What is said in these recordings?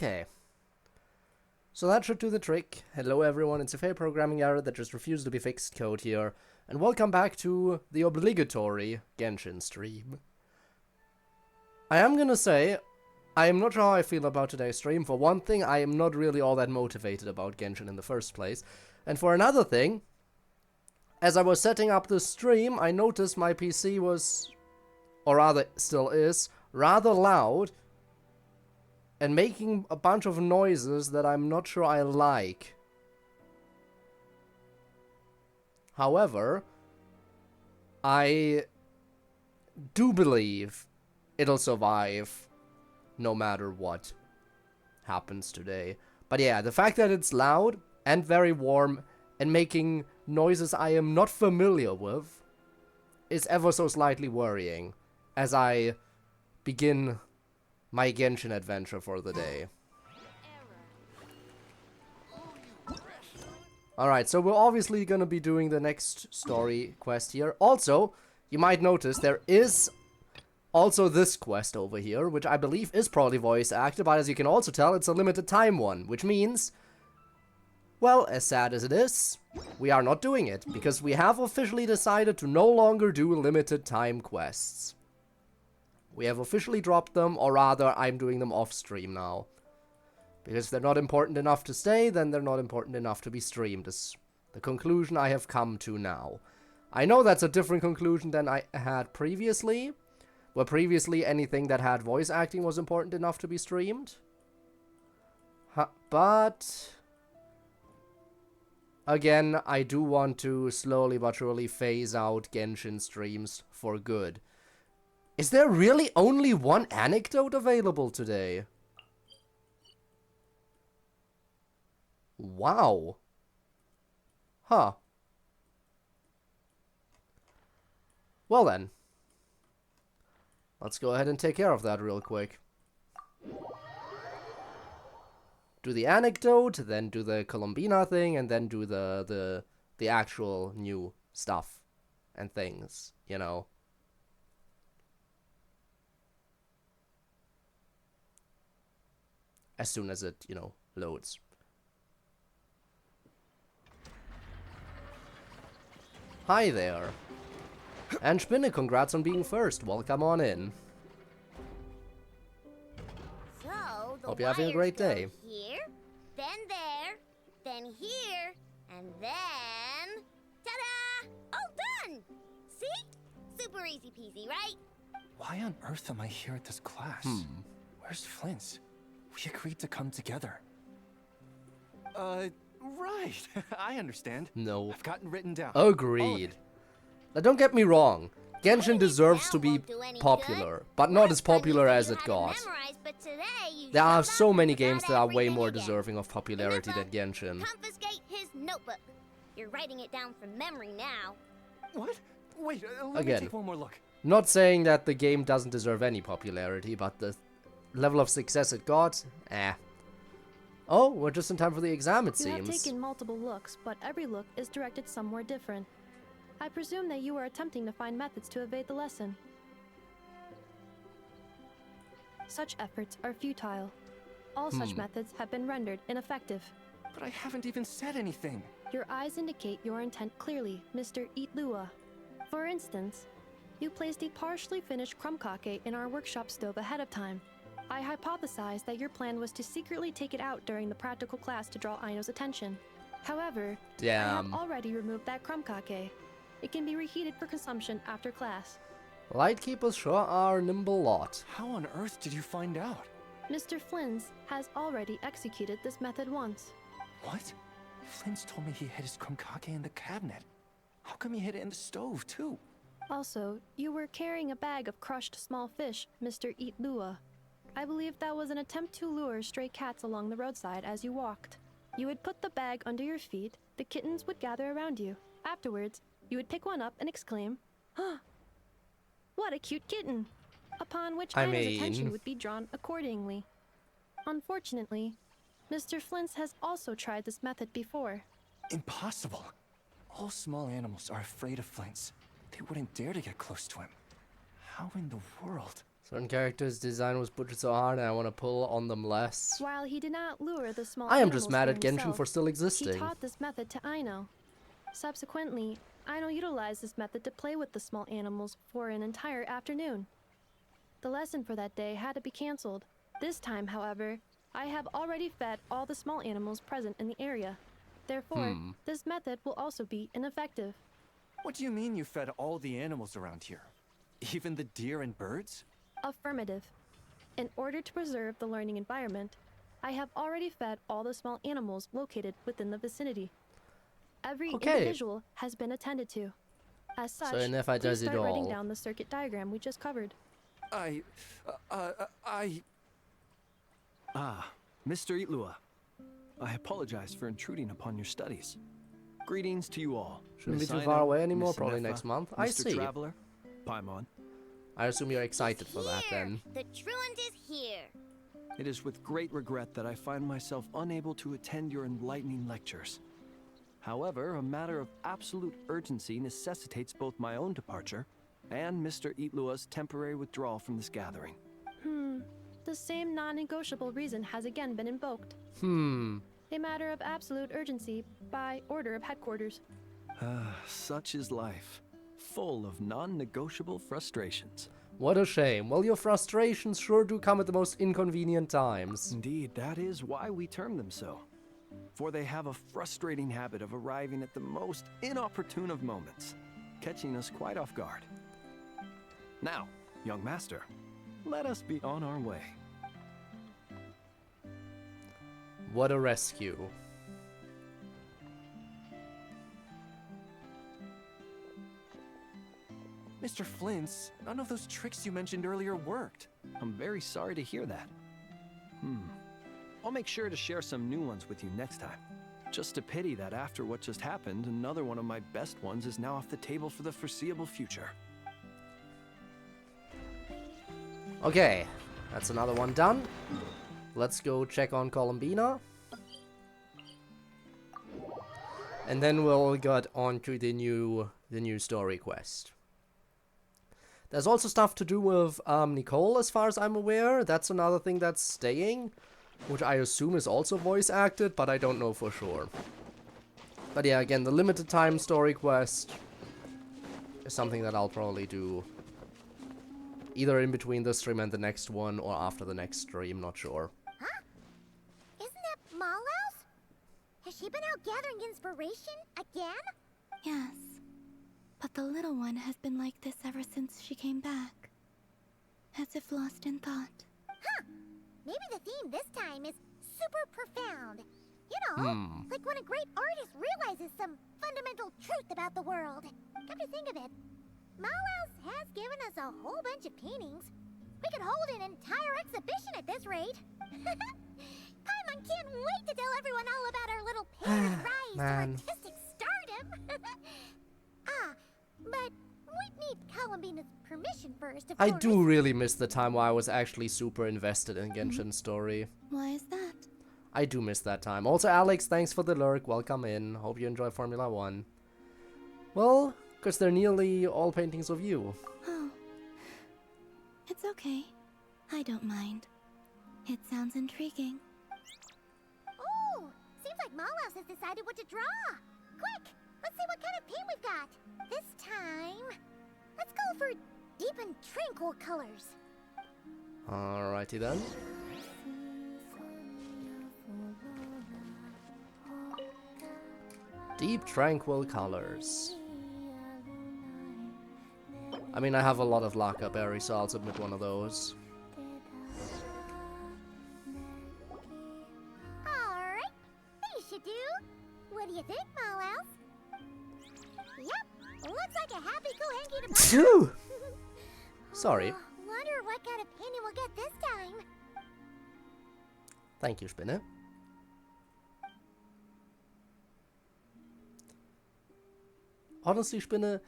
Okay. So that should do the trick. Hello everyone, it's a fair programming error that just refused to be fixed code here. And welcome back to the obligatory Genshin stream. I am gonna say, I am not sure how I feel about today's stream. For one thing, I am not really all that motivated about Genshin in the first place. And for another thing, as I was setting up the stream, I noticed my PC was, or rather still is, rather loud. And making a bunch of noises that I'm not sure I like. However, I do believe it'll survive no matter what happens today. But yeah, the fact that it's loud and very warm and making noises I am not familiar with is ever so slightly worrying as I begin my Genshin adventure for the day. Alright, so we're obviously gonna be doing the next story quest here. Also, you might notice there is also this quest over here, which I believe is probably voice acted, but as you can also tell, it's a limited time one, which means, well, as sad as it is, we are not doing it, because we have officially decided to no longer do limited time quests. We have officially dropped them, or rather, I'm doing them off-stream now. Because if they're not important enough to stay, then they're not important enough to be streamed, is the conclusion I have come to now. I know that's a different conclusion than I had previously, where previously anything that had voice acting was important enough to be streamed. But again, I do want to slowly but surely phase out Genshin streams for good. Is there really only one anecdote available today? Wow. Huh. Well then. Let's go ahead and take care of that real quick. Do the anecdote, then do the Columbina thing, and then do the actual new stuff and things, you know. As soon as it, you know, loads. Hi there. And Spinne, congrats on being first. Welcome on in. So, Hope you're having a great day. Here, then there, then here, and then... Ta-da! All done! See? Super easy peasy, right? Why on earth am I here at this class? Where's Flint's? We agreed to come together. Right. I understand. No. I've gotten written down. Agreed. Now don't get me wrong. Genshin deserves to be popular, but not as popular as it got. There are so many games that are way more deserving of popularity than Genshin. Confiscate his notebook. You're writing it down from memory now. What? Wait, let me take one more look. Not saying that the game doesn't deserve any popularity, but the level of success it got, eh. Oh, we're just in time for the exam, it seems. You have taken multiple looks, but every look is directed somewhere different. I presume that you are attempting to find methods to evade the lesson. Such efforts are futile. All such methods have been rendered ineffective. But I haven't even said anything. Your eyes indicate your intent clearly, Mr. Eatlua. For instance, you placed a partially finished crumb-kake in our workshop stove ahead of time. I hypothesized that your plan was to secretly take it out during the practical class to draw Aino's attention. However, I have already removed that crumb-kake. It can be reheated for consumption after class. Lightkeepers sure are a nimble lot. How on earth did you find out? Mr. Flins has already executed this method once. What? Flint's told me he hid his crumb-kake in the cabinet. How come he hid it in the stove, too? Also, you were carrying a bag of crushed small fish, Mr. Eatlua. I believe that was an attempt to lure stray cats along the roadside as you walked. You would put the bag under your feet, the kittens would gather around you. Afterwards, you would pick one up and exclaim, "Huh, what a cute kitten!" Upon which Aino's attention would be drawn accordingly. Unfortunately, Mr. Flint's has also tried this method before. Impossible. All small animals are afraid of Flint's. They wouldn't dare to get close to him. How in the world? Certain characters' design was butchered so hard and I want to pull on them less. While he did not lure the small I am animals just mad for at Genshin himself, for still he existing. taught this method to Aino. Subsequently, Aino utilized this method to play with the small animals for an entire afternoon. The lesson for that day had to be cancelled. This time, however, I have already fed all the small animals present in the area. Therefore, this method will also be ineffective. What do you mean you fed all the animals around here? Even the deer and birds? Affirmative. In order to preserve the learning environment, I have already fed all the small animals located within the vicinity. Every individual has been attended to. As such, Nefa please does it start writing all. down the circuit diagram we just covered. Mr. Itlua. I apologize for intruding upon your studies. Greetings to you all. Shouldn't be Miss too Aino, far away anymore, Miss probably Nefa, next month. Mr. I see. Traveler, Paimon. I assume you're excited for that Here! then. The truant is here. It is with great regret that I find myself unable to attend your enlightening lectures. However, a matter of absolute urgency necessitates both my own departure and Mr. Itlua's temporary withdrawal from this gathering. The same non-negotiable reason has again been invoked. A matter of absolute urgency by order of headquarters. Such is life, full of non-negotiable frustrations. What a shame. Well, your frustrations sure do come at the most inconvenient times. Indeed, that is why we term them so. For they have a frustrating habit of arriving at the most inopportune of moments, catching us quite off guard. Now, young master, let us be on our way. What a rescue. Mr. Flint's, none of those tricks you mentioned earlier worked. I'm very sorry to hear that. I'll make sure to share some new ones with you next time. Just a pity that after what just happened, another one of my best ones is now off the table for the foreseeable future. Okay, that's another one done. Let's go check on Columbina. And then we'll get on to the new story quest. There's also stuff to do with Nicole, as far as I'm aware. That's another thing that's staying, which I assume is also voice acted, but I don't know for sure. But yeah, again, the limited time story quest is something that I'll probably do either in between this stream and the next one, or after the next stream, not sure. Huh? Isn't that Mallows? Has she been out gathering inspiration again? Yes, but the little one has been like this ever since she came back. As if lost in thought. Huh. Maybe the theme this time is super profound. You know, like when a great artist realizes some fundamental truth about the world. Come to think of it, Mallows has given us a whole bunch of paintings. We could hold an entire exhibition at this rate. Paimon can't wait to tell everyone all about our little painter's rise to artistic stardom. But we'd need Columbina's permission first, of I course. do really miss the time where I was actually super invested in Genshin's story. Why is that? I do miss that time. Also, Alex, thanks for the lurk. Welcome in. Hope you enjoy Formula 1. Well, because they're nearly all paintings of you. Oh. It's okay. I don't mind. It sounds intriguing. Oh, seems like Mallows has decided what to draw. Quick, let's see what kind of paint we've got. This time, let's go for deep and tranquil colors. Alrighty then. Deep, tranquil colors. I mean, I have a lot of lacquer berries, so I'll submit one of those. Alright, these should do. What do you think, Mallows? Yep, looks like a happy cohengi to Phew! Sorry. Wonder what kind of painting we'll get this time. Thank you, Spinner. Honestly, Spinner,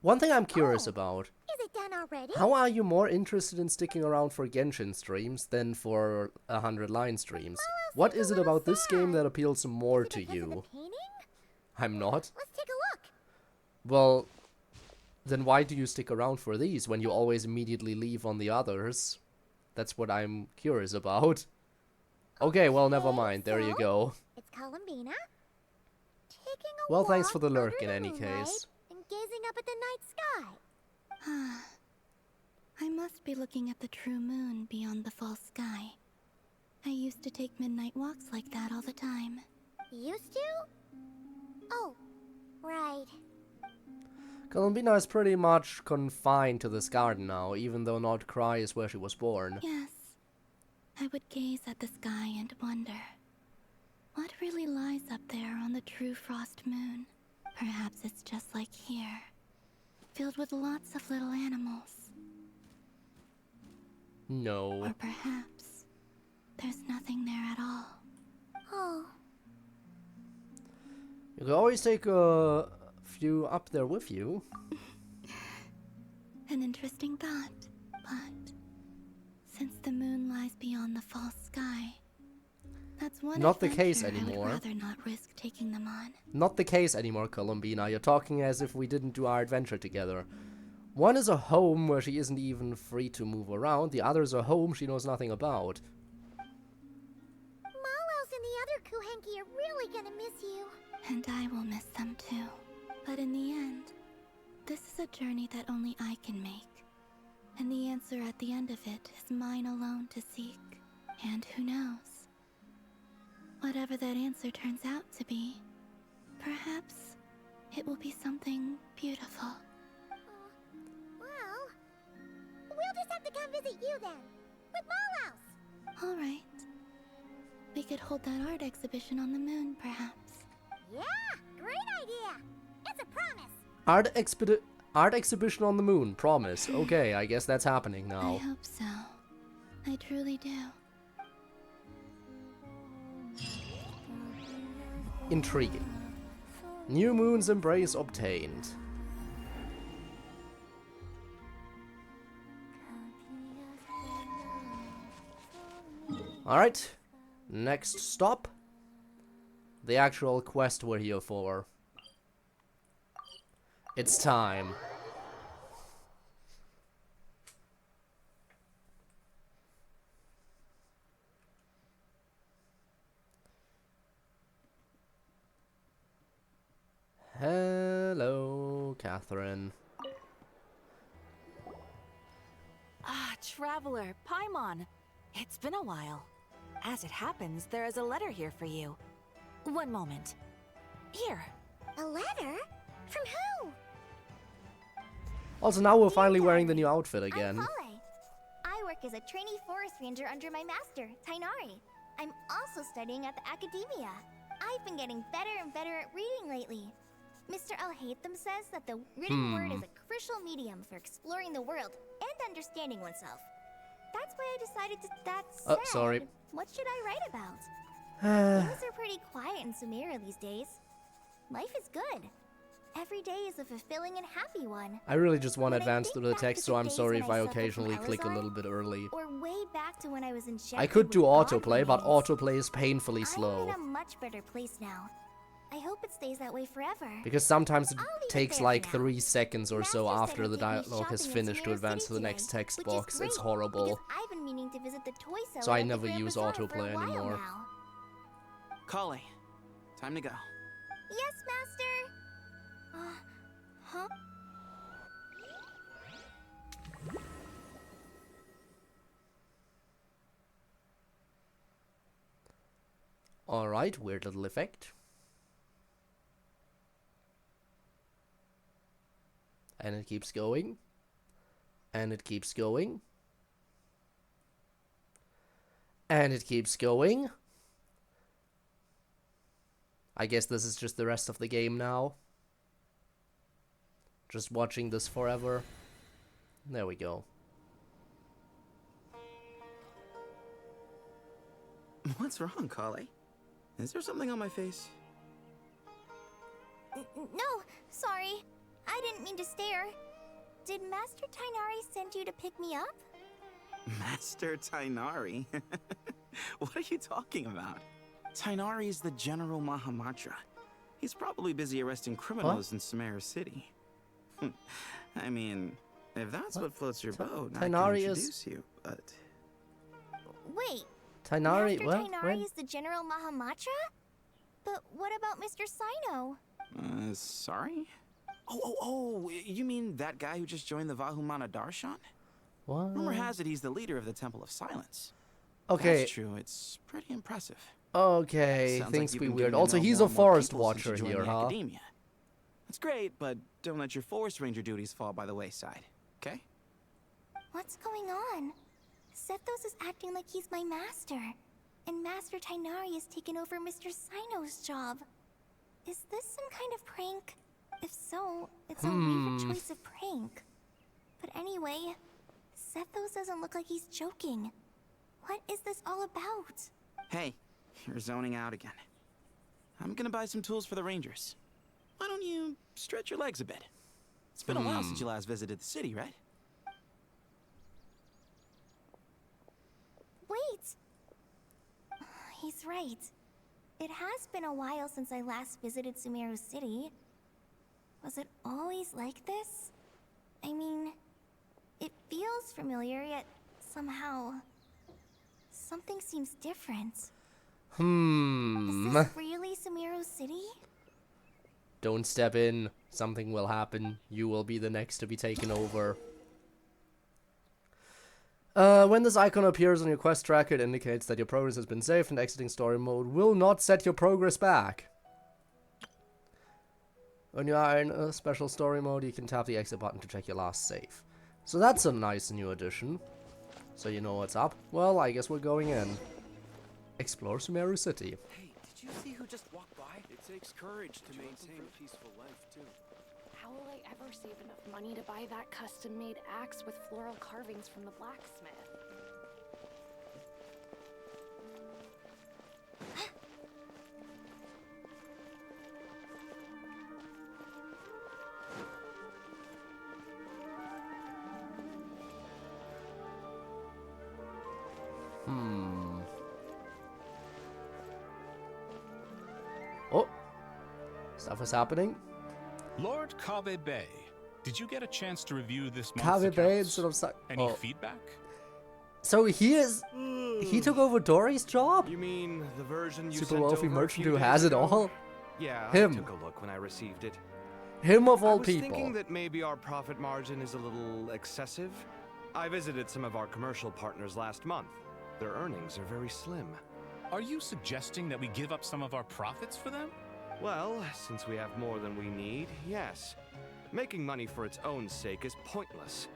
one thing I'm curious about. Is it done already? How are you more interested in sticking around for Genshin streams than for 100 line streams? What is it about this game that appeals more to Because of the you? painting? I'm not. Let's take a look. Well, Then why do you stick around for these when you always immediately leave on the others? That's what I'm curious about. Okay, well, never mind. There you so go. It's Columbina taking a Well, thanks walk for the lurk under in the any moonlight case. and gazing up at the night sky. I must be looking at the true moon beyond the false sky. I used to take midnight walks like that all the time. Used to? Oh, right. Columbina is pretty much confined to this garden now, even though Nod-Krai is where she was born. Yes. I would gaze at the sky and wonder, what really lies up there on the true frost moon? Perhaps it's just like here, filled with lots of little animals. No. Or perhaps there's nothing there at all. Oh, You can always take a few up there with you. An interesting thought, but since the moon lies beyond the false sky, that's one Not the adventure case I anymore. would rather not risk taking them on. Not the case anymore, Columbina. You're talking as if we didn't do our adventure together. One is a home where she isn't even free to move around. The other is a home she knows nothing about. Malos and the other Kuhenki are really gonna miss you. And I will miss them too. But in the end, this is a journey that only I can make. And the answer at the end of it is mine alone to seek. And who knows? Whatever that answer turns out to be, perhaps it will be something beautiful. Well, we'll just have to come visit you then, with Malos. All right. We could hold that art exhibition on the moon, perhaps. Yeah, great idea. It's a promise. Art exhibition on the moon, promise. Okay, I guess that's happening I now. hope so. I truly do. Intriguing. New moon's embrace obtained. Alright, next stop. The actual quest we're here for. It's time. Hello, Catherine. Ah, Traveler, Paimon. It's been a while. As it happens, there is a letter here for you. One moment. Here. A letter? From who? Also, now we're finally wearing the new outfit again. I'm Fale. I work as a trainee forest ranger under my master, Tainari. I'm also studying at the academia. I've been getting better and better at reading lately. Mr. Al-Haytham says that the written word is a crucial medium for exploring the world and understanding oneself. That's why I decided to... That's Oh, sorry. What should I write about? Things are pretty quiet in Sumeru these days. Life is good. Every day is a fulfilling and happy one. I really just want to When I advance think through the back text, to so the I'm days sorry when if I I suffered from occasionally click a Elazar, little bit early. Or way back to when I was in I could do autoplay, but autoplay autoplay is painfully I'm slow. in a much better place now. I hope it stays that way forever. Because sometimes it I'll leave it takes there like for now. 3 seconds or so Master said after he'd the take me dialogue has shopping in finished to Sumeru advance to City the next today, text which is box. It's great, horrible. because I've been meaning to visit the toy seller So I at the never Grand use Bazaar for a autoplay while anymore. now. Kale, time to go. Yes, Master. Huh? Alright, weird little effect. And it keeps going. And it keeps going. And it keeps going. I guess this is just the rest of the game now. Just watching this forever. There we go. What's wrong, Kale? Is there something on my face? No, sorry. I didn't mean to stare. Did Master Tainari send you to pick me up? Master Tainari? What are you talking about? Tainari is the General Mahamatra. He's probably busy arresting criminals in Sumeru City. I mean, if that's what floats your boat, I Tighnari can is- introduce you, but... Wait, Tighnari, Master what? Tighnari When? is the General Mahamatra? But what about Mr. Sino? Sorry? Oh, you mean that guy who just joined the Vahumana Darshan? What? Rumor has it he's the leader of the Temple of Silence. Okay, That's true, it's pretty impressive. okay, Sounds things like be you've been weird. getting to Also, know he's more a and more forest people since you watcher joined here, the huh? Academia. That's great, but don't let your forest ranger duties fall by the wayside, okay? What's going on? Sethos is acting like he's my master. And Master Tighnari has taken over Mr. Sino's job. Is this some kind of prank? If so, it's a weird choice of prank. But anyway, Sethos doesn't look like he's joking. What is this all about? Hey, you're zoning out again. I'm gonna buy some tools for the rangers. Why don't you stretch your legs a bit? It's been a while since you last visited the city, right? Wait! He's right. It has been a while since I last visited Sumeru City. Was it always like this? I mean, it feels familiar, yet somehow... something seems different. Is this really Sumeru City? Don't step in. Something will happen. You will be the next to be taken over. When this icon appears on your quest tracker, it indicates that your progress has been saved and exiting story mode will not set your progress back. When you are in a special story mode, you can tap the exit button to check your last save. So that's a nice new addition. So you know what's up. Well, I guess we're going in. Explore Sumeru City. Hey, did you see who just walked by? It takes courage to maintain a peaceful life, too. How will I ever save enough money to buy that custom-made axe with floral carvings from the blacksmith? Oh, stuff is happening. Lord Kave Bay, did you get a chance to review this month's Kave Bay accounts? instead of Any feedback? So he took over Dory's job? You mean the version you Super sent wealthy over a merchant few who days has it ago? all? Yeah, Him. I took a look when I received it. Him of I all was people. thinking that maybe our profit margin is a little excessive. I visited some of our commercial partners last month. Their earnings are very slim. Are you suggesting that we give up some of our profits for them? Well, since we have more than we need, yes. Making money for its own sake is pointless.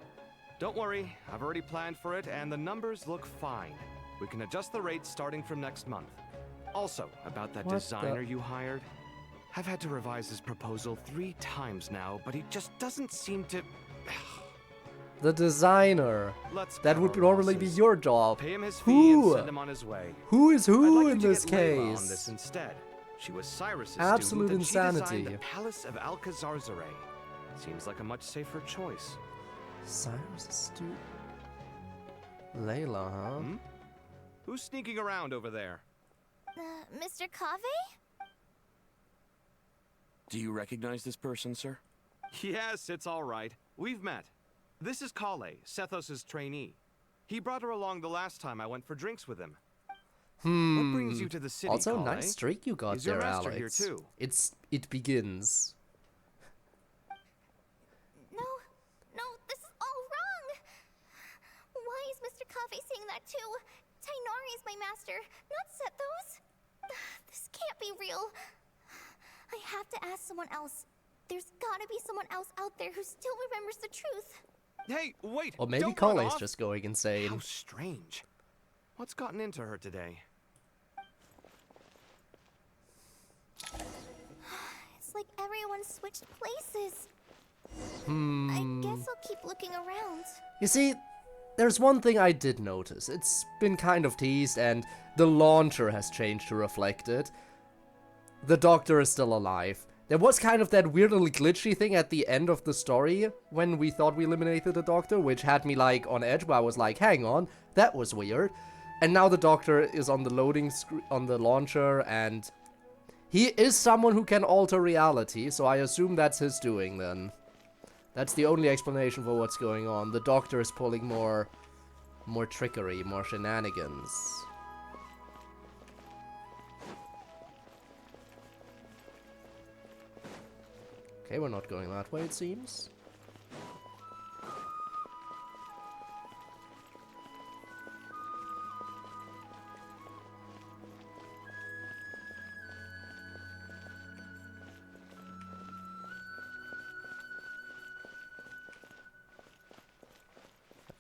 Don't worry, I've already planned for it, and the numbers look fine. We can adjust the rates starting from next month. Also, about that What designer the- you hired, I've had to revise his proposal 3 times now, but he just doesn't seem to... The designer. Let's That cut would our normally be losses. your job. Pay him his fee and Who? send him on his way. Who is I'd who like you in to this get Layla on case? this instead. She was Cyrus's Absolute student, and she designed insanity. the Palace of Alcazarzaray. Seems like a much safer choice. Cyrus Stu. Layla, huh? Hmm? Who's sneaking around over there? Mr. Kave? Do you recognize this person, sir? Yes, it's all right. We've met. This is Kale, Sethos' trainee. He brought her along the last time I went for drinks with him. What brings you to the city, Also, Kale? nice streak you got Is your there, master Alex. here too? It begins. No, this is all wrong! Why is Mr. Kave saying that too? Tighnari is my master, not Sethos. This can't be real. I have to ask someone else. There's gotta be someone else out there who still remembers the truth. Hey, wait! Or maybe don't run Cole's off. just going insane. How strange. What's gotten into her today? It's like everyone switched places. I guess I'll keep looking around. You see, there's one thing I did notice. It's been kind of teased, and the launcher has changed to reflect it. The Doctor is still alive. There was kind of that weirdly glitchy thing at the end of the story when we thought we eliminated the Doctor, which had me like on edge, where I was like, hang on, that was weird. And now the Doctor is on the loading screen, on the launcher, and he is someone who can alter reality, so I assume that's his doing then. That's the only explanation for what's going on. The doctor is pulling more trickery, more shenanigans. Okay, we're not going that way, it seems.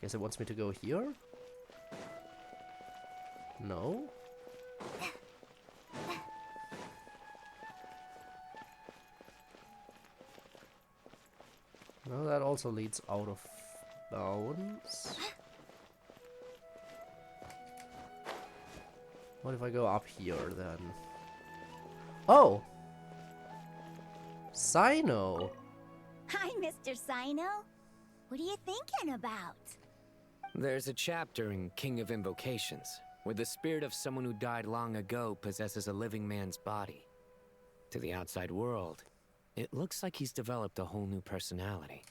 Guess it wants me to go here? No? No, that also leads out of bounds. What if I go up here then? Oh! Sino! Hi, Mr. Sino. What are you thinking about? There's a chapter in King of Invocations where the spirit of someone who died long ago possesses a living man's body. To the outside world, it looks like he's developed a whole new personality.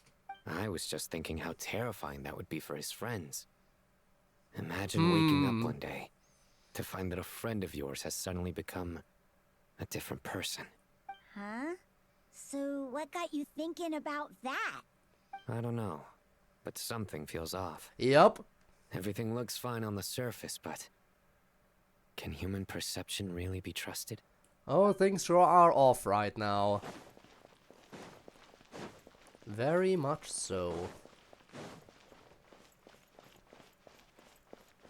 I was just thinking how terrifying that would be for his friends. Imagine waking up one day to find that a friend of yours has suddenly become a different person. Huh? So what got you thinking about that? I don't know, but something feels off. Yup. Everything looks fine on the surface, but can human perception really be trusted? Oh, things sure are off right now. Very much so.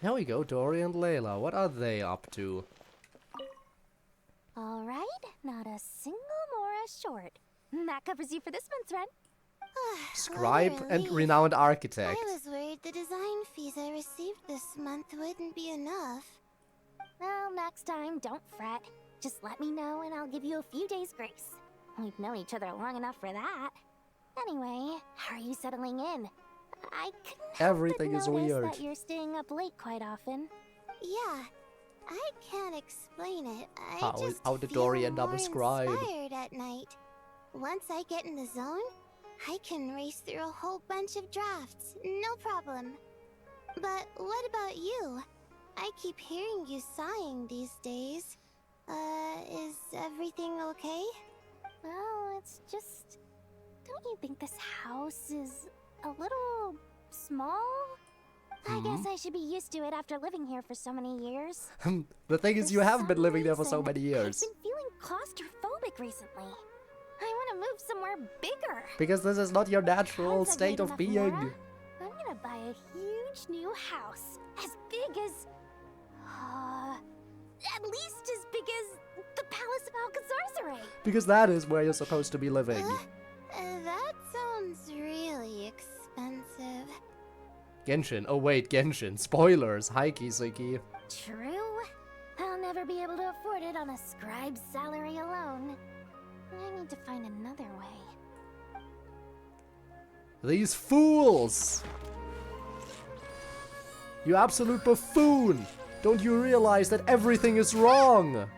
Here we go, Dory and Layla. What are they up to? All right, not a single Mora short. That covers you for this month's rent. Scribe and renowned architect. I was worried the design fees I received this month wouldn't be enough. Well, next time, don't fret. Just let me know and I'll give you a few days' grace. We've known each other long enough for that. Anyway, how are you settling in? I couldn't help Everything but is notice weird. that you're staying up late quite often. Yeah, I can't explain it. How did feel Dory end up more a scribe? inspired at night. Once I get in the zone, I can race through a whole bunch of drafts, no problem. But what about you? I keep hearing you sighing these days. Is everything okay? Well, it's just... Don't you think this house is a little small? I guess I should be used to it after living here for so many years. The thing is, you have been living there for so many years. I've been feeling claustrophobic recently. I want to move somewhere bigger. Because this is not your natural Once I've state made of enough being. Mora, I'm gonna buy a huge new house, as big as... at least as big as the Palace of Alcazarzaray. Because that is where you're supposed to be living. That sounds really expensive. Genshin. Oh wait, Genshin. Spoilers. Hi, Kiseki. True. I'll never be able to afford it on a scribe's salary alone. I need to find another way. These fools! You absolute buffoon! Don't you realize that everything is wrong?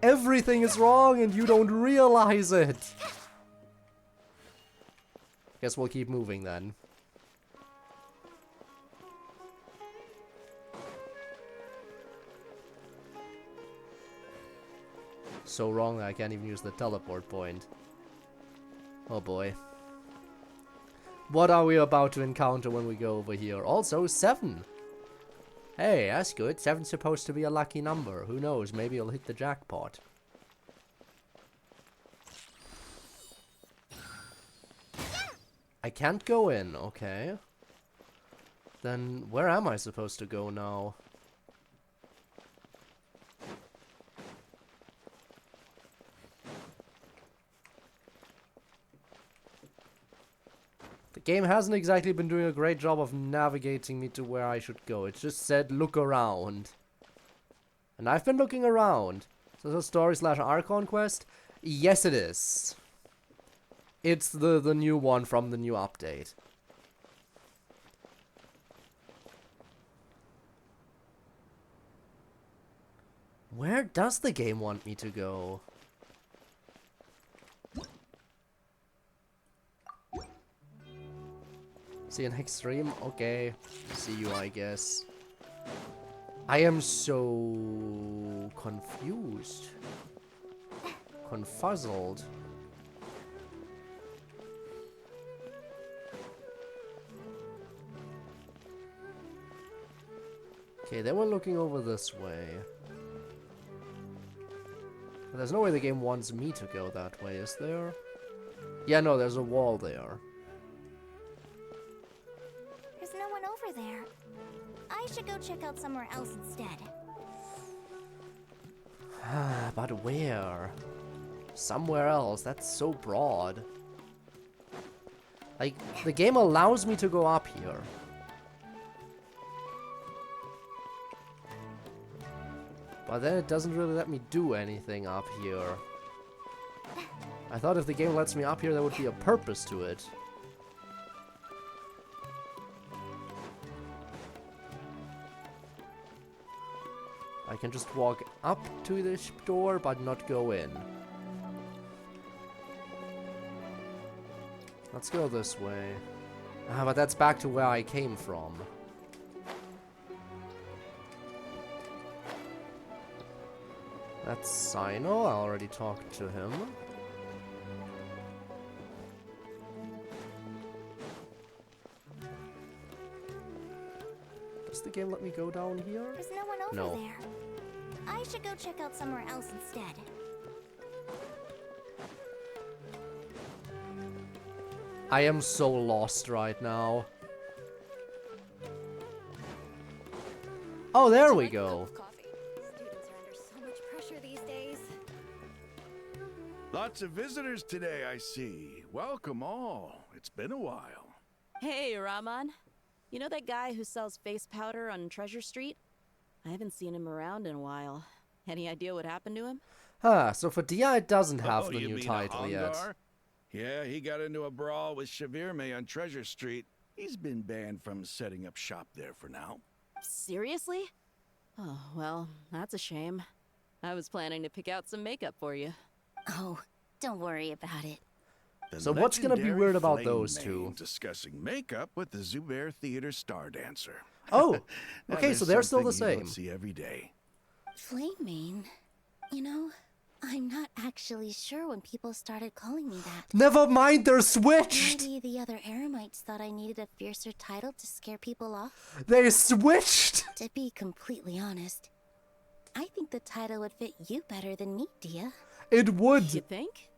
Everything is wrong and you don't realize it! Guess we'll keep moving then. So wrong that I can't even use the teleport point. Oh boy. What are we about to encounter when we go over here? Also, 7! Hey, that's good. 7's supposed to be a lucky number. Who knows, maybe you'll hit the jackpot. I can't go in, okay. Then where am I supposed to go now? The game hasn't exactly been doing a great job of navigating me to where I should go. It just said look around. And I've been looking around. So it's a story/Archon quest? Yes it is. It's the new one from the new update. Where does the game want me to go? See you next stream? Okay. See you, I guess. I am so confused. Confuzzled. Okay, they were looking over this way. There's no way the game wants me to go that way, is there? Yeah, no, there's a wall there. There's no one over there. I should go check out somewhere else instead. But where? Somewhere else? That's so broad. Like, the game allows me to go up here. But then it doesn't really let me do anything up here. I thought if the game lets me up here, there would be a purpose to it. I can just walk up to this door, but not go in. Let's go this way. But that's back to where I came from. That's Sino. I already talked to him. Does the game let me go down here? There's no one over there. I should go check out somewhere else instead. I am so lost right now. Oh, there we go. Students are under so much pressure these days. Lots of visitors today, I see. Welcome all. It's been a while. Hey, Rahman. You know that guy who sells face powder on Treasure Street? I haven't seen him around in a while. Any idea what happened to him? So for Dia it doesn't have the you new mean title yet. Hongar? Yeah, he got into a brawl with Shavirme on Treasure Street. He's been banned from setting up shop there for now. Seriously? Oh, well, that's a shame. I was planning to pick out some makeup for you. Oh, don't worry about it. The So what's gonna be legendary weird about Flame those Mane two? discussing makeup with the Zubair Theater star dancer. Oh, Now, okay, there's so they're still the something you same. don't see every day. Flame Mane? You know, I'm not actually sure when people started calling me that. Never mind, they're switched! Maybe the other Eremites thought I needed a fiercer title to scare people off. They switched! To be completely honest, I think the title would fit you better than me, Dia. It would! You think?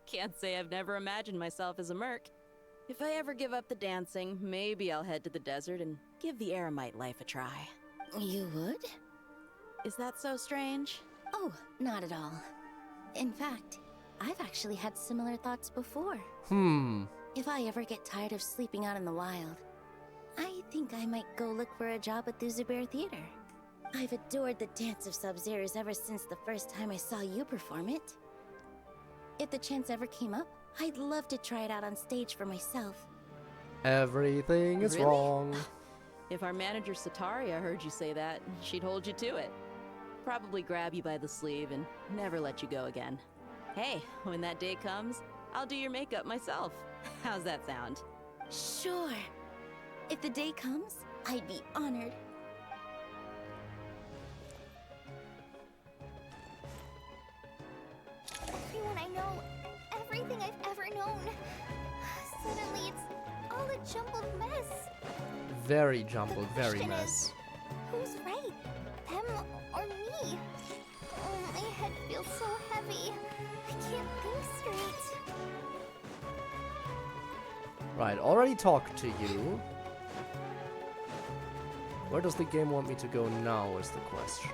Can't say I've never imagined myself as a merc. If I ever give up the dancing, maybe I'll head to the desert and give the Eremite life a try. You would? Is that so strange? Oh, not at all. In fact, I've actually had similar thoughts before. If I ever get tired of sleeping out in the wild, I think I might go look for a job at the Zubair Theater. I've adored the dance of Sub-Zeros ever since the first time I saw you perform it. If the chance ever came up, I'd love to try it out on stage for myself. Everything is Really? wrong. If our manager Sataria heard you say that, she'd hold you to it. Probably grab you by the sleeve and never let you go again. Hey, when that day comes, I'll do your makeup myself. How's that sound? Sure. If the day comes, I'd be honored. Everyone I know, everything I've ever known. Suddenly it's all a jumbled mess. Very jumbled, The very question mess. Who's right? Them or me? Oh, my head feels so heavy. I can't think straight. Right, already talked to you. Where does the game want me to go now is the question.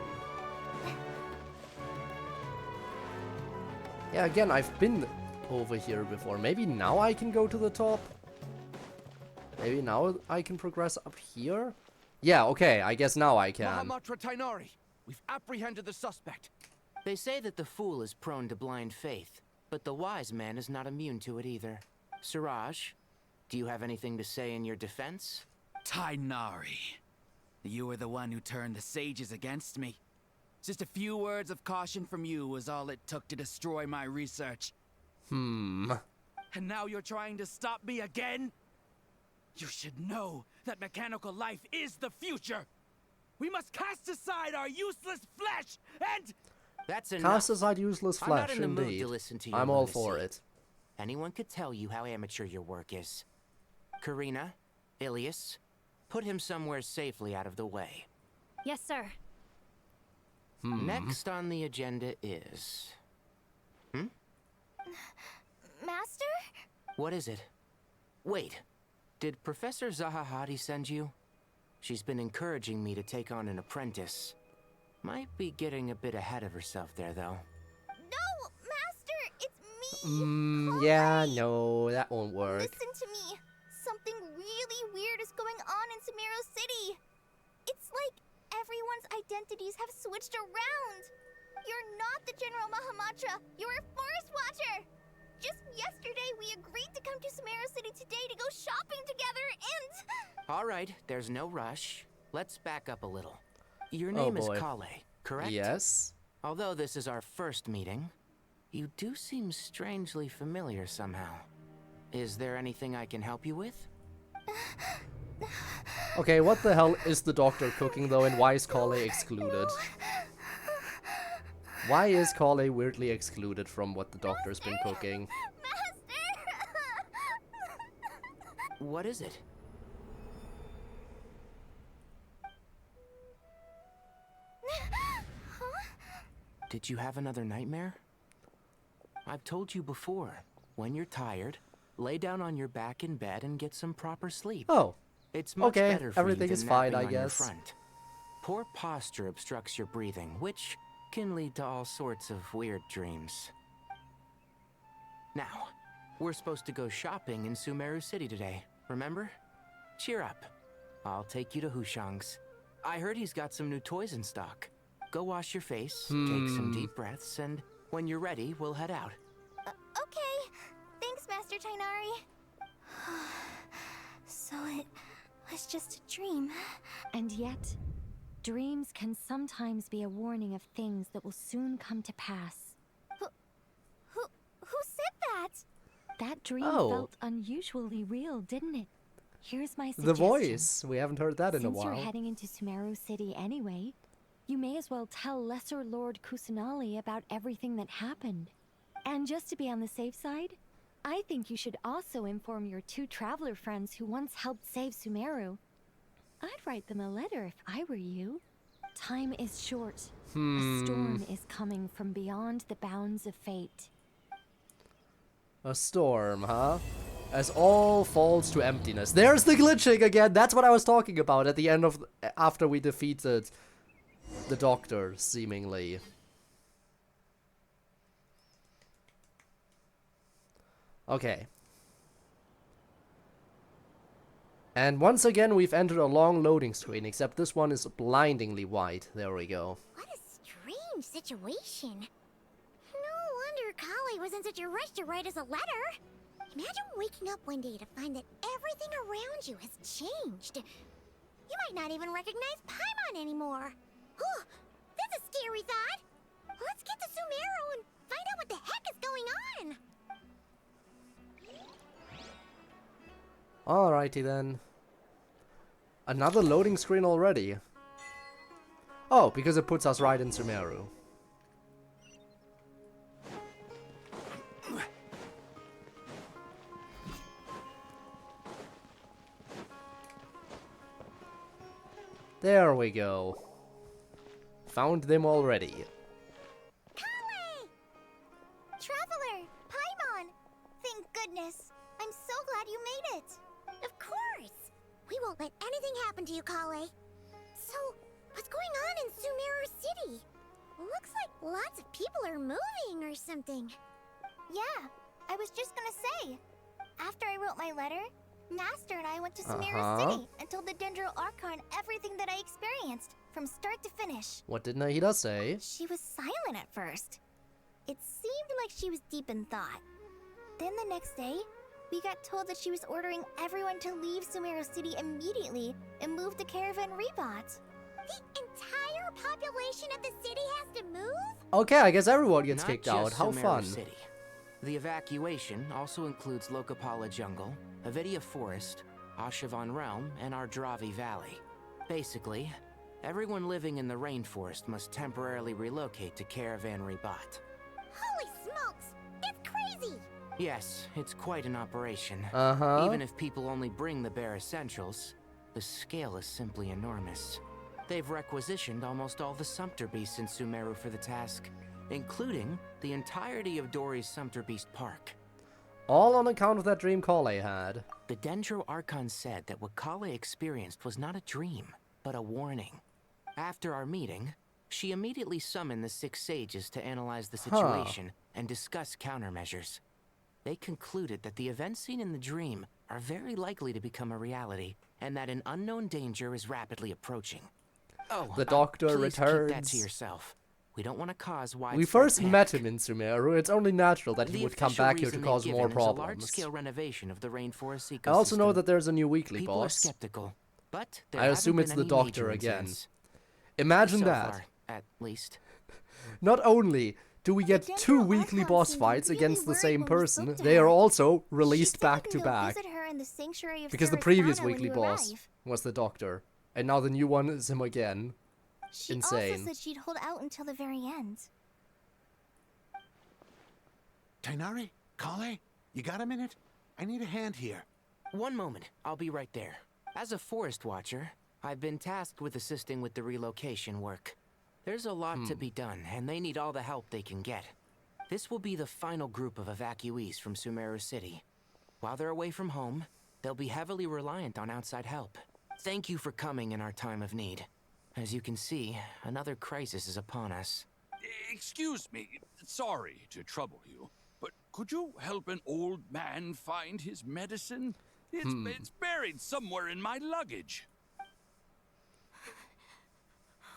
Yeah, again, I've been over here before. Maybe now I can go to the top? Maybe now I can progress up here? Yeah, okay, I guess now I can. Mahamatra Tainari, we've apprehended the suspect. They say that the fool is prone to blind faith, but the wise man is not immune to it either. Siraj, do you have anything to say in your defense? Tainari, you were the one who turned the sages against me. Just a few words of caution from you was all it took to destroy my research. And now you're trying to stop me again? You should know that mechanical life is the future. We must cast aside our useless flesh and... That's enough. Cast aside useless I'm not flesh, in the mood indeed. to listen to your I'm all lunacy. for it. Anyone could tell you how amateur your work is. Karina, Ilias, put him somewhere safely out of the way. Yes, sir. Next on the agenda is... Master? What is it? Wait, did Professor Zahahati send you? She's been encouraging me to take on an apprentice. Might be getting a bit ahead of herself there, though. No, Master, it's me. Yeah, no, that won't work. Listen to me. Something really weird is going on in Sumeru City. It's like everyone's identities have switched around. You're not the General Mahamatra. You're a Forest Watcher. Just yesterday, we agreed to come to Sumeru City today to go shopping together and... All right, there's no rush. Let's back up a little. Your name is Kale, correct? Yes. Although this is our first meeting, you do seem strangely familiar somehow. Is there anything I can help you with? Okay, what the hell is the doctor cooking though, and why is Kale excluded? Why is Kale weirdly excluded from what the doctor's been cooking? What is it? Did you have another nightmare? I've told you before, when you're tired, lay down on your back in bed and get some proper sleep. Oh. It's much Okay, better for everything you is than fine, napping I on your guess. front. Poor posture obstructs your breathing, which can lead to all sorts of weird dreams. Now, we're supposed to go shopping in Sumeru City today, remember? Cheer up. I'll take you to Hushang's. I heard he's got some new toys in stock. Go wash your face, take some deep breaths, and when you're ready, we'll head out. Okay. Thanks, Master Tainari. So it was just a dream. And yet, dreams can sometimes be a warning of things that will soon come to pass. Who said that? That dream Oh. felt unusually real, didn't it? Here's my suggestion. The voice. We haven't heard that in a Since while. you're heading into Sumeru City anyway, you may as well tell Lesser Lord Kusanali about everything that happened. And just to be on the safe side, I think you should also inform your 2 traveler friends who once helped save Sumeru. I'd write them a letter if I were you. Time is short. A storm is coming from beyond the bounds of fate. A storm, huh? As all falls to emptiness. There's the glitching again. That's what I was talking about at the end of after we defeated the doctor, seemingly. Okay. And once again, we've entered a long loading screen, except this one is blindingly white. There we go. What a strange situation. No wonder Kale was in such a rush to write us a letter. Imagine waking up one day to find that everything around you has changed. You might not even recognize Paimon anymore. Oh, that's a scary thought. Let's get to Sumeru and find out what the heck is going on. Alrighty then. Another loading screen already. Oh, because it puts us right in Sumeru. There we go. Found them already. Kale! Traveler! Paimon! Thank goodness. I'm so glad you made it. Of course. We won't let anything happen to you, Kale. So, what's going on in Sumeru City? Looks like lots of people are moving or something. Yeah, I was just gonna say. After I wrote my letter, Master and I went to Sumeru City and told the Dendro Archon everything that I experienced, from start to finish. What did Nahida say? She was silent at first. It seemed like she was deep in thought. Then the next day, we got told that she was ordering everyone to leave Sumeru City immediately and move to Caravan Rebot. The entire population of the city has to move? Okay, I guess everyone gets Not kicked just out. How Sumeru fun. City. The evacuation also includes Lokapala Jungle, Avidia Forest, Ashavan Realm, and Ardravi Valley. Basically, everyone living in the rainforest must temporarily relocate to Caravan Ribat. Holy smokes! That's crazy! Yes, it's quite an operation. Uh-huh. Even if people only bring the bare essentials, the scale is simply enormous. They've requisitioned almost all the Sumpter Beasts in Sumeru for the task, including the entirety of Dori's Sumpter Beast Park. All on account of that dream Kale had. The Dendro Archon said that what Kale experienced was not a dream, but a warning. After our meeting, she immediately summoned the 6 sages to analyze the situation and discuss countermeasures. They concluded that the events seen in the dream are very likely to become a reality, and that an unknown danger is rapidly approaching. Oh, the doctor please returns. Keep that to yourself. We don't want to cause widespread We first panic. met him in Sumeru. It's only natural that he The would come official back here to reason cause they've more given is a problems. large-scale renovation of the rainforest ecosystem. I also know that there's a new weekly People boss. are skeptical, but there I assume haven't it's been the any doctor major again. incidents. Imagine So that. far, at least. Not only do we get 2 weekly boss fights against the same person, they are also released back to back. Because the previous weekly boss was the doctor, and now the new one is him again. She Insane. also said she'd hold out until the very end. Tighnari? Kale? You got a minute? I need a hand here. One moment, I'll be right there. As a forest watcher, I've been tasked with assisting with the relocation work. There's a lot to be done, and they need all the help they can get. This will be the final group of evacuees from Sumeru City. While they're away from home, they'll be heavily reliant on outside help. Thank you for coming in our time of need. As you can see, another crisis is upon us. Excuse me, sorry to trouble you, but could you help an old man find his medicine? It's buried somewhere in my luggage.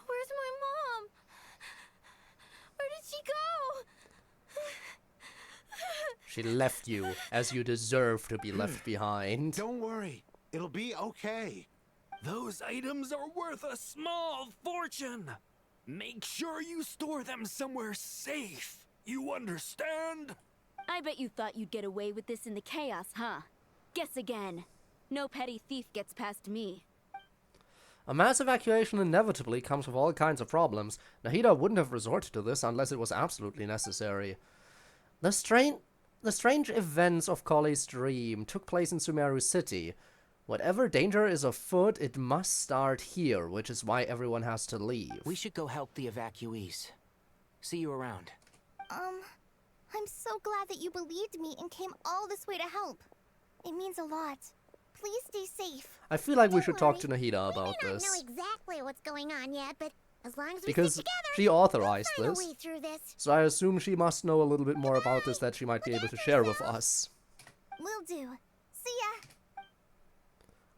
Where's my mom? Where did she go? She left you, as you deserve to be left behind. Don't worry. It'll be okay. Those items are worth a small fortune. Make sure you store them somewhere safe. You understand? I bet you thought you'd get away with this in the chaos, huh? Guess again. No petty thief gets past me. A mass evacuation inevitably comes with all kinds of problems. Nahida wouldn't have resorted to this unless it was absolutely necessary. The strange events of Kale's dream took place in Sumeru City. Whatever danger is afoot, it must start here, which is why everyone has to leave. We should go help the evacuees. See you around. I'm so glad that you believed me and came all this way to help. It means a lot. Please stay safe. I feel like we should talk to Nahida about We may not this. know exactly what's going on yet, but as long as we Because stick together, she authorized we'll find this. a way through this. So I assume she must know a little bit more about this that she might be able to share with us. Will do. See ya.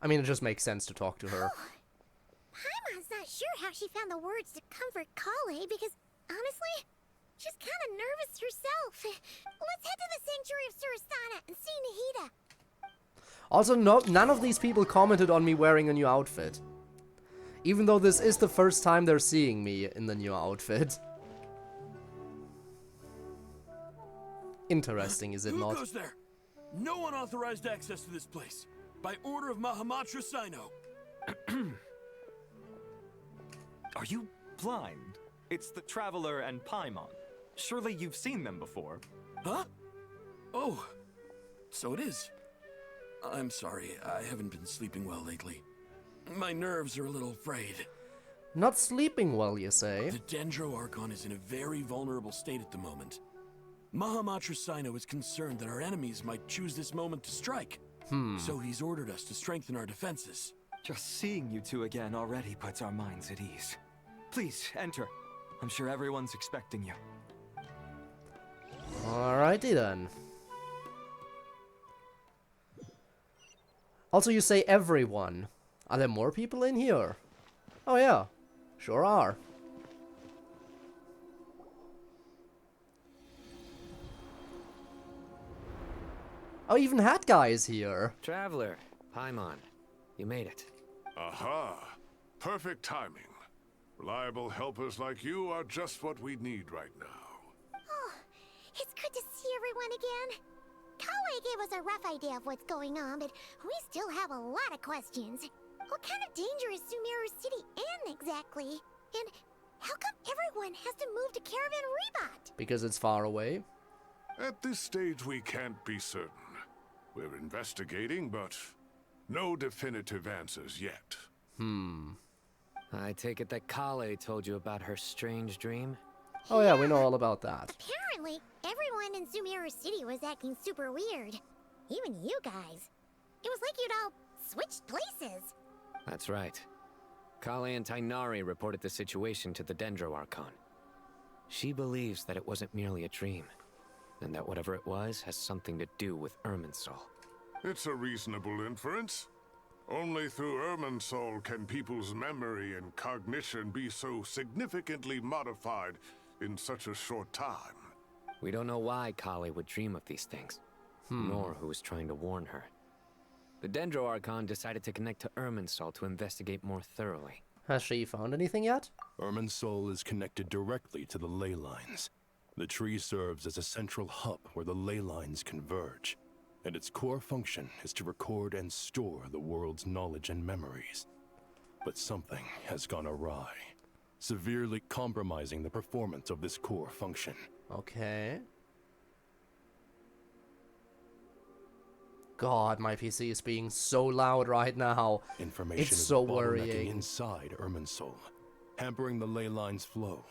I mean, it just makes sense to talk to her. Paimon's not sure how she found the words to comfort Kale because, honestly, she's kind of nervous herself. Let's head to the Sanctuary of Surasana and see Nahida. Also, none of these people commented on me wearing a new outfit. Even though this is the first time they're seeing me in the new outfit. Interesting, is it Who not? goes there? No unauthorized access to this place. By order of Mahamatra Sino. Are you blind? It's the Traveler and Paimon. Surely you've seen them before. Huh? Oh, so it is. I'm sorry, I haven't been sleeping well lately. My nerves are a little frayed. Not sleeping well, you say? The Dendro Archon is in a very vulnerable state at the moment. Mahamatra Sino is concerned that our enemies might choose this moment to strike. So he's ordered us to strengthen our defenses. Just seeing you two again already puts our minds at ease. Please, enter. I'm sure everyone's expecting you. Alrighty then. Also, you say everyone. Are there more people in here? Oh yeah, sure are. Oh, even Hat Guy is here. Traveler, Paimon, you made it. Aha! Perfect timing. Reliable helpers like you are just what we need right now. Oh, it's good to see everyone again. Kawaii gave us a rough idea of what's going on, but we still have a lot of questions. What kind of danger is Sumeru City in exactly? And how come everyone has to move to Caravan Rebot? Because it's far away. At this stage, we can't be certain. We're investigating, but no definitive answers yet. I take it that Kale told you about her strange dream? Oh yeah, we know all about that. Apparently, everyone in Sumeru City was acting super weird. Even you guys. It was like you'd all switched places. That's right. Kale and Tainari reported the situation to the Dendro Archon. She believes that it wasn't merely a dream, and that whatever it was has something to do with Irminsul. It's a reasonable inference. Only through Irminsul can people's memory and cognition be so significantly modified in such a short time. We don't know why Kale would dream of these things, nor who was trying to warn her. The Dendro Archon decided to connect to Irminsul to investigate more thoroughly. Has she found anything yet? Irminsul is connected directly to the ley lines. The tree serves as a central hub where the ley lines converge, and its core function is to record and store the world's knowledge and memories. But something has gone awry, severely compromising the performance of this core function. Okay. God, my PC is being so loud right now. Information It's is so bottlenecking worrying. inside Irminsul, hampering the ley lines' flow.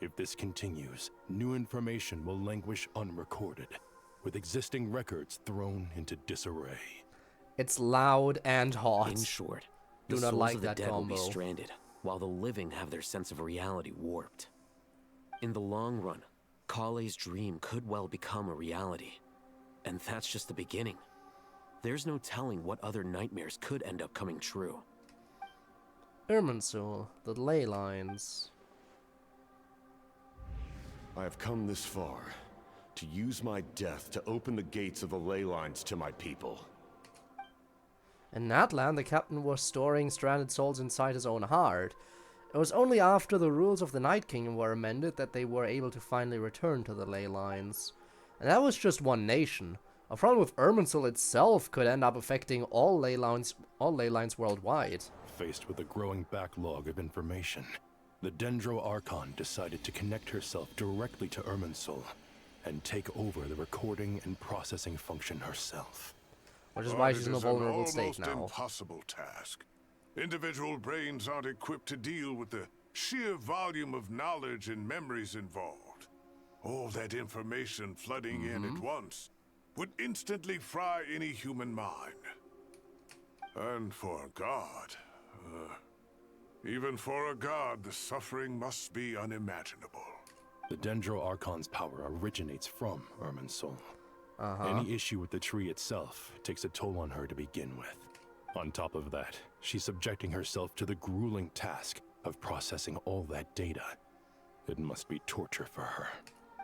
If this continues, new information will languish unrecorded, with existing records thrown into disarray. It's loud and hot. In short, Do the not souls like of the that dead will combo. be stranded, while the living have their sense of reality warped. In the long run, Kale's dream could well become a reality. And that's just the beginning. There's no telling what other nightmares could end up coming true. Irminsul, the ley lines. I have come this far to use my death to open the gates of the ley lines to my people. In Natlan, the captain was storing stranded souls inside his own heart. It was only after the rules of the Night Kingdom were amended that they were able to finally return to the ley lines. And that was just one nation. A problem with Irminsul itself could end up affecting all ley lines worldwide. Faced with a growing backlog of information, the Dendro Archon decided to connect herself directly to Irminsul and take over the recording and processing function herself. Which is why But she's it in a is an vulnerable state almost now. impossible task. Individual brains aren't equipped to deal with the sheer volume of knowledge and memories involved. All that information flooding in at once would instantly fry any human mind. And for a god, even for a god, the suffering must be unimaginable. The Dendro Archon's power originates from Irminsul. Any issue with the tree itself takes a toll on her to begin with. On top of that, she's subjecting herself to the grueling task of processing all that data. It must be torture for her.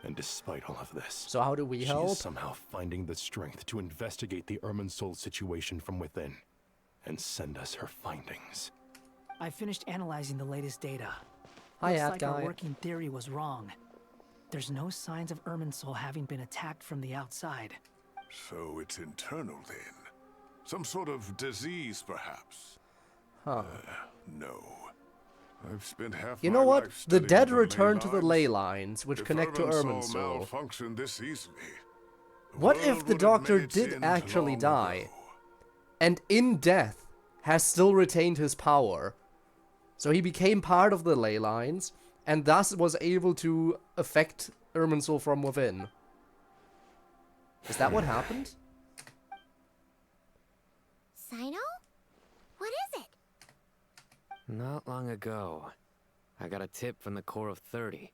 And despite all of this, So how do we she help? is somehow finding the strength to investigate the Irminsul situation from within and send us her findings. I finished analyzing the latest data. Hi, Looks ad like our guy. working theory was wrong. There's no signs of Irminsul having been attacked from the outside. So it's internal then. Some sort of disease, perhaps. Huh. No. I've spent half You my know what? life The studying dead ley return to the lines. ley lines, which If connect to Irminsul. malfunctioned this easily, What world if the would have doctor made its did end actually long die, ago. and in death has still retained his power? So he became part of the ley lines, and thus was able to affect Irminsul from within. Is that what happened? Sino? What is it? Not long ago, I got a tip from the Core of 30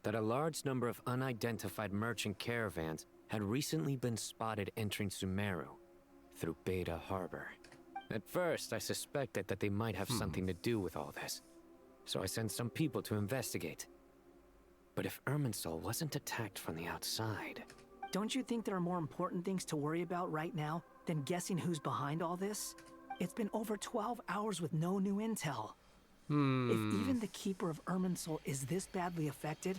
that a large number of unidentified merchant caravans had recently been spotted entering Sumeru through Beta Harbor. At first, I suspected that they might have something to do with all this, so I sent some people to investigate. But if Irminsul wasn't attacked from the outside... Don't you think there are more important things to worry about right now than guessing who's behind all this? It's been over 12 hours with no new intel. If even the Keeper of Irminsul is this badly affected,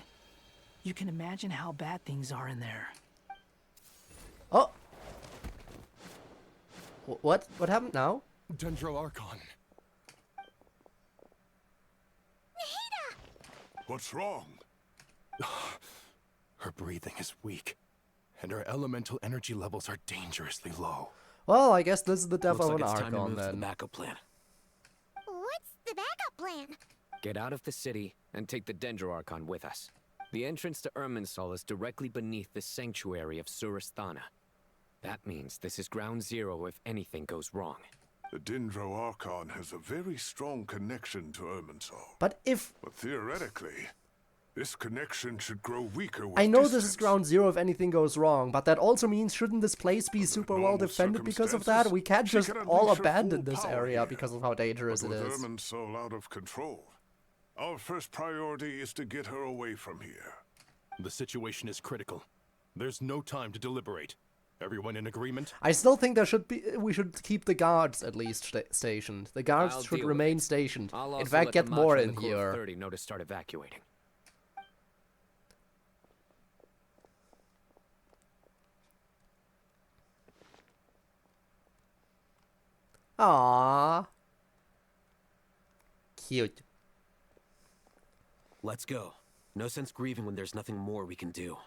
you can imagine how bad things are in there. Oh, What? What happened now? Dendro Archon. What's wrong? Her breathing is weak, and her elemental energy levels are dangerously low. Well, I guess this is the death Looks of like an it's time to Archon move to the then. backup plan. What's the backup plan? Get out of the city and take the Dendro Archon with us. The entrance to Irminsul is directly beneath the sanctuary of Surasthana. That means this is ground zero if anything goes wrong. The Dendro Archon has a very strong connection to Irminsul. But theoretically, this connection should grow weaker with I know distance. this is ground zero if anything goes wrong, but that also means shouldn't this place be super well defended because of that? We can't just all abandon this area because of how dangerous it With is. Irminsul out of control, our first priority is to get her away from here. The situation is critical. There's no time to deliberate. Everyone in agreement? I still think we should keep the guards at least stationed. The guards I'll should deal with remain it. stationed. I'll In also fact, let get the more Matra in and the Core here. 30 know to start evacuating. Aww. Cute. Let's go. No sense grieving when there's nothing more we can do.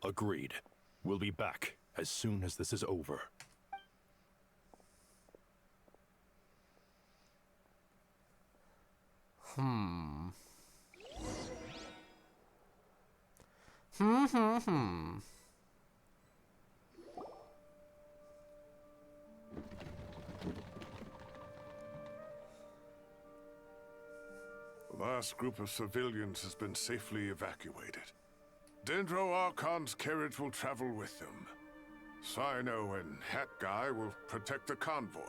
Agreed. We'll be back as soon as this is over. The last group of civilians has been safely evacuated. Dendro Archon's carriage will travel with them. Sino and Hat Guy will protect the convoy.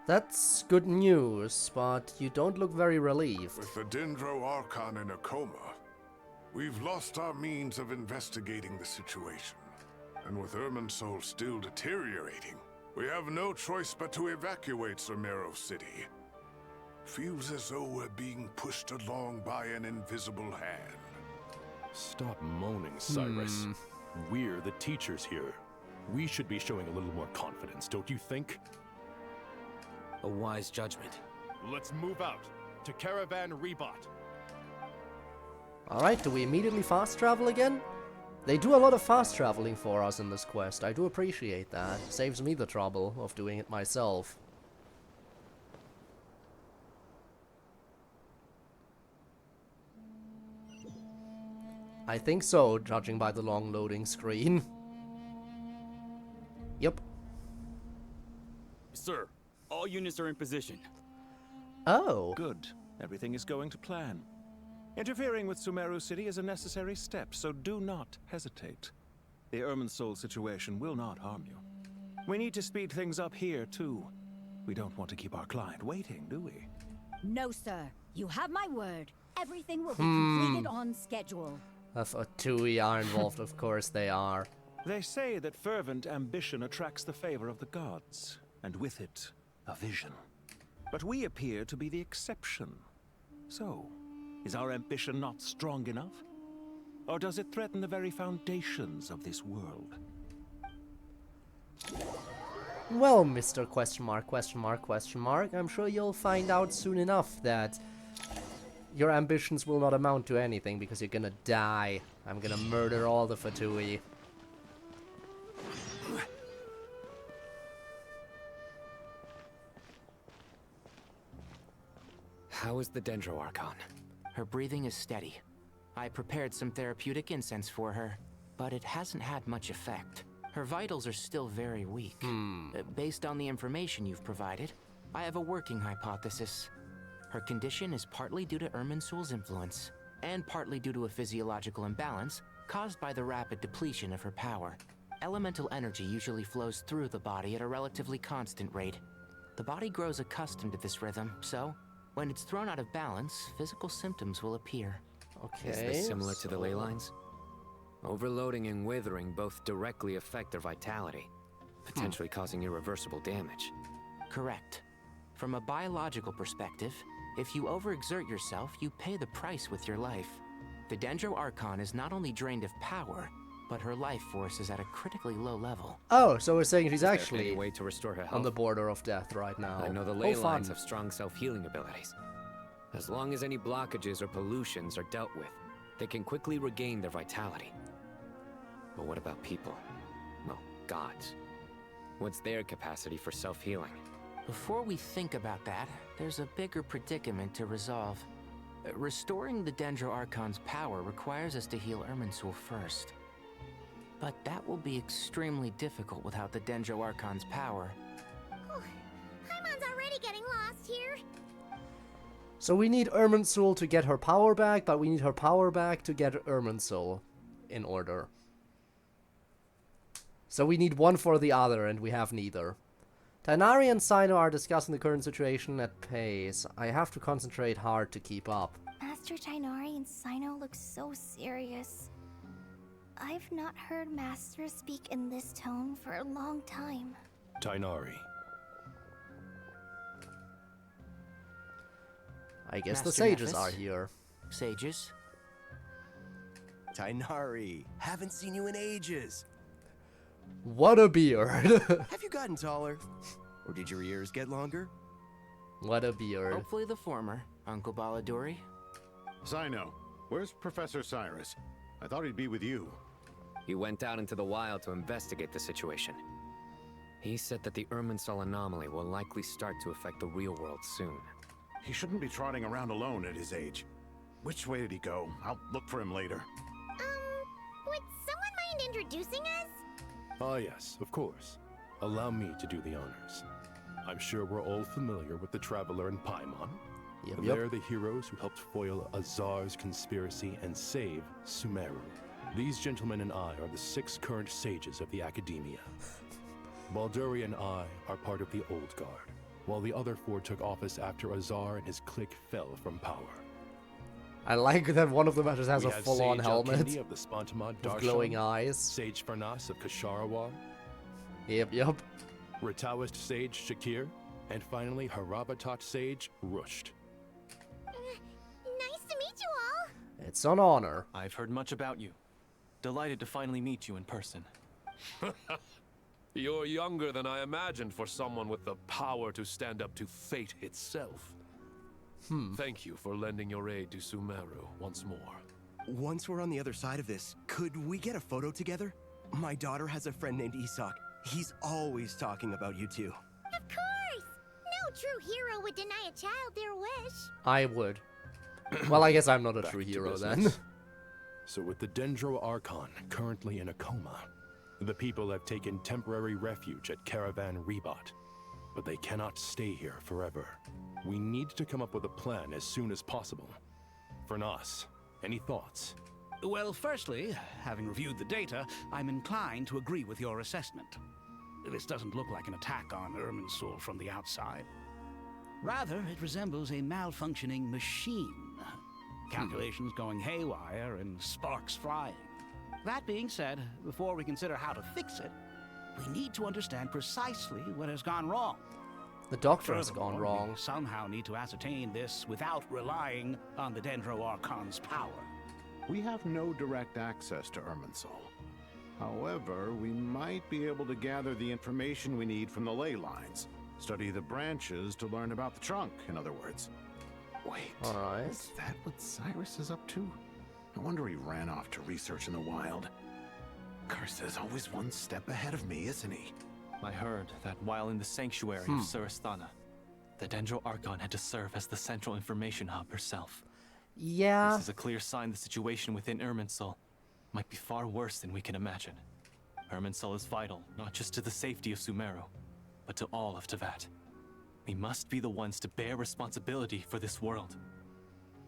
That's good news, but you don't look very relieved. With the Dendro Archon in a coma, we've lost our means of investigating the situation. And with Irminsul still deteriorating, we have no choice but to evacuate Sumeru City. Feels as though we're being pushed along by an invisible hand. Stop moaning, Cyrus. We're the teachers here. We should be showing a little more confidence, don't you think? A wise judgment. Let's move out to Caravan Rebot. Alright, do we immediately fast travel again? They do a lot of fast traveling for us in this quest. I do appreciate that. Saves me the trouble of doing it myself. I think so, judging by the long loading screen. Yep. Sir, all units are in position. Oh. Good. Everything is going to plan. Interfering with Sumeru City is a necessary step, so do not hesitate. The Irminsul situation will not harm you. We need to speed things up here, too. We don't want to keep our client waiting, do we? No, sir. You have my word. Everything will be completed on schedule. If F2P are involved, of course they are. They say that fervent ambition attracts the favor of the gods, and with it, a vision. But we appear to be the exception. So, is our ambition not strong enough? Or does it threaten the very foundations of this world? Well, Mr. Question mark, question mark, question mark, I'm sure you'll find out soon enough that your ambitions will not amount to anything because you're gonna die. I'm gonna murder all the F2P. How is the Dendro Archon? Her breathing is steady. I prepared some therapeutic incense for her, but it hasn't had much effect. Her vitals are still very weak. Based on the information you've provided, I have a working hypothesis. Her condition is partly due to Irminsul's influence, and partly due to a physiological imbalance caused by the rapid depletion of her power. Elemental energy usually flows through the body at a relatively constant rate. The body grows accustomed to this rhythm, so when it's thrown out of balance, physical symptoms will appear. Okay. Is this similar to the ley lines? Overloading and withering both directly affect their vitality, potentially causing irreversible damage. Correct. From a biological perspective, if you overexert yourself, you pay the price with your life. The Dendro Archon is not only drained of power, but her life force is at a critically low level. Oh, so we're saying she's Is there actually any way to restore her on health? the border of death right now. I know the Oh, ley fun. lines have strong self-healing abilities. As long as any blockages or pollutions are dealt with, they can quickly regain their vitality. But what about people? Well, gods. What's their capacity for self-healing? Before we think about that, there's a bigger predicament to resolve. Restoring the Dendro Archon's power requires us to heal Irminsul first. But that will be extremely difficult without the Dendro Archon's power. Paimon's already getting lost here. So we need Irminsul to get her power back, but we need her power back to get Irminsul in order. So we need one for the other, and we have neither. Tighnari and Cyno are discussing the current situation at pace. I have to concentrate hard to keep up. Master Tighnari and Cyno look so serious. I've not heard Master speak in this tone for a long time. Tighnari. I guess the Master sages Nephis? are here. Sages? Tighnari, haven't seen you in ages. What a beard. Have you gotten taller? Or did your ears get longer? What a beard. Hopefully the former, Uncle Baladuri. Cyno, where's Professor Cyrus? I thought he'd be with you. He went out into the wild to investigate the situation. He said that the Irminsul anomaly will likely start to affect the real world soon. He shouldn't be trotting around alone at his age. Which way did he go? I'll look for him later. Would someone mind introducing us? Ah yes, of course. Allow me to do the honors. I'm sure we're all familiar with the Traveler and Paimon. Yep. They're the heroes who helped foil Azar's conspiracy and save Sumeru. These gentlemen and I are the 6 current sages of the Academia. Balduri and I are part of the Old Guard, while the other 4 took office after Azar and his clique fell from power. I like that one of them just has We a have full-on Sage helmet Alkindi of the Spantamad with Darshan, glowing eyes. Sage Farnas of Kasharawar, Yep. Rataoist Sage Shakir, and finally Harabatot Sage Rusht. Nice to meet you all. It's an honor. I've heard much about you. Delighted to finally meet you in person. You're younger than I imagined for someone with the power to stand up to fate itself. Thank you for lending your aid to Sumeru once more. Once we're on the other side of this, could we get a photo together? My daughter has a friend named Isak. He's always talking about you two. Of course! No true hero would deny a child their wish. I would. Well, I guess I'm not a Back true to hero business. then. So with the Dendro Archon currently in a coma, the people have taken temporary refuge at Caravan Rebot. But they cannot stay here forever. We need to come up with a plan as soon as possible. Fernas, any thoughts? Well, firstly, having reviewed the data, I'm inclined to agree with your assessment. This doesn't look like an attack on Irminsul from the outside. Rather, it resembles a malfunctioning machine. Calculations going haywire and sparks flying. That being said, before we consider how to fix it, we need to understand precisely what has gone wrong. The doctor has gone Furthermore, wrong. We somehow need to ascertain this without relying on the Dendro Archon's power. We have no direct access to Irminsul. However, we might be able to gather the information we need from the ley lines. Study the branches to learn about the trunk, in other words. Wait, Alright. is that what Cyrus is up to? No wonder he ran off to research in the wild. Curse, always one step ahead of me, isn't he? I heard that while in the sanctuary of Surasthana, the Dendro Archon had to serve as the central information hub herself. Yeah. This is a clear sign the situation within Irminsul might be far worse than we can imagine. Irminsul is vital, not just to the safety of Sumeru, but to all of Teyvat. We must be the ones to bear responsibility for this world.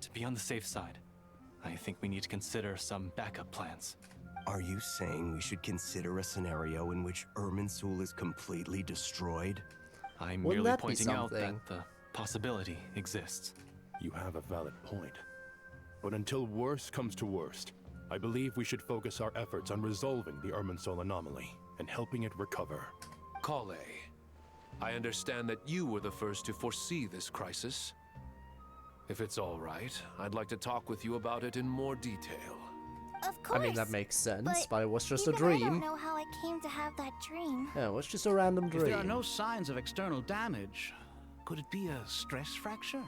To be on the safe side, I think we need to consider some backup plans. Are you saying we should consider a scenario in which Irminsul is completely destroyed? I'm Wouldn't merely that be pointing out something? that the possibility exists. You have a valid point. But until worst comes to worst, I believe we should focus our efforts on resolving the Irminsul anomaly and helping it recover. Kale, I understand that you were the first to foresee this crisis. If it's all right, I'd like to talk with you about it in more detail. Of course. I mean, that makes sense, but it was just a even I don't dream. know how I came to have that dream. Yeah, it was just a random dream. If there are no signs of external damage, could it be a stress fracture?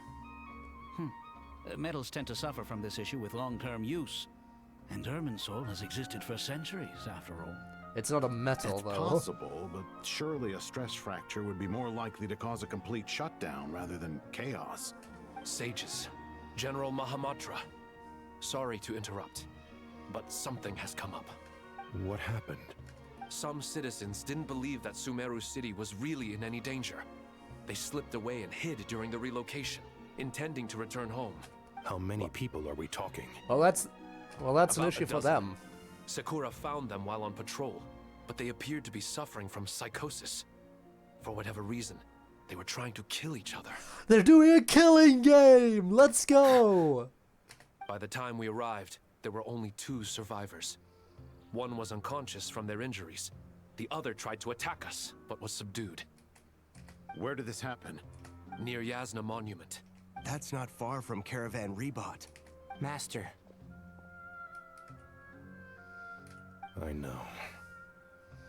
Metals tend to suffer from this issue with long-term use. And Irminsul has existed for centuries, after all. It's not a metal, It's though. possible, but surely a stress fracture would be more likely to cause a complete shutdown rather than chaos. Sages, General Mahamatra. Sorry to interrupt, but something has come up. What happened? Some citizens didn't believe that Sumeru City was really in any danger. They slipped away and hid during the relocation, intending to return home. How many people are we talking? Well, that's an About a issue for dozen. them. Sakura found them while on patrol, but they appeared to be suffering from psychosis. For whatever reason, they were trying to kill each other. They're doing a killing game! Let's go! By the time we arrived, there were only 2 survivors. One was unconscious from their injuries. The other tried to attack us, but was subdued. Where did this happen? Near Yasna Monument. That's not far from Caravan Rebot. Master. I know.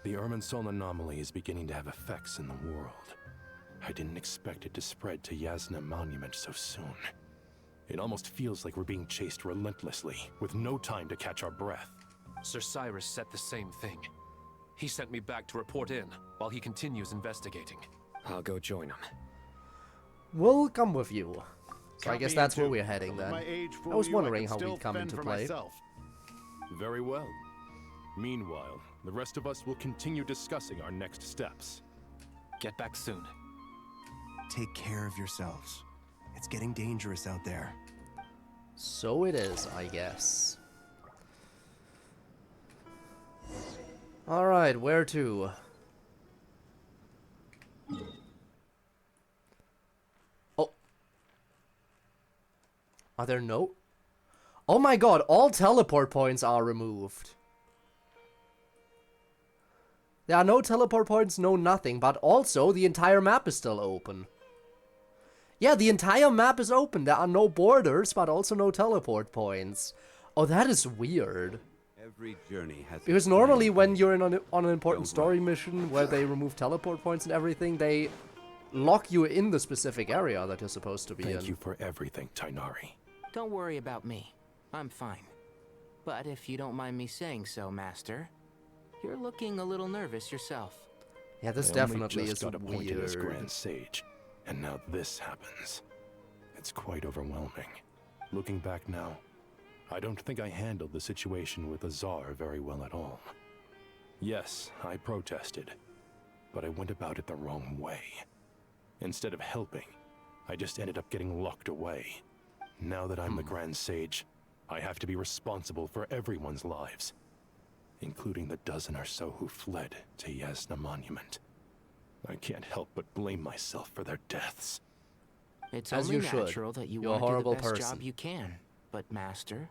The Irminsul anomaly is beginning to have effects in the world. I didn't expect it to spread to Yasna Monument so soon. It almost feels like we're being chased relentlessly, with no time to catch our breath. Sir Cyrus said the same thing. He sent me back to report in, while he continues investigating. I'll go join him. We'll come with you. So I Count guess me that's in where too. we're heading Don't let then. my age I fool was you, wondering can how still we'd come fend into for play. myself. Very well. Meanwhile, the rest of us will continue discussing our next steps. Get back soon. Take care of yourselves. It's getting dangerous out there. So it is, I guess. Alright, where to? Oh. Are there no? Oh my god, all teleport points are removed. There are no teleport points, no nothing, but also the entire map is still open. Yeah, the entire map is open. There are no borders, but also no teleport points. Oh, that is weird. Every journey has Because normally when you're on an important story mission where they remove teleport points and everything, they lock you in the specific area that you're supposed to be in. Thank you for everything, Tainari. Don't worry about me. I'm fine. But if you don't mind me saying so, Master, you're looking a little nervous yourself. Yeah, this I definitely only just is got appointed as weird. Grand Sage, and now this happens. It's quite overwhelming. Looking back now, I don't think I handled the situation with Azar very well at all. Yes, I protested, but I went about it the wrong way. Instead of helping, I just ended up getting locked away. Now that I'm the Grand Sage, I have to be responsible for everyone's lives, including the dozen or so who fled to Yasna Monument. I can't help but blame myself for their deaths. It's As only you should. natural that you You're a want to do the horrible best person. job you can. But Master,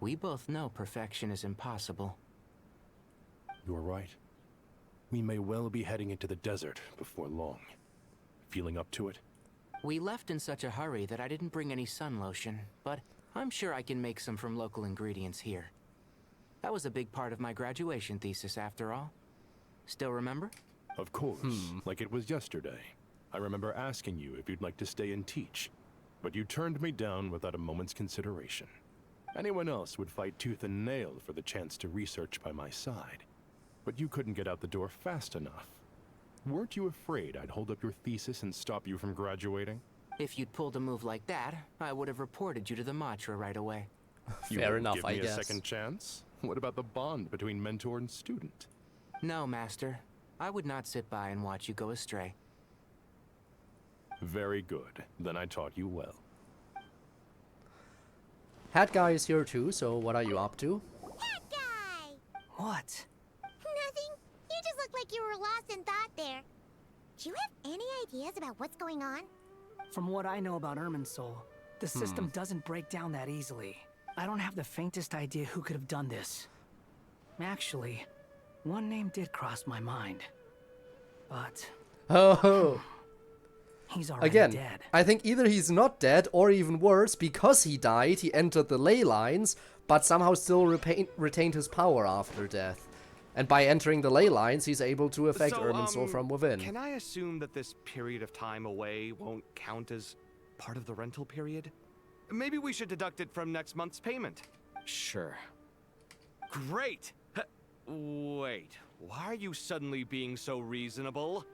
we both know perfection is impossible. You're right. We may well be heading into the desert before long. Feeling up to it? We left in such a hurry that I didn't bring any sun lotion, but I'm sure I can make some from local ingredients here. That was a big part of my graduation thesis, after all. Still remember? Of course, like it was yesterday. I remember asking you if you'd like to stay and teach, but you turned me down without a moment's consideration. Anyone else would fight tooth and nail for the chance to research by my side, but you couldn't get out the door fast enough. Weren't you afraid I'd hold up your thesis and stop you from graduating? If you'd pulled a move like that, I would have reported you to the Matra right away. You Fair wouldn't enough, give I me guess. a second chance? What about the bond between mentor and student? No, Master. I would not sit by and watch you go astray. Very good. Then I taught you well. Hat Guy is here too, so what are you up to? Hat Guy! What? Nothing. You just look like you were lost in thought there. Do you have any ideas about what's going on? From what I know about Irminsul, the system doesn't break down that easily. I don't have the faintest idea who could have done this. Actually, one name did cross my mind. But... Oh! He's already Again, dead. I think either he's not dead, or even worse, because he died, he entered the ley lines, but somehow still retained his power after death. And by entering the ley lines, he's able to affect Irminsul from within. Can I assume that this period of time away won't count as part of the rental period? Maybe we should deduct it from next month's payment. Sure. Great! Wait, why are you suddenly being so reasonable?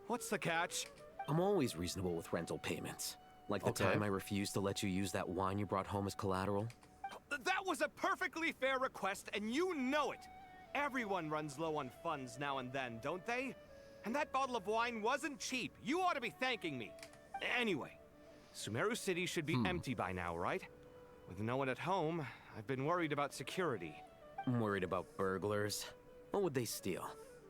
What's the catch? I'm always reasonable with rental payments. Like the time I refused to let you use that wine you brought home as collateral. That was a perfectly fair request, and you know it! Everyone runs low on funds now and then, don't they? And that bottle of wine wasn't cheap. You ought to be thanking me. Anyway, Sumeru City should be empty by now, right? With no one at home, I've been worried about security. I'm worried about burglars. What would they steal?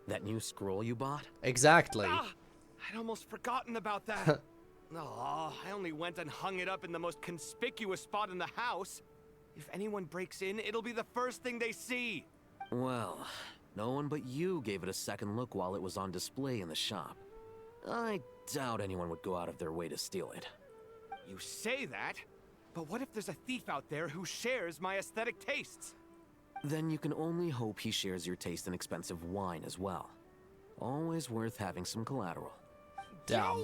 That new scroll you bought? Exactly. I'd almost forgotten about that. Oh, I only went and hung it up in the most conspicuous spot in the house. If anyone breaks in, it'll be the first thing they see. Well, no one but you gave it a second look while it was on display in the shop. I doubt anyone would go out of their way to steal it. You say that, but what if there's a thief out there who shares my aesthetic tastes? Then you can only hope he shares your taste in expensive wine as well. Always worth having some collateral. Damn.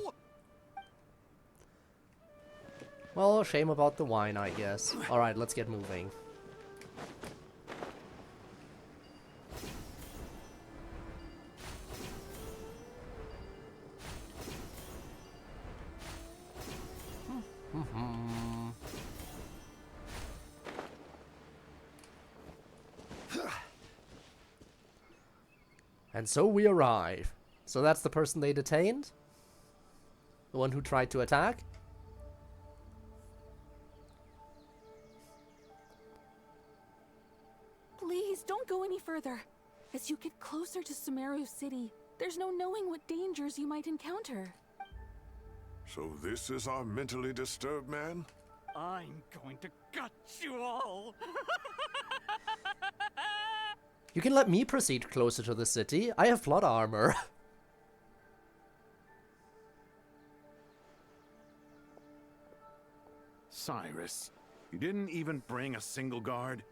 Well, shame about the wine, I guess. Alright, let's get moving. And so we arrive. So that's the person they detained? The one who tried to attack? Please, don't go any further. As you get closer to Sumeru City, there's no knowing what dangers you might encounter. So this is our mentally disturbed man? I'm going to gut you all. You can let me proceed closer to the city. I have plot armor. Cyrus, you didn't even bring a single guard?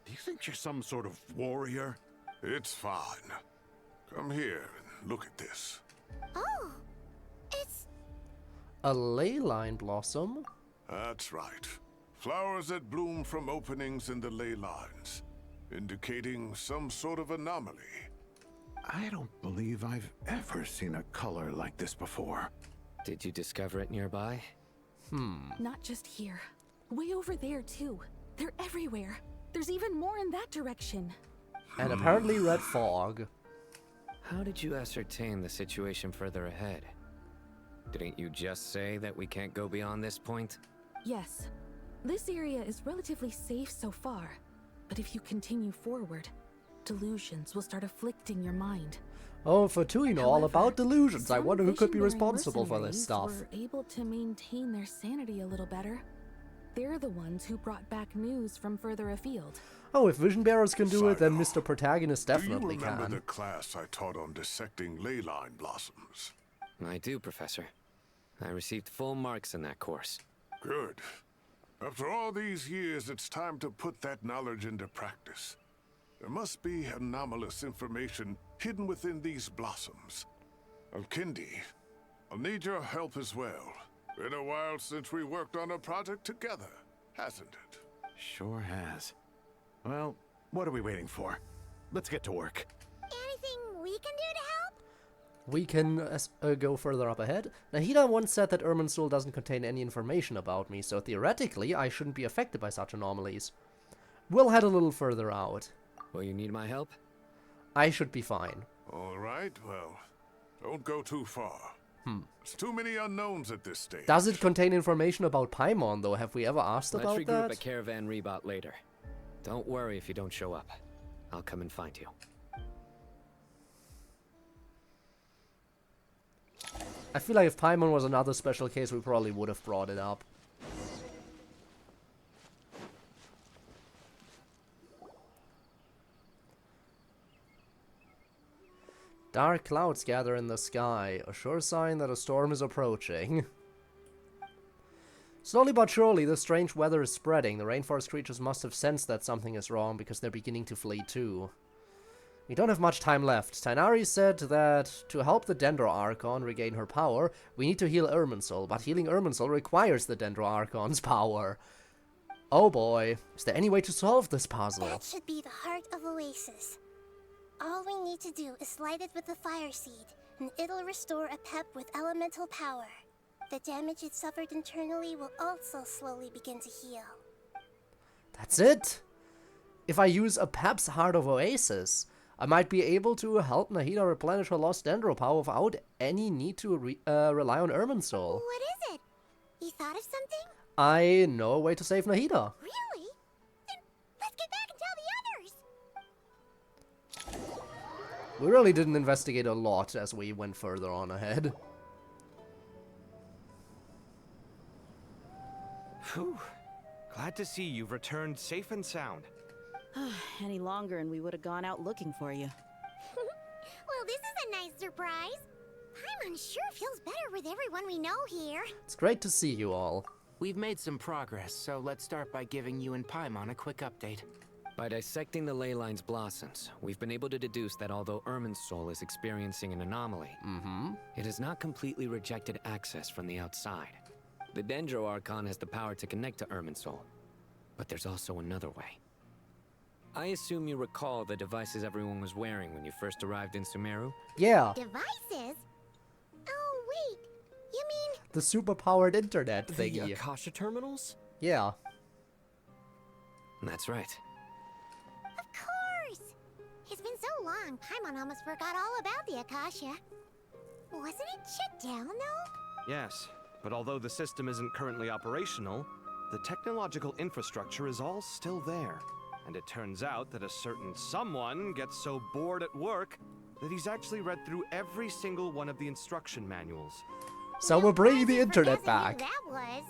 Do you think you're some sort of warrior? It's fine. Come here and look at this. Oh, it's... A ley line blossom? That's right. Flowers that bloom from openings in the ley lines, indicating some sort of anomaly. I don't believe I've ever seen a color like this before. Did you discover it nearby? Not just here. Way over there, too. They're everywhere. There's even more in that direction. And apparently red fog. How did you ascertain the situation further ahead? Didn't you just say that we can't go beyond this point? Yes. This area is relatively safe so far. But if you continue forward, delusions will start afflicting your mind. Oh, for two, you know all about delusions. I Some wonder who could be vision-bearing responsible for this stuff. mercenaries were able to maintain their sanity a little better. They're the ones who brought back news from further afield. Oh, if vision bearers can do it, then Mr. Protagonist definitely Do you remember can. the class I taught on dissecting ley line blossoms? I do, Professor. I received full marks in that course. Good. After all these years, it's time to put that knowledge into practice. There must be anomalous information hidden within these blossoms. Alkindi, I'll need your help as well. Been a while since we worked on a project together, hasn't it? Sure has. Well, what are we waiting for? Let's get to work. Anything we can do to help? We can go further up ahead. Nahida once said that Irminsul doesn't contain any information about me, so theoretically I shouldn't be affected by such anomalies. We'll head a little further out. Will you need my help? I should be fine. All right, well, don't go too far. There's too many unknowns at this stage. Does it contain information about Paimon, though? Have we ever asked Let's about regroup that? at Caravan Rebot later. Don't worry if you don't show up. I'll come and find you. I feel like if Paimon was another special case, we probably would have brought it up. Dark clouds gather in the sky, a sure sign that a storm is approaching. Slowly but surely, the strange weather is spreading. The rainforest creatures must have sensed that something is wrong because they're beginning to flee too. We don't have much time left. Tighnari said that to help the Dendro Archon regain her power, we need to heal Irminsul, but healing Irminsul requires the Dendro Archon's power. Oh boy, is there any way to solve this puzzle? That should be the heart of Oasis. All we need to do is light it with the fire seed, and it'll restore a pep with elemental power. The damage it suffered internally will also slowly begin to heal. That's it? If I use a Pep's Heart of Oasis, I might be able to help Nahida replenish her lost Dendro power without any need to rely on Irminsul. What is it? You thought of something? I know a way to save Nahida. Really? Then let's get back and tell the others! We really didn't investigate a lot as we went further on ahead. Whew. Glad to see you've returned safe and sound. Any longer and we would have gone out looking for you. Well, this is a nice surprise. Paimon sure feels better with everyone we know here. It's great to see you all. We've made some progress, so let's start by giving you and Paimon a quick update. By dissecting the ley line's blossoms, we've been able to deduce that although Irminsul is experiencing an anomaly, it has not completely rejected access from the outside. The Dendro Archon has the power to connect to Irminsul, but there's also another way. I assume you recall the devices everyone was wearing when you first arrived in Sumeru? Yeah. Devices? Oh, wait. You mean... The super-powered internet thingy. The Akasha terminals? Yeah. That's right. Of course! It's been so long, Paimon almost forgot all about the Akasha. Wasn't it shut down, though? Yes, but although the system isn't currently operational, the technological infrastructure is all still there. And it turns out that a certain someone gets so bored at work that he's actually read through every single one of the instruction manuals. So we're bringing the internet back. That was...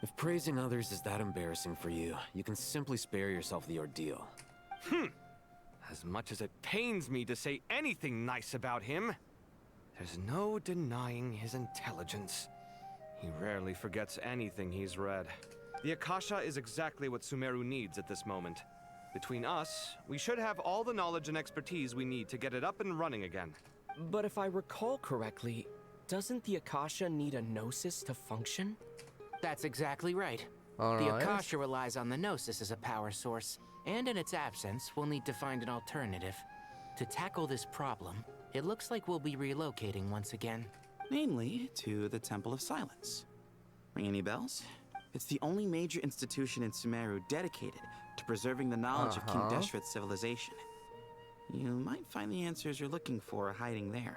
If praising others is that embarrassing for you, you can simply spare yourself the ordeal. As much as it pains me to say anything nice about him, there's no denying his intelligence. He rarely forgets anything he's read. The Akasha is exactly what Sumeru needs at this moment. Between us, we should have all the knowledge and expertise we need to get it up and running again. But if I recall correctly, doesn't the Akasha need a Gnosis to function? That's exactly right. All the right. Akasha relies on the Gnosis as a power source, and in its absence, we'll need to find an alternative. To tackle this problem, it looks like we'll be relocating once again. Namely, to the Temple of Silence. Ring any bells? It's the only major institution in Sumeru dedicated to preserving the knowledge of King Deshret's civilization. You might find the answers you're looking for hiding there.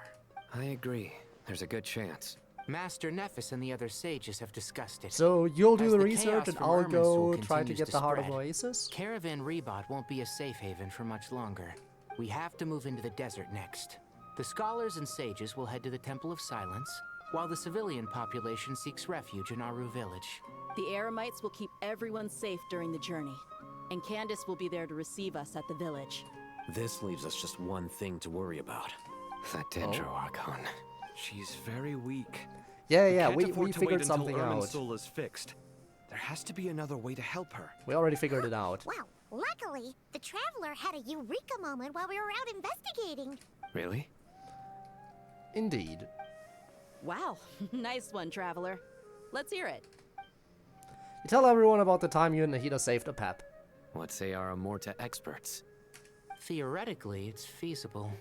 I agree. There's a good chance. Master Nephis and the other sages have discussed it. So you'll do As the the research chaos and from I'll go Irminsul try to continues get the Heart of spread, Oasis? Caravan Rebot won't be a safe haven for much longer. We have to move into the desert next. The scholars and sages will head to the Temple of Silence, while the civilian population seeks refuge in Aru village. The Eremites will keep everyone safe during the journey, and Candace will be there to receive us at the village. This leaves us just one thing to worry about. That Dendro Archon. She's very weak. Yeah, we we figured something out. Irminsul is fixed. There has to be another way to help her. We already figured it out. Wow, luckily, the Traveler had a eureka moment while we were out investigating. Really? Indeed. Wow, nice one, Traveler. Let's hear it. You tell everyone about the time you and Nahida saved a Pep. What say our Amorta experts? Theoretically, it's feasible.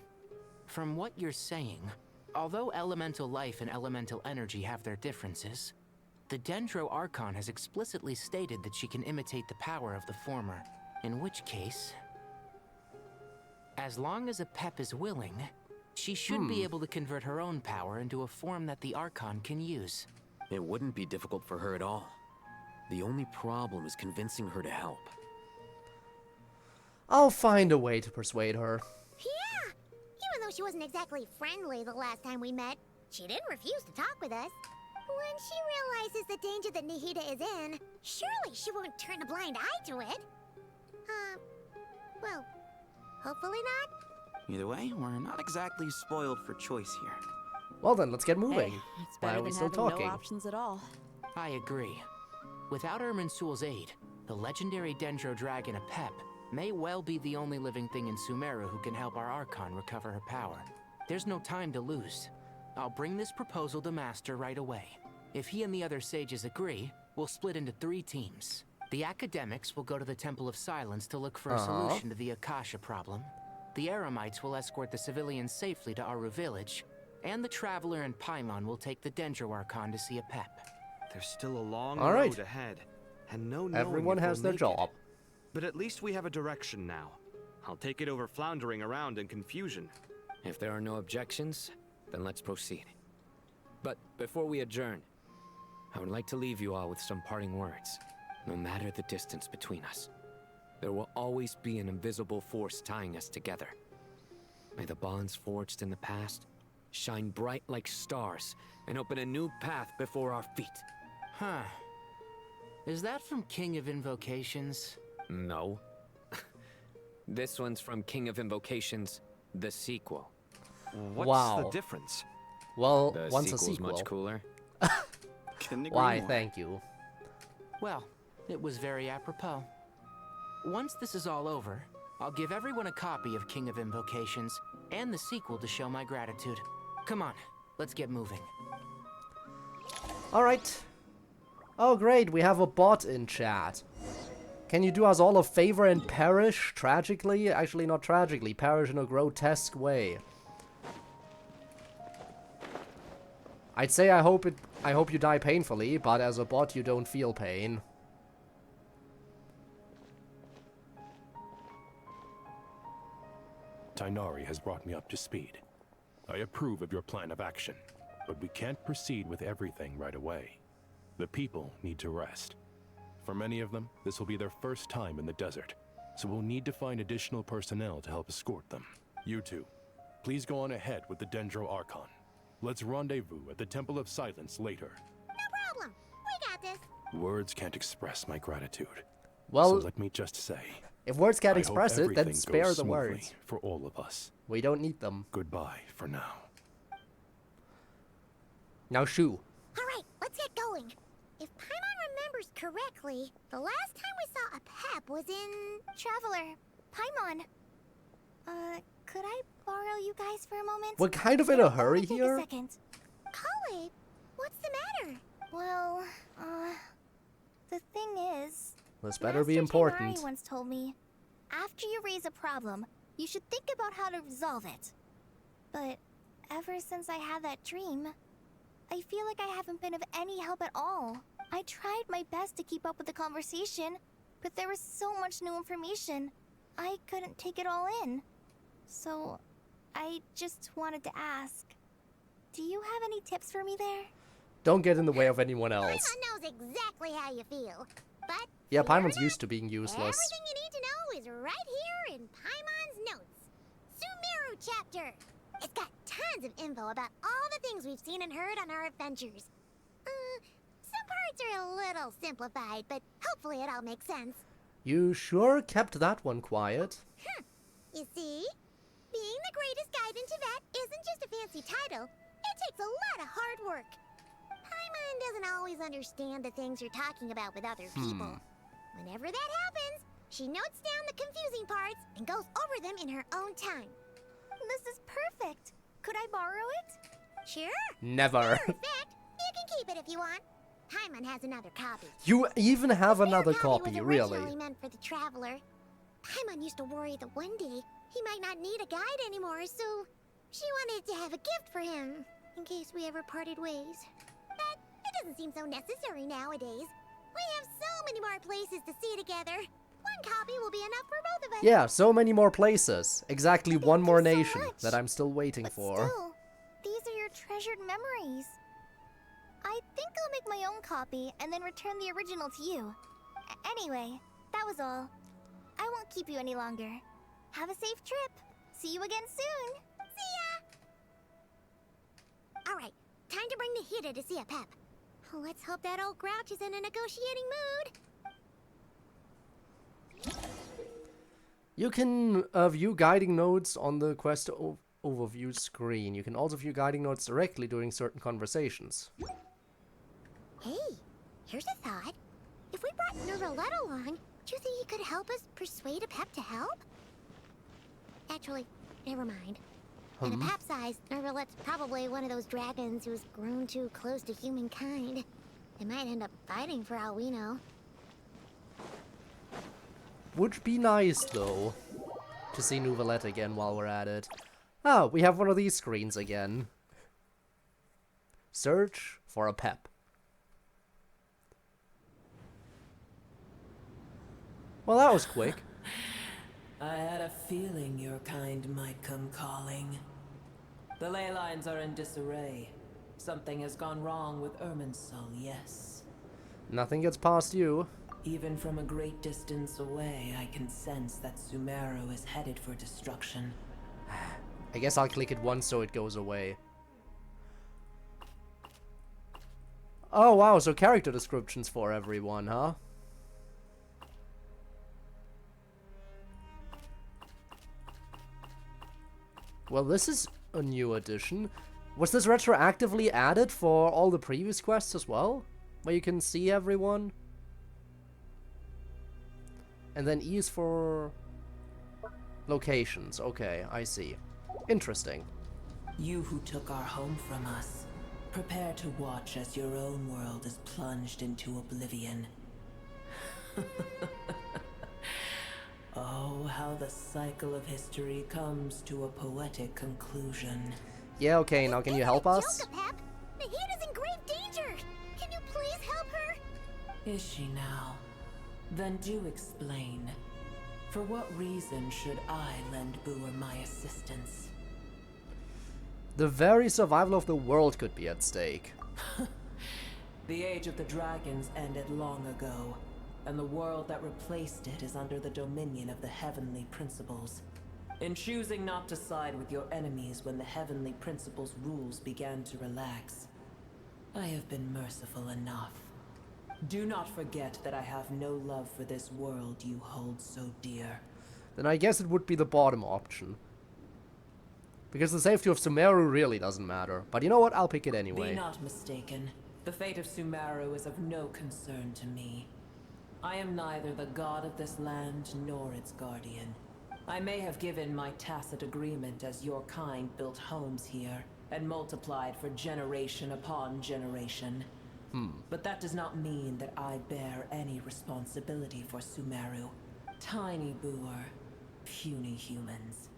From what you're saying, although elemental life and elemental energy have their differences, the Dendro Archon has explicitly stated that she can imitate the power of the former, in which case, as long as a Pep is willing, she should be able to convert her own power into a form that the Archon can use. It wouldn't be difficult for her at all. The only problem is convincing her to help. I'll find a way to persuade her. Yeah! Even though she wasn't exactly friendly the last time we met, she didn't refuse to talk with us. When she realizes the danger that Nahida is in, surely she won't turn a blind eye to it. Well, hopefully not. Either way, we're not exactly spoiled for choice here. Well then, let's get moving. Hey, it's Why better are we than still having talking? no options at all. I agree. Without Irminsul's aid, the legendary Dendro Dragon Apep may well be the only living thing in Sumeru who can help our Archon recover her power. There's no time to lose. I'll bring this proposal to Master right away. If he and the other sages agree, we'll split into 3 teams. The academics will go to the Temple of Silence to look for a solution to the Akasha problem. The Eremites will escort the civilians safely to Aru village, and the Traveler and Paimon will take the Dendro Archon to see Apep. There's still a long All right. road ahead, and no knowing Everyone if has we'll their make job. it. But at least we have a direction now. I'll take it over floundering around in confusion. If there are no objections, then let's proceed. But before we adjourn, I would like to leave you all with some parting words. No matter the distance between us, there will always be an invisible force tying us together. May the bonds forged in the past shine bright like stars and open a new path before our feet. Huh. Is that from King of Invocations? No. This one's from King of Invocations, the sequel. What's the difference? Well, The one's a sequel's sequel. much cooler. Why, thank you. Well, it was very apropos. Once this is all over, I'll give everyone a copy of King of Invocations and the sequel to show my gratitude. Come on, let's get moving. Alright. Oh great, we have a bot in chat. Can you do us all a favor and perish tragically? Actually, not tragically, perish in a grotesque way. I'd say I hope you die painfully, but as a bot you don't feel pain. Tighnari has brought me up to speed. I approve of your plan of action, but we can't proceed with everything right away. The people need to rest. For many of them, this will be their first time in the desert, so we'll need to find additional personnel to help escort them. You two, please go on ahead with the Dendro Archon. Let's rendezvous at the Temple of Silence later. No problem. We got this. Words can't express my gratitude. Well, so let me just say, if words can't I hope express it, then everything spare goes the smoothly words. for all of us. We don't need them. Goodbye for now. Now shoo. Alright, let's get going. If Paimon remembers correctly, the last time we saw a Pep was in... Traveler, Paimon. Could I borrow you guys for a moment? We're kind of in a hurry Take here. a second. Kale, what's the matter? Well, the thing is... This better be Master important. Tighnari once told me, after you raise a problem, you should think about how to resolve it. But ever since I had that dream, I feel like I haven't been of any help at all. I tried my best to keep up with the conversation, but there was so much new information, I couldn't take it all in. So, I just wanted to ask, do you have any tips for me there? Don't get in the way of anyone else. Paimon knows exactly how you feel. But Yeah, Paimon's used to being useless. everything you need to know is right here in Paimon's notes. Sumeru chapter. It's got tons of info about all the things we've seen and heard on our adventures. Some parts are a little simplified, but hopefully it all makes sense. You sure kept that one quiet. You see? Being the greatest guide in Teyvat isn't just a fancy title. It takes a lot of hard work. Paimon doesn't always understand the things you're talking about with other people. Whenever that happens, she notes down the confusing parts and goes over them in her own time. This is perfect. Could I borrow it? Sure. Never. In fact, you can keep it if you want. Paimon has another copy. You even have another Copy copy, was really. originally meant for the traveler. Paimon used to worry that one day he might not need a guide anymore, so she wanted to have a gift for him in case we ever parted ways. But it doesn't seem so necessary nowadays. We have so many more places to see together. One copy will be enough for both of us. Yeah, so many more places. Exactly one more nation that I'm still waiting for. Still, these are your treasured memories. I think I'll make my own copy and then return the original to you. Anyway, that was all. I won't keep you any longer. Have a safe trip. See you again soon. See ya! Alright, time to bring the Hida to see a Pep. Let's hope that old grouch is in a negotiating mood. You can view guiding notes on the quest overview screen. You can also view guiding notes directly during certain conversations. Hey, here's a thought. If we brought Nervalet along, do you think he could help us persuade a Pep to help? Actually, never mind. At a Pep size, Nervalet's probably one of those dragons who's grown too close to humankind. They might end up fighting for all we know. Would be nice, though, to see Nervalet again while we're at it. Oh, we have one of these screens again. Search for a Pep. Well, that was quick. I had a feeling your kind might come calling. The ley lines are in disarray. Something has gone wrong with Irminsul, yes. Nothing gets past you. Even from a great distance away, I can sense that Sumeru is headed for destruction. I guess I'll click it once so it goes away. Oh wow, so character descriptions for everyone, huh? Well, this is a new addition. Was this retroactively added for all the previous quests as well? Where you can see everyone? And then E is for locations. Okay, I see. Interesting. You who took our home from us, prepare to watch as your own world is plunged into oblivion. Oh, how the cycle of history comes to a poetic conclusion. Yeah, okay, now can you help us? Pep, Nahida's in grave danger! Can you please help her? Is she now? Then do explain. For what reason should I lend Booer my assistance? The very survival of the world could be at stake. The age of the dragons ended long ago, and the world that replaced it is under the dominion of the heavenly principles. In choosing not to side with your enemies when the heavenly principles' rules began to relax, I have been merciful enough. Do not forget that I have no love for this world you hold so dear. Then I guess it would be the bottom option. Because the safety of Sumeru really doesn't matter. But you know what? I'll pick it anyway. Be not mistaken. The fate of Sumeru is of no concern to me. I am neither the god of this land nor its guardian. I may have given my tacit agreement as your kind built homes here and multiplied for generation upon generation. But that does not mean that I bear any responsibility for Sumeru. Tiny Booer, puny humans.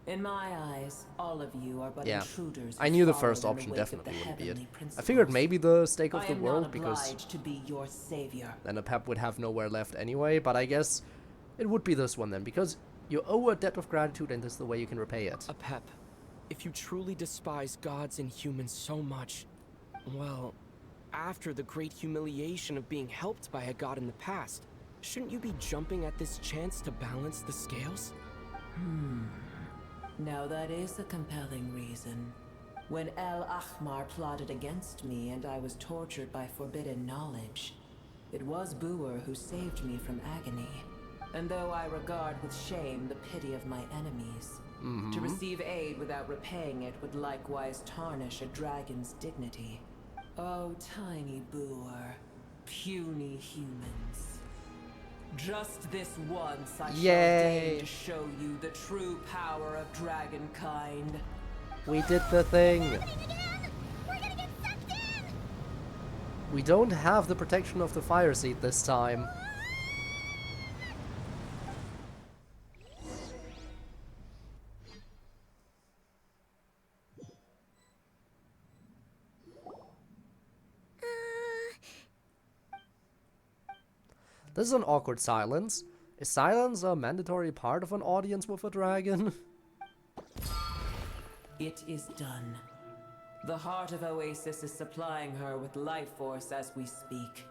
In my eyes, all of you are but intruders. I knew the first option definitely wouldn't be it. I figured maybe the stake of the world, because to be your savior. Then a Pep would have nowhere left anyway, but I guess it would be this one then, because you owe a debt of gratitude and this is the way you can repay it. A Pep, if you truly despise gods and humans so much, well, after the great humiliation of being helped by a god in the past, shouldn't you be jumping at this chance to balance the scales? Now that is a compelling reason. When El Ahmar plotted against me and I was tortured by forbidden knowledge, it was Booer who saved me from agony. And though I regard with shame the pity of my enemies, to receive aid without repaying it would likewise tarnish a dragon's dignity. Oh, tiny Booer, puny humans. Just this once I shall deign to show you the true power of dragonkind. We did the thing! We don't have the protection of the fire seat this time. This is an awkward silence. Is silence a mandatory part of an audience with a dragon? It is done. The heart of Oasis is supplying her with life force as we speak.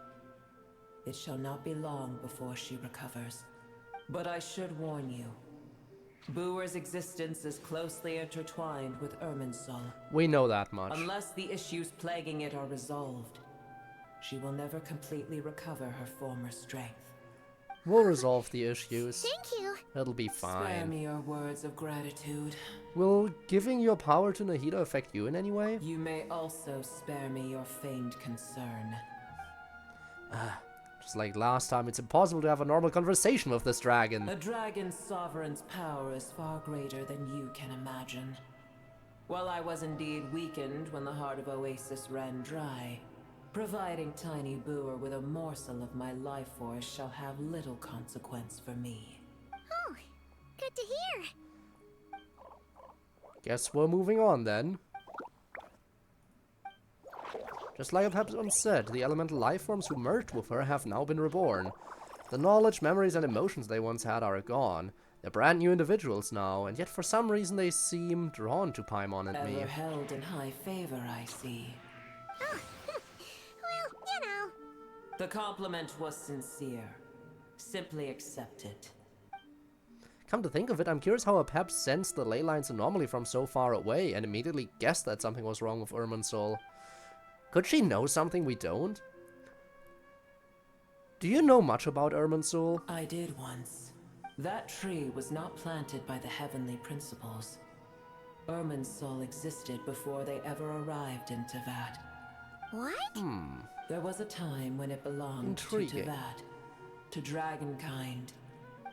It shall not be long before she recovers. But I should warn you. Booer's existence is closely intertwined with Irminsul. We know that much. Unless the issues plaguing it are resolved, she will never completely recover her former strength. We'll resolve the issues. Thank you. It'll be Spare fine. me your words of gratitude. Will giving your power to Nahida affect you in any way? You may also spare me your feigned concern. Just like last time, it's impossible to have a normal conversation with this dragon. A dragon's sovereign's power is far greater than you can imagine. While I was indeed weakened when the heart of Oasis ran dry, providing Tiny Booer with a morsel of my life force shall have little consequence for me. Oh, good to hear. Guess we're moving on then. Just like Pepson said, the elemental life forms who merged with her have now been reborn. The knowledge, memories, and emotions they once had are gone. They're brand new individuals now, and yet for some reason they seem drawn to Paimon and me. Ever held in high favor, I see. Oh, well, you know. The compliment was sincere. Simply accept it. Come to think of it, I'm curious how Apep sensed the ley lines anomaly from so far away and immediately guessed that something was wrong with Irminsul. Could she know something we don't? Do you know much about Irminsul? I did once. That tree was not planted by the heavenly principles. Irminsul existed before they ever arrived in Teyvat. What? There was a time when it belonged Intriguing. to Teyvat, to dragonkind.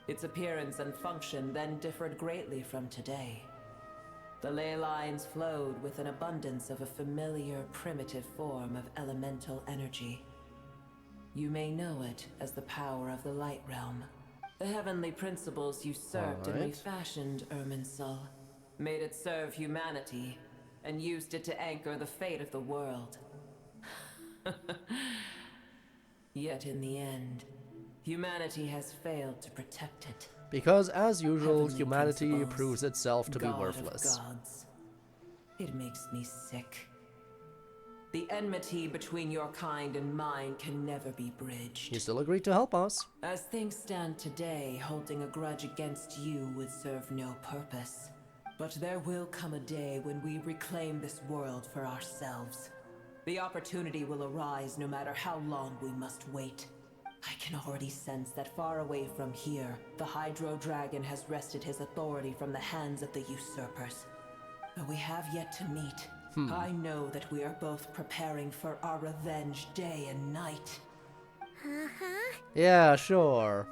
Its appearance and function then differed greatly from today. The ley lines flowed with an abundance of a familiar, primitive form of elemental energy. You may know it as the power of the Light Realm. The heavenly principles usurped and refashioned Irminsul, made it serve humanity, and used it to anchor the fate of the world. Yet in the end, humanity has failed to protect it. Because, as usual, Heavenly humanity principles, proves itself to be God of worthless. gods. It makes me sick. The enmity between your kind and mine can never be bridged. You still agreed to help us. As things stand today, holding a grudge against you would serve no purpose. But there will come a day when we reclaim this world for ourselves. The opportunity will arise no matter how long we must wait. I can already sense that far away from here, the Hydro Dragon has wrested his authority from the hands of the usurpers. Though we have yet to meet, I know that we are both preparing for our revenge day and night. Yeah, sure.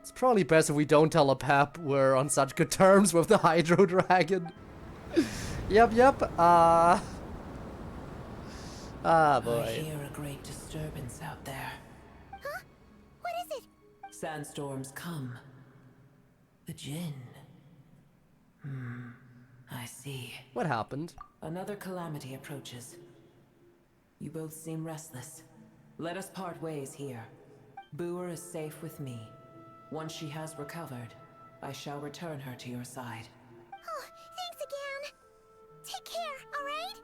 It's probably best if we don't tell Apep we're on such good terms with the Hydro Dragon. Yep. Ah, I boy. hear a great disturbance out there. Huh? What is it? Sandstorms come. The Jinn. I see. What happened? Another calamity approaches. You both seem restless. Let us part ways here. Booer is safe with me. Once she has recovered, I shall return her to your side. Oh, thanks again. Take care, alright?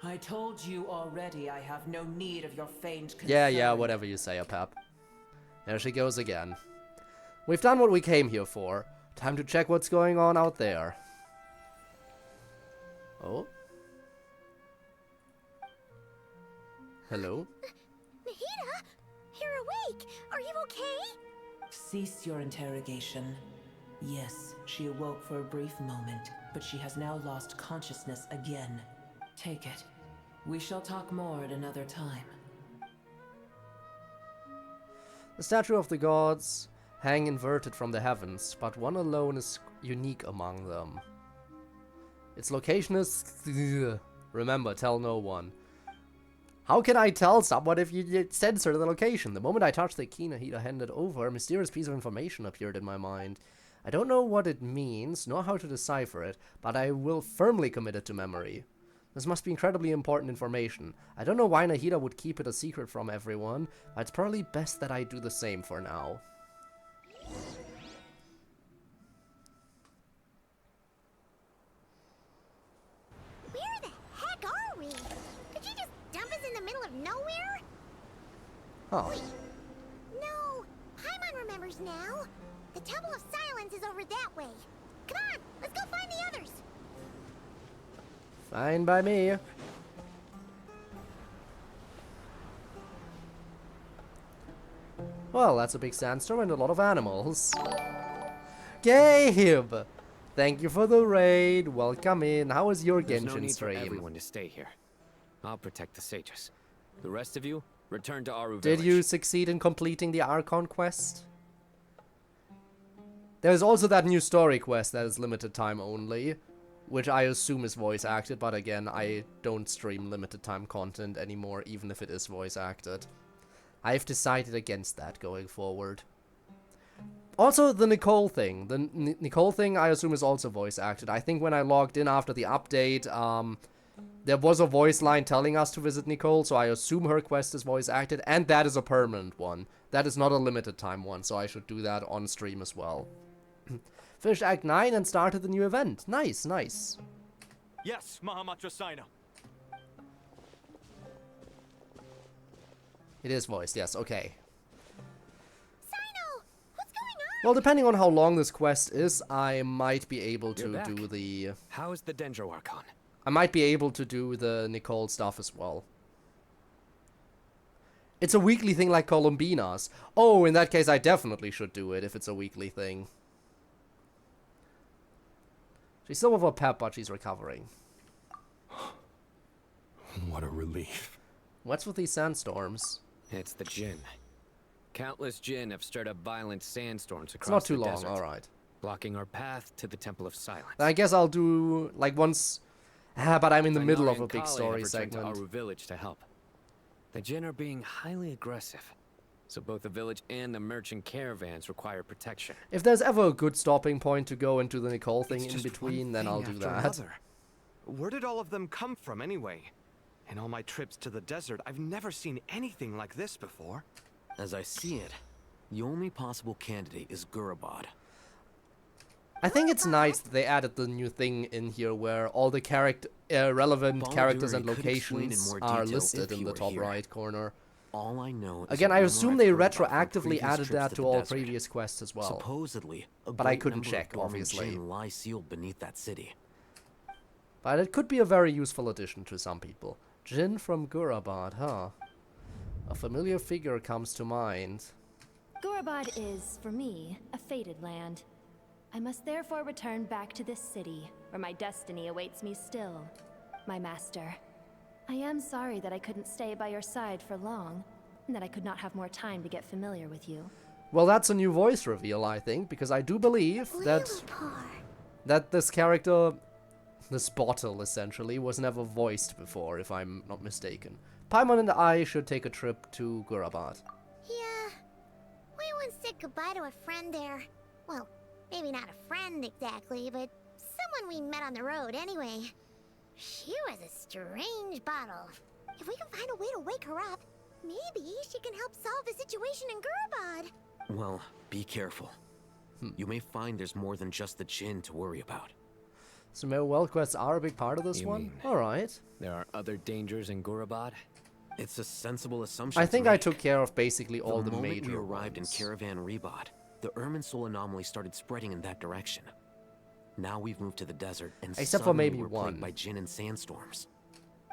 I told you already I have no need of your feigned concern. Yeah, whatever you say, Apep. There she goes again. We've done what we came here for. Time to check what's going on out there. Oh? Hello? Nahida, you're awake. Are you okay? Cease your interrogation. Yes, she awoke for a brief moment, but she has now lost consciousness again. Take it. We shall talk more at another time. The statue of the gods hang inverted from the heavens, but one alone is unique among them. Its location is... Remember, tell no one. How can I tell someone if you censor the location? The moment I touched the key Nahida handed over, a mysterious piece of information appeared in my mind. I don't know what it means, nor how to decipher it, but I will firmly commit it to memory. This must be incredibly important information. I don't know why Nahida would keep it a secret from everyone, but it's probably best that I do the same for now. Where the heck are we? Did you just dump us in the middle of nowhere? Oh. Wait. No, Paimon remembers now. The Temple of Silence is over that way. Come on, let's go find the others. Fine by me. Well, that's a big sandstorm and a lot of animals. Gabe! Thank you for the raid. Welcome in. How is your There's Genshin no need stream? for everyone to stay here. I'll protect the sages. The rest of you, Return to Aru Did Village. you succeed in completing the Archon quest? There's also that new story quest that is limited time only, which I assume is voice acted, but again, I don't stream limited time content anymore, even if it is voice acted. I've decided against that going forward. Also, the Nicole thing. The Nicole thing, I assume, is also voice acted. I think when I logged in after the update, there was a voice line telling us to visit Nicole, so I assume her quest is voice acted, and that is a permanent one. That is not a limited time one, so I should do that on stream as well. Finished Act 9 and started the new event. Nice, nice. Yes, Mahamatra Sino. It is voiced, yes, okay. Sino, what's going on? Well, depending on how long this quest is, I might be able to You're back. do the... How is the Dendro Archon? I might be able to do the Nicole stuff as well. It's a weekly thing like Columbina's. Oh, in that case, I definitely should do it if it's a weekly thing. She's still with her pep, but she's recovering. What a relief. What's with these sandstorms? It's the Jinn. Countless Jinn have stirred up violent sandstorms It's across not too the long, desert, alright. blocking our path to the Temple of Silence. I guess I'll do, like, once... but I'm in the middle of Tainari a and big Kale story have returned segment. to Aru Village to help. The Jinn are being highly aggressive, so both the village and the merchant caravans require protection. If there's ever a good stopping point to go into the Nicole thing It's in just between, one then thing I'll do after that. another. Where did all of them come from anyway? In all my trips to the desert, I've never seen anything like this before. As I see it, the only possible candidate is Gurabad. I think it's nice that they added the new thing in here where all the relevant Balduri characters and could explain in locations more are detail listed if in he the were top here. right corner. All I know is Again, a I rumor assume I've they heard about from retroactively previous added trips that to to the all desert. previous quests as well. Supposedly, a But I great couldn't number of check, dormant obviously. Jinn lie sealed beneath that city. But it could be a very useful addition to some people. Jinn from Gurabad, huh? A familiar figure comes to mind. Gurabad is, for me, a fated land. I must therefore return back to this city, where my destiny awaits me still. My master. I am sorry that I couldn't stay by your side for long, and that I could not have more time to get familiar with you. Well, that's a new voice reveal, I think, because I do believe that this character, this bottle, essentially, was never voiced before, if I'm not mistaken. Paimon and I should take a trip to Gurabad. Yeah, we once said goodbye to a friend there. Well, maybe not a friend exactly, but someone we met on the road anyway. She was a strange bottle. If we can find a way to wake her up, maybe she can help solve the situation in Gurabad. Well, be careful. You may find there's more than just the Jinn to worry about. Sumeru world quests are a big part of this You one? mean Alright. There are other dangers in Gurabad? It's a sensible assumption. I think to I make. took care of basically all the moment major we arrived ones. in Caravan Rebod, the Irminsul anomaly started spreading in that direction. Now we've moved to the desert, and Except for suddenly maybe we're one. plagued by Jinn and sandstorms.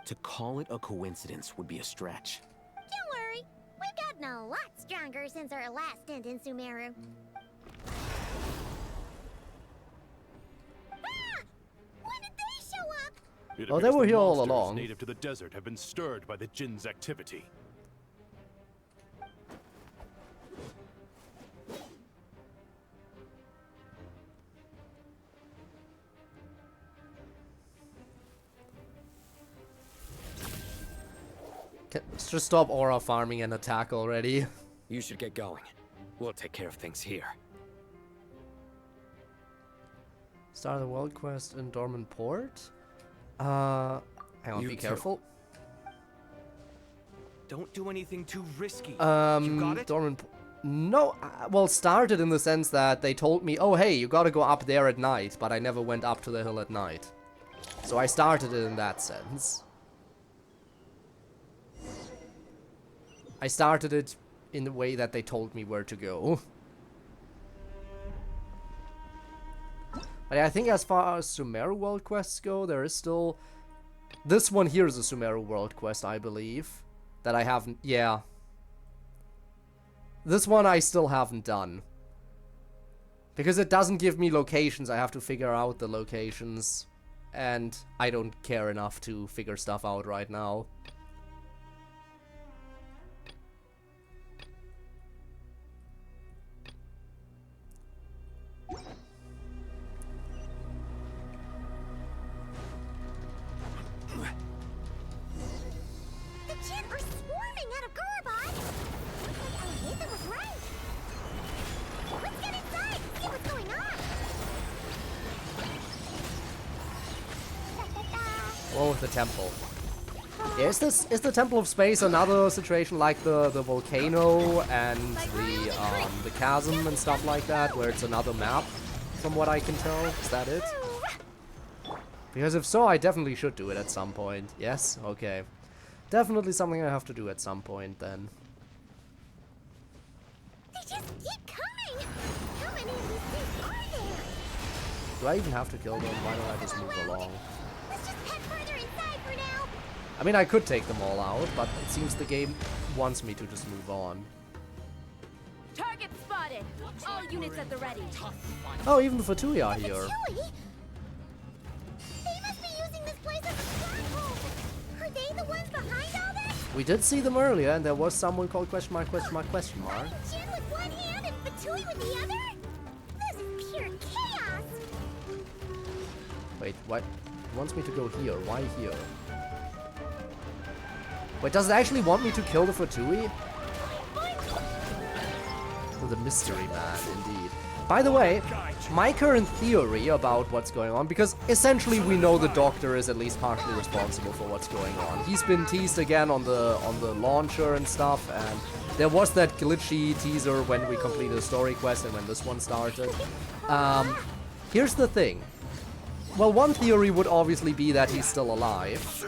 To call it a coincidence would be a stretch. Don't worry, we've gotten a lot stronger since our last stint in Sumeru. Ah! When did they show up? It Oh, they appears were the here all monsters along. native to the desert have been stirred by the Jinn's activity. Let's just stop aura farming and attack already. You should get going. We'll take care of things here. Start the world quest in Dormant Port. Hang on, You be too. careful. Don't do anything too risky. You got it? Dormant. No, well, started in the sense that they told me, oh hey, you gotta go up there at night, but I never went up to the hill at night. So I started it in that sense. I started it in the way that they told me where to go. But I think as far as Sumeru world quests go, there is still... This one here is a Sumeru world quest, I believe. That I haven't... Yeah. This one I still haven't done. Because it doesn't give me locations, I have to figure out the locations. And I don't care enough to figure stuff out right now. Oh, the temple. Yeah, is the Temple of Space another situation like the volcano and the chasm and stuff like that, where it's another map, from what I can tell? Is that it? Because if so, I definitely should do it at some point. Yes? Okay. Definitely something I have to do at some point, then. They just keep coming! How many of these things are there? Do I even have to kill them? Why don't I just move along? Let's just head further inside for now. I mean, I could take them all out, but it seems the game wants me to just move on. Target spotted. All units at the ready. Oh, even the F2P are here. They must be using this place as a stronghold. Are they the ones behind all this? We did see them earlier, and there was someone called question mark, question mark, question mark. Jin with one hand and Fatui with the other? This is pure chaos! Wait, what? It wants me to go here. Why here? Wait, does it actually want me to kill the F2P? Oh, the mystery man, indeed. By the way, my current theory about what's going on, because essentially we know the Doctor is at least partially responsible for what's going on. He's been teased again on the launcher and stuff, and there was that glitchy teaser when we completed a story quest and when this one started. Here's the thing. Well, one theory would obviously be that he's still alive.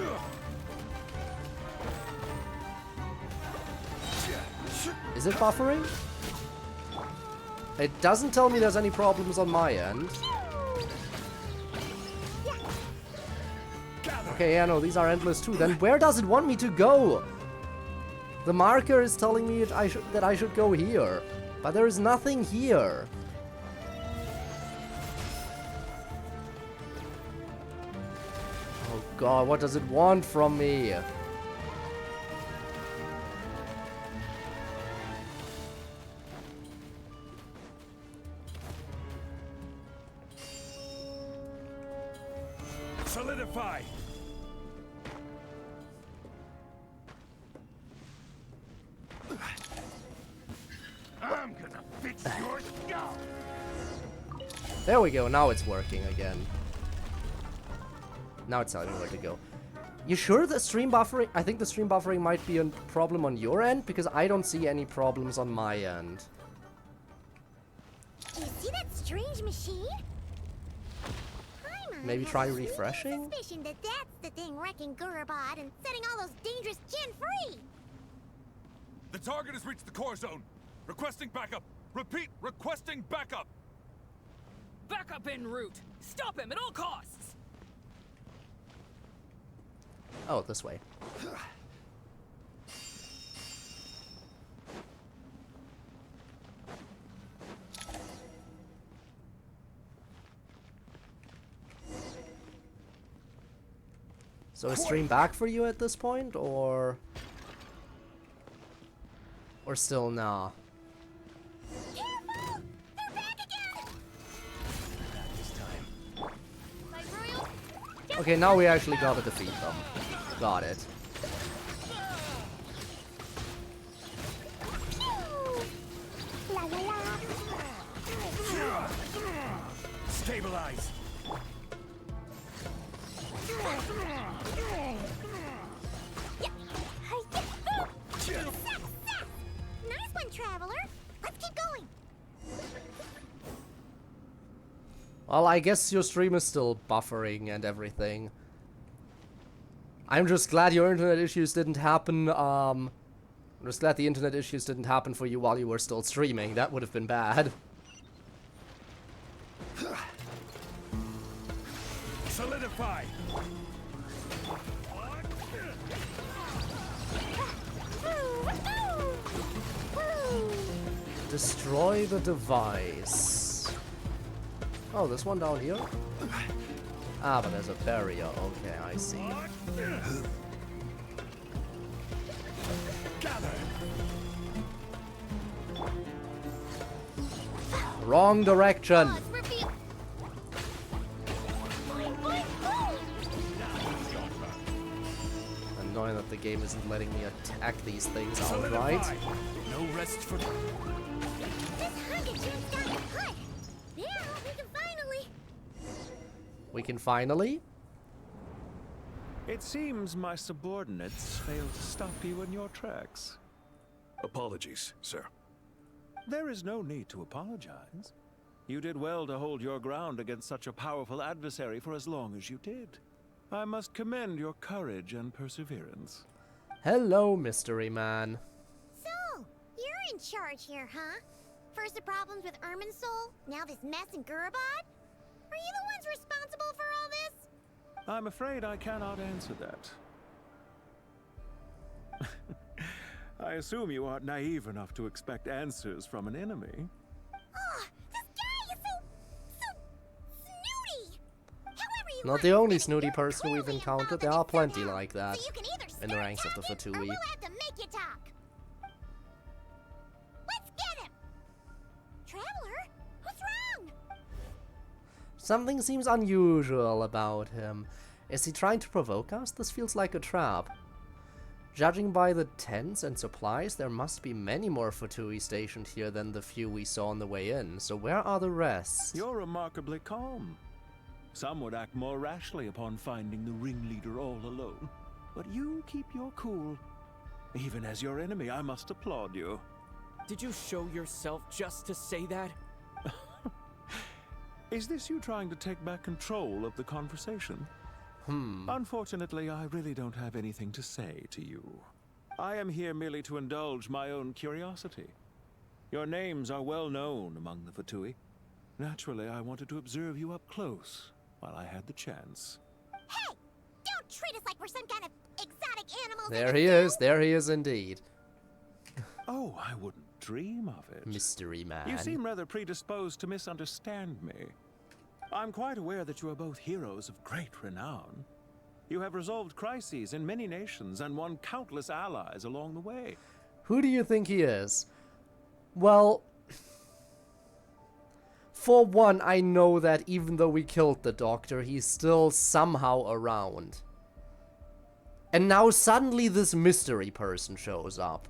Is it buffering? It doesn't tell me there's any problems on my end. Okay, yeah, no, these are endless too. Then where does it want me to go? The marker is telling me that I should go here. But there is nothing here. Oh god, what does it want from me? Solidify! I'm gonna fix your skull! There we go, now it's working again. Now it's telling me where to go. You sure the stream buffering? I think the stream buffering might be a problem on your end, because I don't see any problems on my end. Do you see that strange machine? Maybe try refreshing? Suspicion that that's the thing wrecking Gurubad and setting all those dangerous Jinn free. The target has reached the core zone. Requesting backup. Repeat, requesting backup. Backup en route. Stop him at all costs. Oh, this way. So is stream back for you at this point, or still nah? Careful! They're back again! Okay, now we actually gotta defeat them. Got it. La la la. Stabilize. Nice one, Traveler. Let's keep going. Well, I guess your stream is still buffering and everything. I'm just glad your internet issues didn't happen, I'm just glad the internet issues didn't happen for you while you were still streaming. That would have been bad. Solidify. Destroy the device. Oh, this one down here? Ah, but there's a barrier. Okay, I see. Wrong direction. Annoying that the game isn't letting me attack these things outright. No rest for. This Hunka Jin's got it put. Yeah, we can finally. We can finally? It seems my subordinates failed to stop you in your tracks. Apologies, sir. There is no need to apologize. You did well to hold your ground against such a powerful adversary for as long as you did. I must commend your courage and perseverance. Hello, Mystery Man. So, you're in charge here, huh? First the problems with Irminsul, now this mess in Gurabad? Are you the ones responsible for all this? I'm afraid I cannot answer that. I assume you aren't naive enough to expect answers from an enemy. Oh, this guy is so snooty! However you Not the only snooty person we've encountered. There are plenty like that so you can either in the ranks of the F2P. we'll have to make you talk. Let's get him! Traveler, what's wrong? Something seems unusual about him. Is he trying to provoke us? This feels like a trap. Judging by the tents and supplies, there must be many more F2P stationed here than the few we saw on the way in. So where are the rest? You're remarkably calm. Some would act more rashly upon finding the ringleader all alone. But you keep your cool. Even as your enemy, I must applaud you. Did you show yourself just to say that? Is this you trying to take back control of the conversation? Unfortunately, I really don't have anything to say to you. I am here merely to indulge my own curiosity. Your names are well known among the F2P. Naturally, I wanted to observe you up close while I had the chance. Hey! Don't treat us like we're some kind of exotic animal. There he is. There he is indeed. Oh, I wouldn't dream of it. Mystery Man. You seem rather predisposed to misunderstand me. I'm quite aware that you are both heroes of great renown. You have resolved crises in many nations and won countless allies along the way. Who do you think he is? Well, for one, I know that even though we killed the Doctor, he's still somehow around. And now suddenly this mystery person shows up,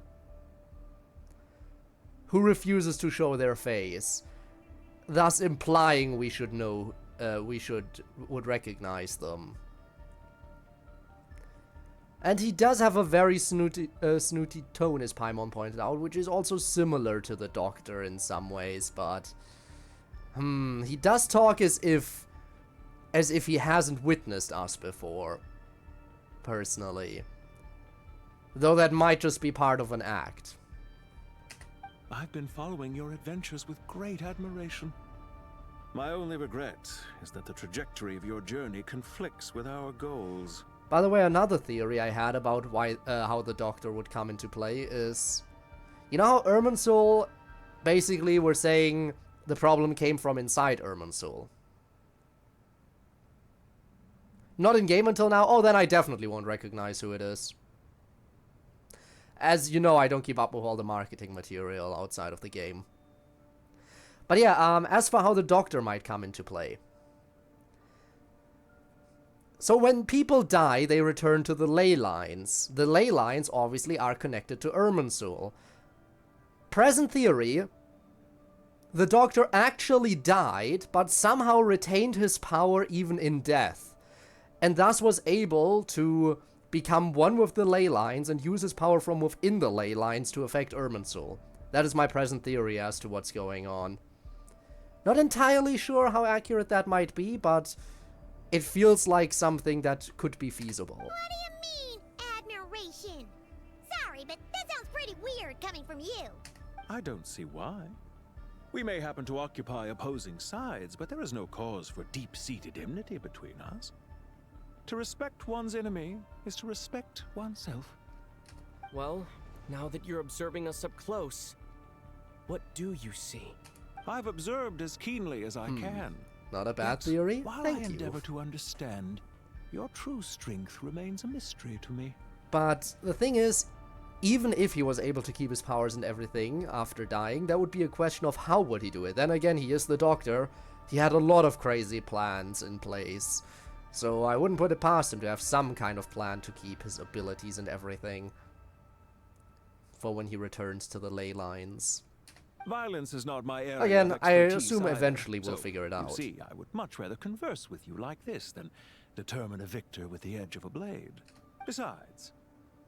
who refuses to show their face, thus implying we should know, would recognize them. And he does have a very snooty tone, as Paimon pointed out, which is also similar to the Doctor in some ways, but he does talk as if he hasn't witnessed us before, personally. Though that might just be part of an act. I've been following your adventures with great admiration. My only regret is that the trajectory of your journey conflicts with our goals. By the way, another theory I had about how the Doctor would come into play is... You know how Irminsul, basically we're saying the problem came from inside Irminsul? Not in game until now? Oh, then I definitely won't recognize who it is. As you know, I don't keep up with all the marketing material outside of the game. But yeah, as for how the Doctor might come into play. So when people die, they return to the ley lines. The ley lines obviously are connected to Irminsul. Present theory, the Doctor actually died, but somehow retained his power even in death. And thus was able to become one with the ley lines and use his power from within the ley lines to affect Irminsul. That is my present theory as to what's going on. Not entirely sure how accurate that might be, but it feels like something that could be feasible. What do you mean, admiration? Sorry, but that sounds pretty weird coming from you. I don't see why. We may happen to occupy opposing sides, but there is no cause for deep-seated enmity between us. To respect one's enemy is to respect oneself. Well, now that you're observing us up close, what do you see? I've observed as keenly as I can. Not a bad Yet, theory. While Thank I you. endeavor to understand, your true strength remains a mystery to me. But the thing is, even if he was able to keep his powers and everything after dying, that would be a question of how would he do it. Then again, he is the Doctor. He had a lot of crazy plans in place. So I wouldn't put it past him to have some kind of plan to keep his abilities and everything for when he returns to the ley lines. Violence is not my area Again, of I expertise assume either, eventually we'll so, figure it out. You see, I would much rather converse with you like this than determine a victor with the edge of a blade. Besides,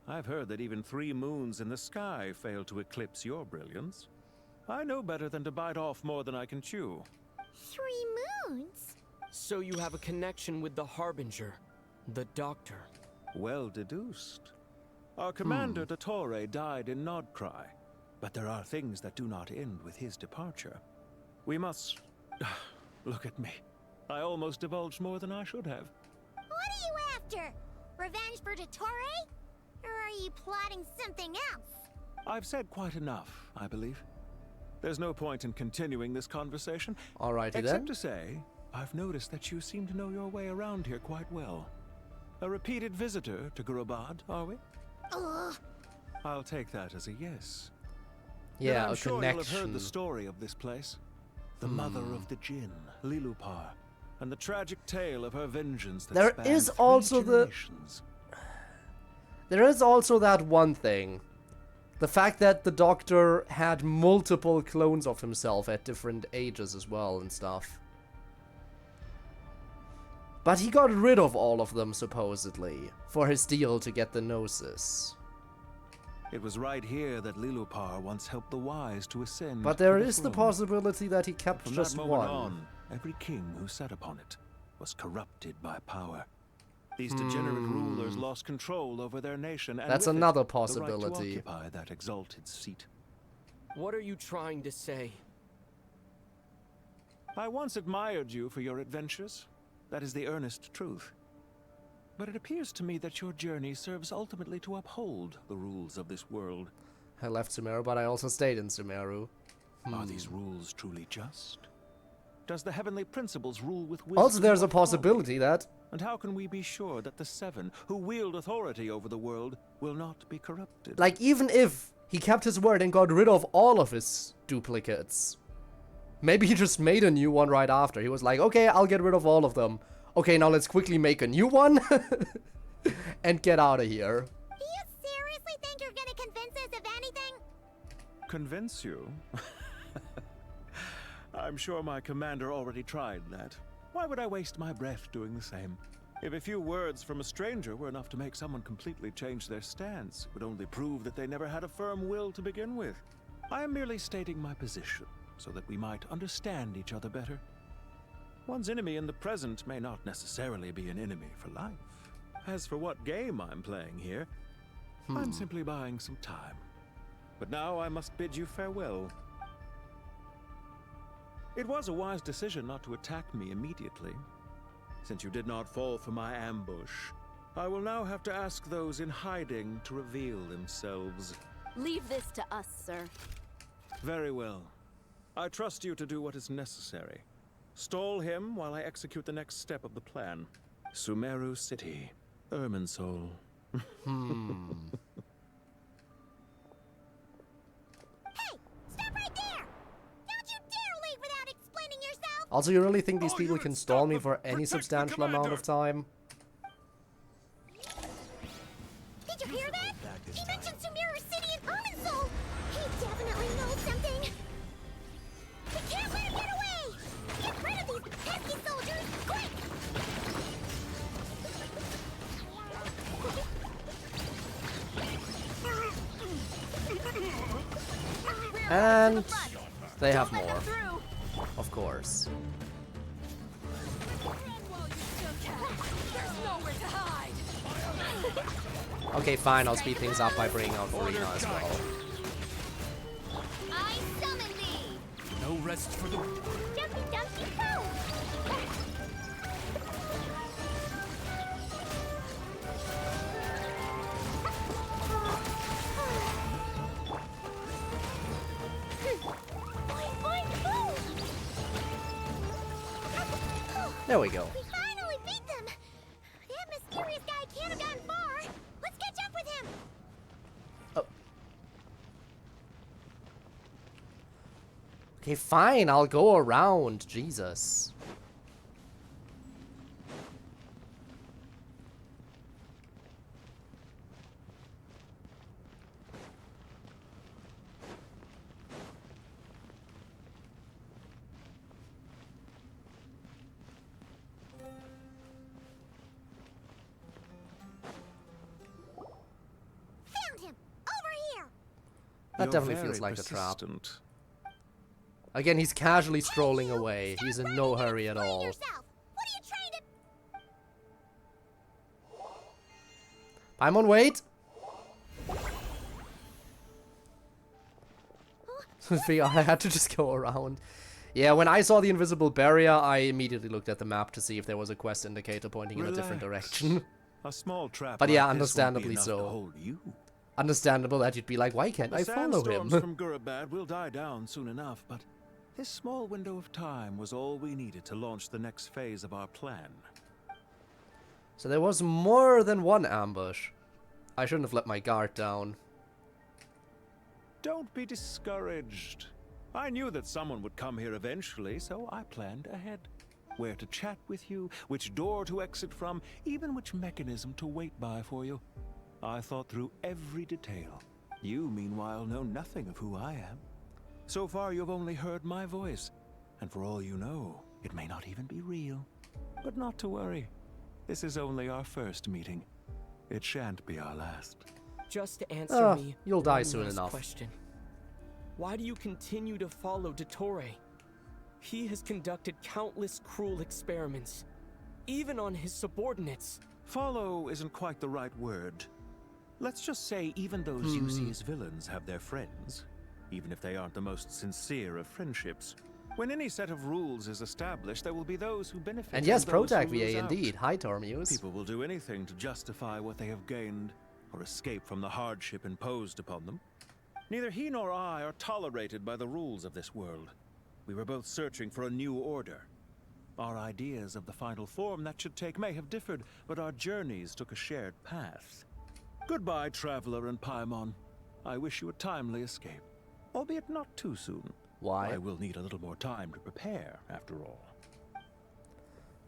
I've heard that even 3 moons in the sky fail to eclipse your brilliance. I know better than to bite off more than I can chew. 3 moons? So you have a connection with the Harbinger, the Doctor. Well deduced. Our commander, Dottore, died in Nod-Krai, but there are things that do not end with his departure. We must... Look at me. I almost divulged more than I should have. What are you after? Revenge for Dottore? Or are you plotting something else? I've said quite enough, I believe. There's no point in continuing this conversation. Alrighty then. Except to say, I've noticed that you seem to know your way around here quite well. A repeated visitor to Gurabad, are we? Ugh. I'll take that as a yes. Yeah, then I'm a sure connection. you'll have heard the story of this place. The mother of the Jinn, Lilupar, and the tragic tale of her vengeance that There spanned is 3 also generations. There is also that one thing. The fact that the Doctor had multiple clones of himself at different ages as well and stuff. But he got rid of all of them, supposedly, for his deal to get the Gnosis. It was right here that Lilupar once helped the wise to ascend. But there to is the throne. possibility that he kept From just that moment one. on, every king who sat upon it was corrupted by power. These degenerate rulers lost control over their nation, and That's with it, another the possibility. right to occupy that exalted seat. What are you trying to say? I once admired you for your adventures. That is the earnest truth. But it appears to me that your journey serves ultimately to uphold the rules of this world. I left Sumeru, but I also stayed in Sumeru. Are these rules truly just? Does the heavenly principles rule with wisdom? Also, there's or a possibility that... And how can we be sure that the 7 who wield authority over the world will not be corrupted? Like, even if he kept his word and got rid of all of his duplicates, maybe he just made a new one right after. He was like, okay, I'll get rid of all of them. Okay, now let's quickly make a new one and get out of here. Do you seriously think you're gonna convince us of anything? Convince you? I'm sure my commander already tried that. Why would I waste my breath doing the same? If a few words from a stranger were enough to make someone completely change their stance, it would only prove that they never had a firm will to begin with. I am merely stating my position, so that we might understand each other better. One's enemy in the present may not necessarily be an enemy for life. As for what game I'm playing here, I'm simply buying some time. But now I must bid you farewell. It was a wise decision not to attack me immediately. Since you did not fall for my ambush, I will now have to ask those in hiding to reveal themselves. Leave this to us, sir. Very well. I trust you to do what is necessary. Stall him while I execute the next step of the plan. Sumeru City, Irminsul. Also, you really think these people can stall me for any substantial amount of time? Did you hear that? He mentioned Sumeru City and Irminsul! He definitely knows something! We can't let him get away! Get rid of these pesky soldiers, quick! And they have more. Of course. Okay, fine, I'll speed things up by bringing out Arena as well. I summon thee! No rest for the... Dumpy Dumpy Poo! There we go. We finally beat them! That mysterious guy can't have gotten far! Let's catch up with him! Okay, fine, I'll go around. Jesus. That definitely feels like a trap. Again, he's casually strolling away. He's in no hurry at all. Paimon, wait! I had to just go around. Yeah, when I saw the invisible barrier, I immediately looked at the map to see if there was a quest indicator pointing in a different direction. A small trap. But like yeah, this understandably won't be enough to so. hold you. Understandable that you'd be like, why can't I follow him? The sandstorms from Gurabad will die down soon enough, but this small window of time was all we needed to launch the next phase of our plan. So there was more than one ambush. I shouldn't have let my guard down. Don't be discouraged. I knew that someone would come here eventually, so I planned ahead. Where to chat with you, which door to exit from, even which mechanism to wait by for you. I thought through every detail. You, meanwhile, know nothing of who I am. So far, you've only heard my voice, and for all you know, it may not even be real. But not to worry. This is only our first meeting. It shan't be our last. Just answer me. You'll die one soon last enough. Question. Why do you continue to follow Dottore? He has conducted countless cruel experiments, even on his subordinates. Follow isn't quite the right word. Let's just say even those you see as villains have their friends, even if they aren't the most sincere of friendships. When any set of rules is established, there will be those who benefit. And yes, those Protag who lose VA out. indeed. Hi, Tormuse. People will do anything to justify what they have gained, or escape from the hardship imposed upon them. Neither he nor I are tolerated by the rules of this world. We were both searching for a new order. Our ideas of the final form that should take may have differed, but our journeys took a shared path. Goodbye, Traveler and Paimon. I wish you a timely escape, albeit not too soon. Why? I will need a little more time to prepare, after all.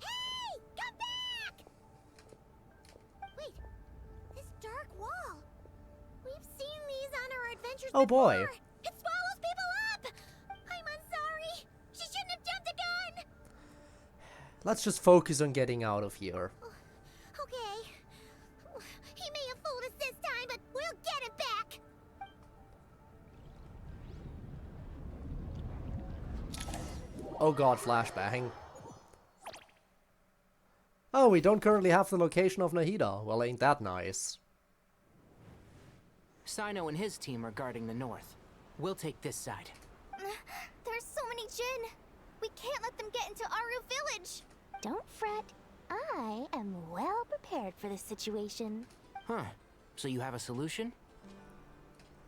Hey! Come back! Wait, this dark wall. We've seen these on our adventures Oh boy. before. It swallows people up! I'm sorry. She shouldn't have jumped a gun! Let's just focus on getting out of here. Okay. He may have fooled us this time, but we'll get him back! Oh god, flashbang. Oh, we don't currently have the location of Nahida. Well, ain't that nice. Sino and his team are guarding the north. We'll take this side. There's so many Jin. We can't let them get into Aru village. Don't fret. I am well prepared for this situation. Huh. So you have a solution?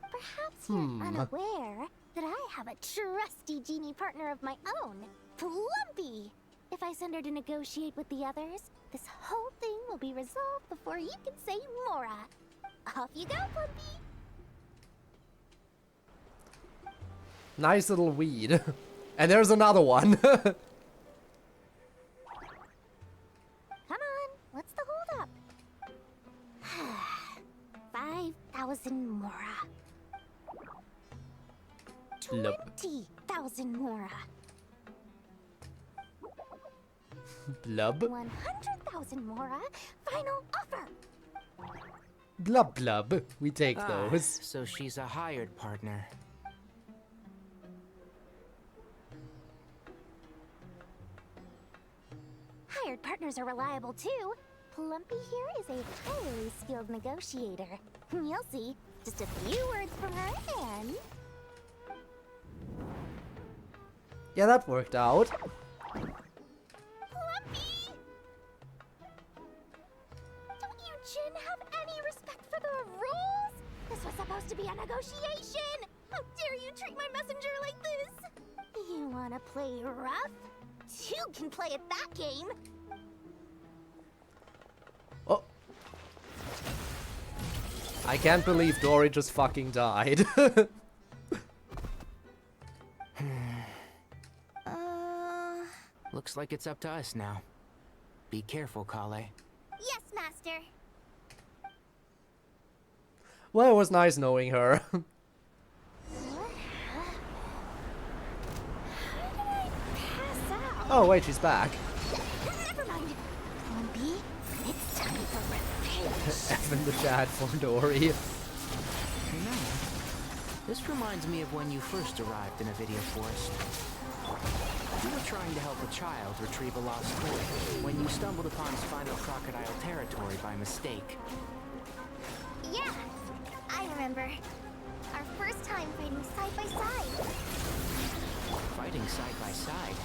Perhaps you're unaware that I have a trusty genie partner of my own, Plumpy. If I send her to negotiate with the others, this whole thing will be resolved before you can say Mora. Off you go, Plumpy. Nice little weed. And there's another one. Come on, what's the hold up? 5,000 Mora. Blub. 20,000 Mora. Blub. 100,000 Mora. Final offer. Blub blub. We take those. So she's a hired partner. Hired partners are reliable too. Plumpy here is a highly skilled negotiator. You'll see. Just a few words from her and... Yeah, that worked out. Plumpy! Don't you Jin have any respect for the rules? This was supposed to be a negotiation! How dare you treat my messenger like this? You wanna play rough? Two can play at that game! Oh. I can't believe Dory just fucking died. Looks like it's up to us now. Be careful, Kale. Yes, Master. Well, it was nice knowing her. Oh, wait, she's back. Never mind. Plumpy, it's time for revenge. F in the chat for Dory. This reminds me of when you first arrived in Avidia Forest. You were trying to help a child retrieve a lost toy when you stumbled upon Spinal Crocodile territory by mistake. Yeah, I remember. Our first time fighting side by side. Fighting side by side?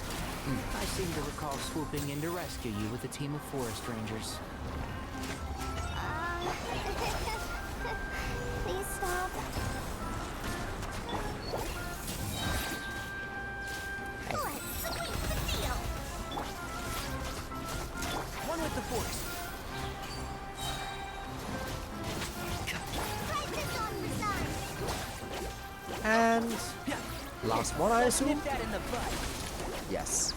I seem to recall swooping in to rescue you with a team of forest rangers. Please stop. Let's squeeze the deal. One with the force. Try this on for size. And last one, I assume? Nip that in the butt. Yes.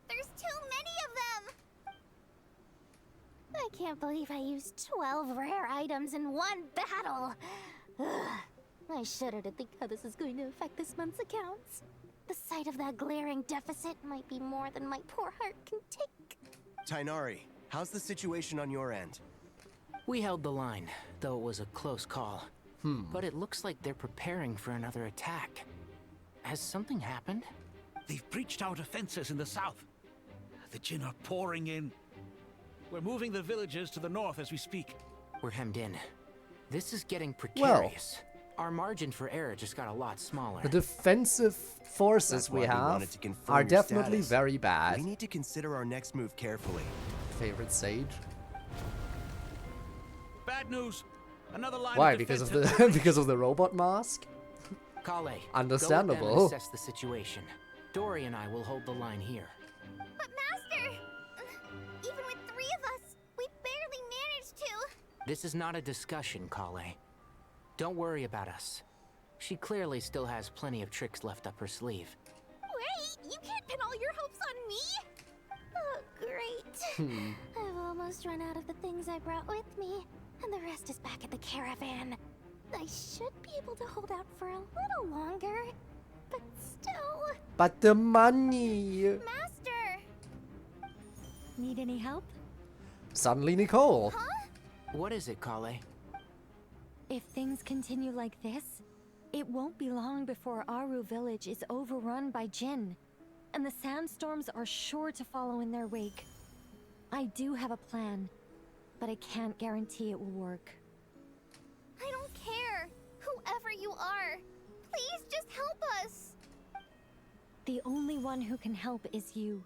There's too many of them. I can't believe I used 12 rare items in one battle. Ugh. I shudder to think how this is going to affect this month's accounts. The sight of that glaring deficit might be more than my poor heart can take. Tighnari, how's the situation on your end? We held the line, though it was a close call. But it looks like they're preparing for another attack. Has something happened? They've breached our defenses in the south. The Jinn are pouring in. We're moving the villagers to the north as we speak. We're hemmed in. This is getting precarious. Our margin for error just got a lot smaller. The defensive forces we have are definitely very bad. We need to consider our next move carefully. Favorite sage? Bad news. Another line Why? of Because of defense the because of the robot mask? Kale, Understandable. Go with them and assess the situation. Dory and I will hold the line here. But Master, even with 3 of us, we barely managed to. This is not a discussion, Kale. Don't worry about us. She clearly still has plenty of tricks left up her sleeve. Wait, you can't pin all your hopes on me. Oh, great. I've almost run out of the things I brought with me, and the rest is back at the caravan. I should be able to hold out for a little longer, but still. But the money. Master! Need any help? Suddenly Nicole. What is it, Kale? If things continue like this, it won't be long before Aru village is overrun by Jinn, and the sandstorms are sure to follow in their wake. I do have a plan, but I can't guarantee it will work. I don't care. Whoever you are, please just help us. The only one who can help is you.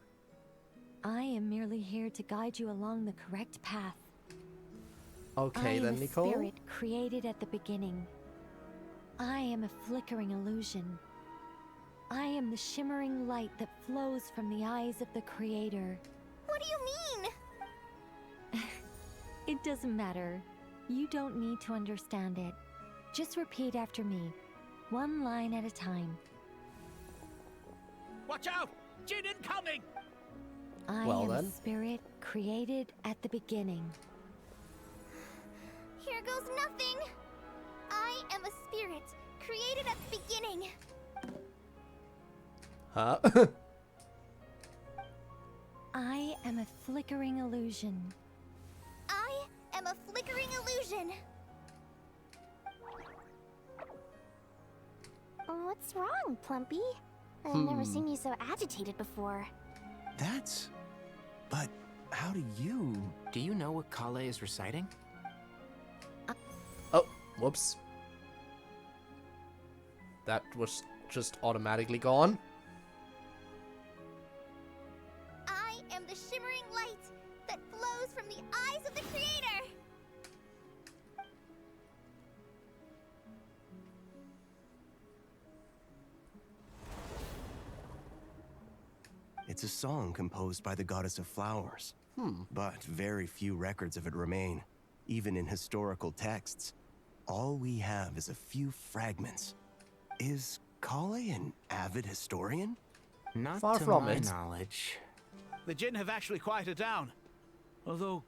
I am merely here to guide you along the correct path. Okay, then, Nicole. I am a spirit created at the beginning. I am a flickering illusion. I am the shimmering light that flows from the eyes of the Creator. What do you mean? It doesn't matter. You don't need to understand it. Just repeat after me, one line at a time. Watch out! Jinn incoming! I am a spirit created at the beginning. Here goes nothing. I am a spirit created at the beginning. Huh? I am a flickering illusion. I am a flickering illusion. What's wrong, Plumpy? I've never seen you so agitated before. But how do you... Do you know what Kale is reciting? Oh, whoops. That was just automatically gone. I am the shimmering light that flows from the eyes of the Creator. It's a song composed by the goddess of flowers. But very few records of it remain, even in historical texts. All we have is a few fragments. Is Kale an avid historian? Not Far to from my it. knowledge. The Jinn have actually quieted down. Although...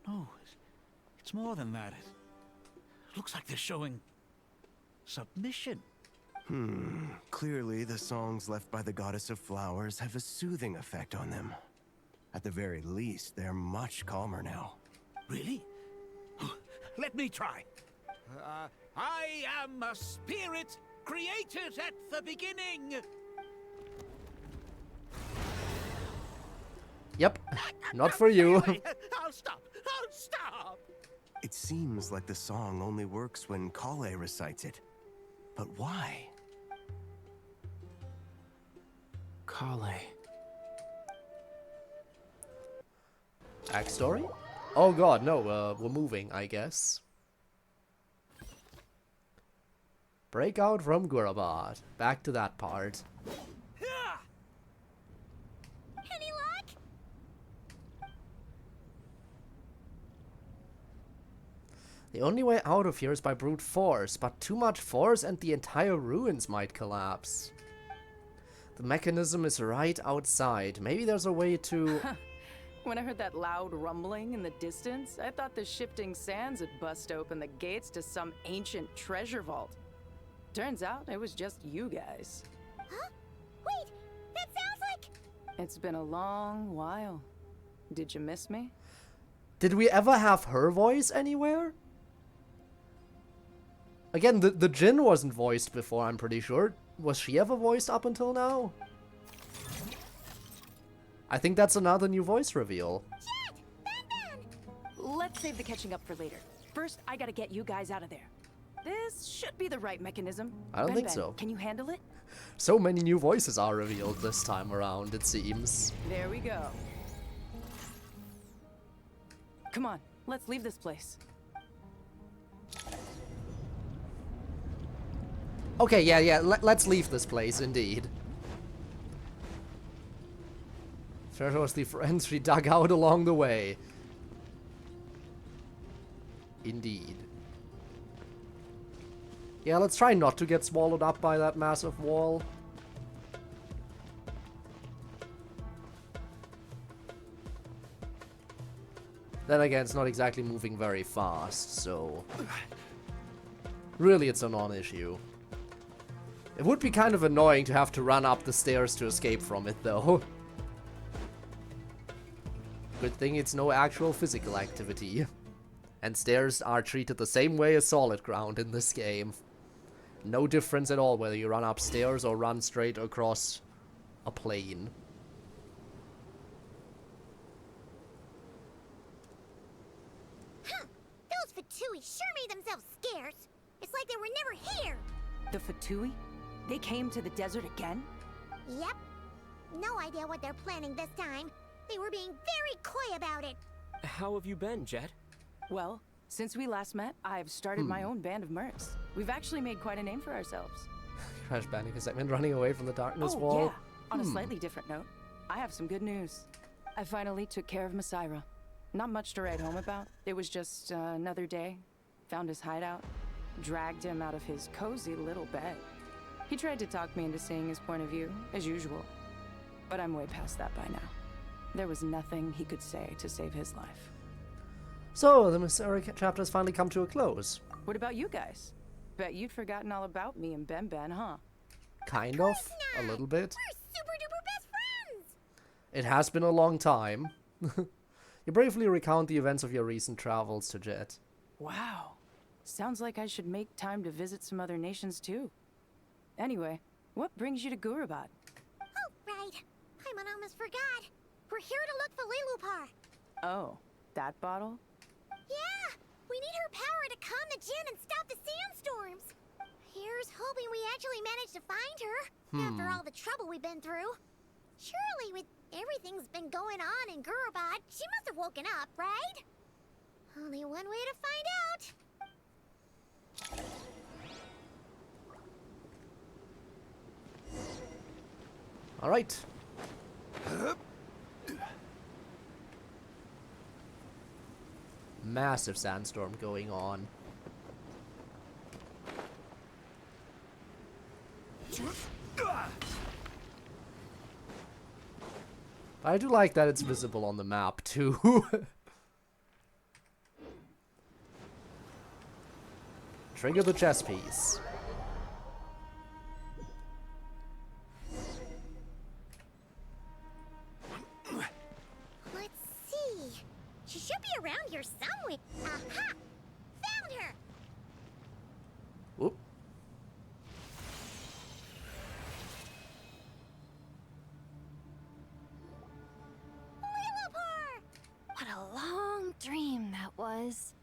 No, it's more than that. It looks like they're showing... submission. Clearly the songs left by the goddess of flowers have a soothing effect on them. At the very least, they're much calmer now. Really? Let me try. I am a spirit created at the beginning. Yep, not for you. I'll stop. I'll stop. It seems like the song only works when Kale recites it. But why? Kale. Backstory? Oh god, no, we're moving, I guess. Breakout from Gurabad. Back to that part. Any luck? The only way out of here is by brute force, but too much force and the entire ruins might collapse. The mechanism is right outside. Maybe there's a way to... When I heard that loud rumbling in the distance, I thought the shifting sands had bust open the gates to some ancient treasure vault. Turns out it was just you guys. Huh? Wait, that sounds like... It's been a long while. Did you miss me? Did we ever have her voice anywhere? Again, the Jinn wasn't voiced before, I'm pretty sure. Was she ever voiced up until now? I think that's another new voice reveal. Jet! Ben! Let's save the catching up for later. First, I gotta get you guys out of there. This should be the right mechanism. I don't think so. Can you handle it? So many new voices are revealed this time around, it seems. There we go. Come on, let's leave this place. Okay, yeah, let's leave this place, indeed. Treasure was the friends we dug out along the way. Indeed. Yeah, let's try not to get swallowed up by that massive wall. Then again, it's not exactly moving very fast, so... Really, it's a non-issue. It would be kind of annoying to have to run up the stairs to escape from it, though. Good thing it's no actual physical activity. And stairs are treated the same way as solid ground in this game. No difference at all whether you run upstairs or run straight across a plane. Huh! Those Fatui sure made themselves scarce. It's like they were never here. The Fatui? They came to the desert again? Yep. No idea what they're planning this time. They were being very coy about it. How have you been, Jet? Well, since we last met, I've started my own band of mercs. We've actually made quite a name for ourselves. Crash Bandicoot segment running away from the darkness wall. Yeah. On a slightly different note, I have some good news. I finally took care of Masaira. Not much to write home about. It was just another day. Found his hideout. Dragged him out of his cozy little bed. He tried to talk me into seeing his point of view, as usual. But I'm way past that by now. There was nothing he could say to save his life. So, the Masaira chapter has finally come to a close. What about you guys? Bet you'd forgotten all about me and Ben, huh? Kind of. A little bit. We're super duper best friends! It has been a long time. You bravely recount the events of your recent travels to Jet. Wow. Sounds like I should make time to visit some other nations too. Anyway, what brings you to Gurabad? Oh, right. I almost forgot. We're here to look for Lilupar. Oh, that bottle? Yeah! We need her power to calm the Jinn and stop the sandstorms. Here's hoping we actually manage to find her. After all the trouble we've been through. Surely with everything's been going on in Gurabad, she must have woken up, right? Only one way to find out. All right. Massive sandstorm going on. I do like that it's visible on the map too. Trigger the chess piece. Let's see. She should be around here somewhere. Aha! Found her! was.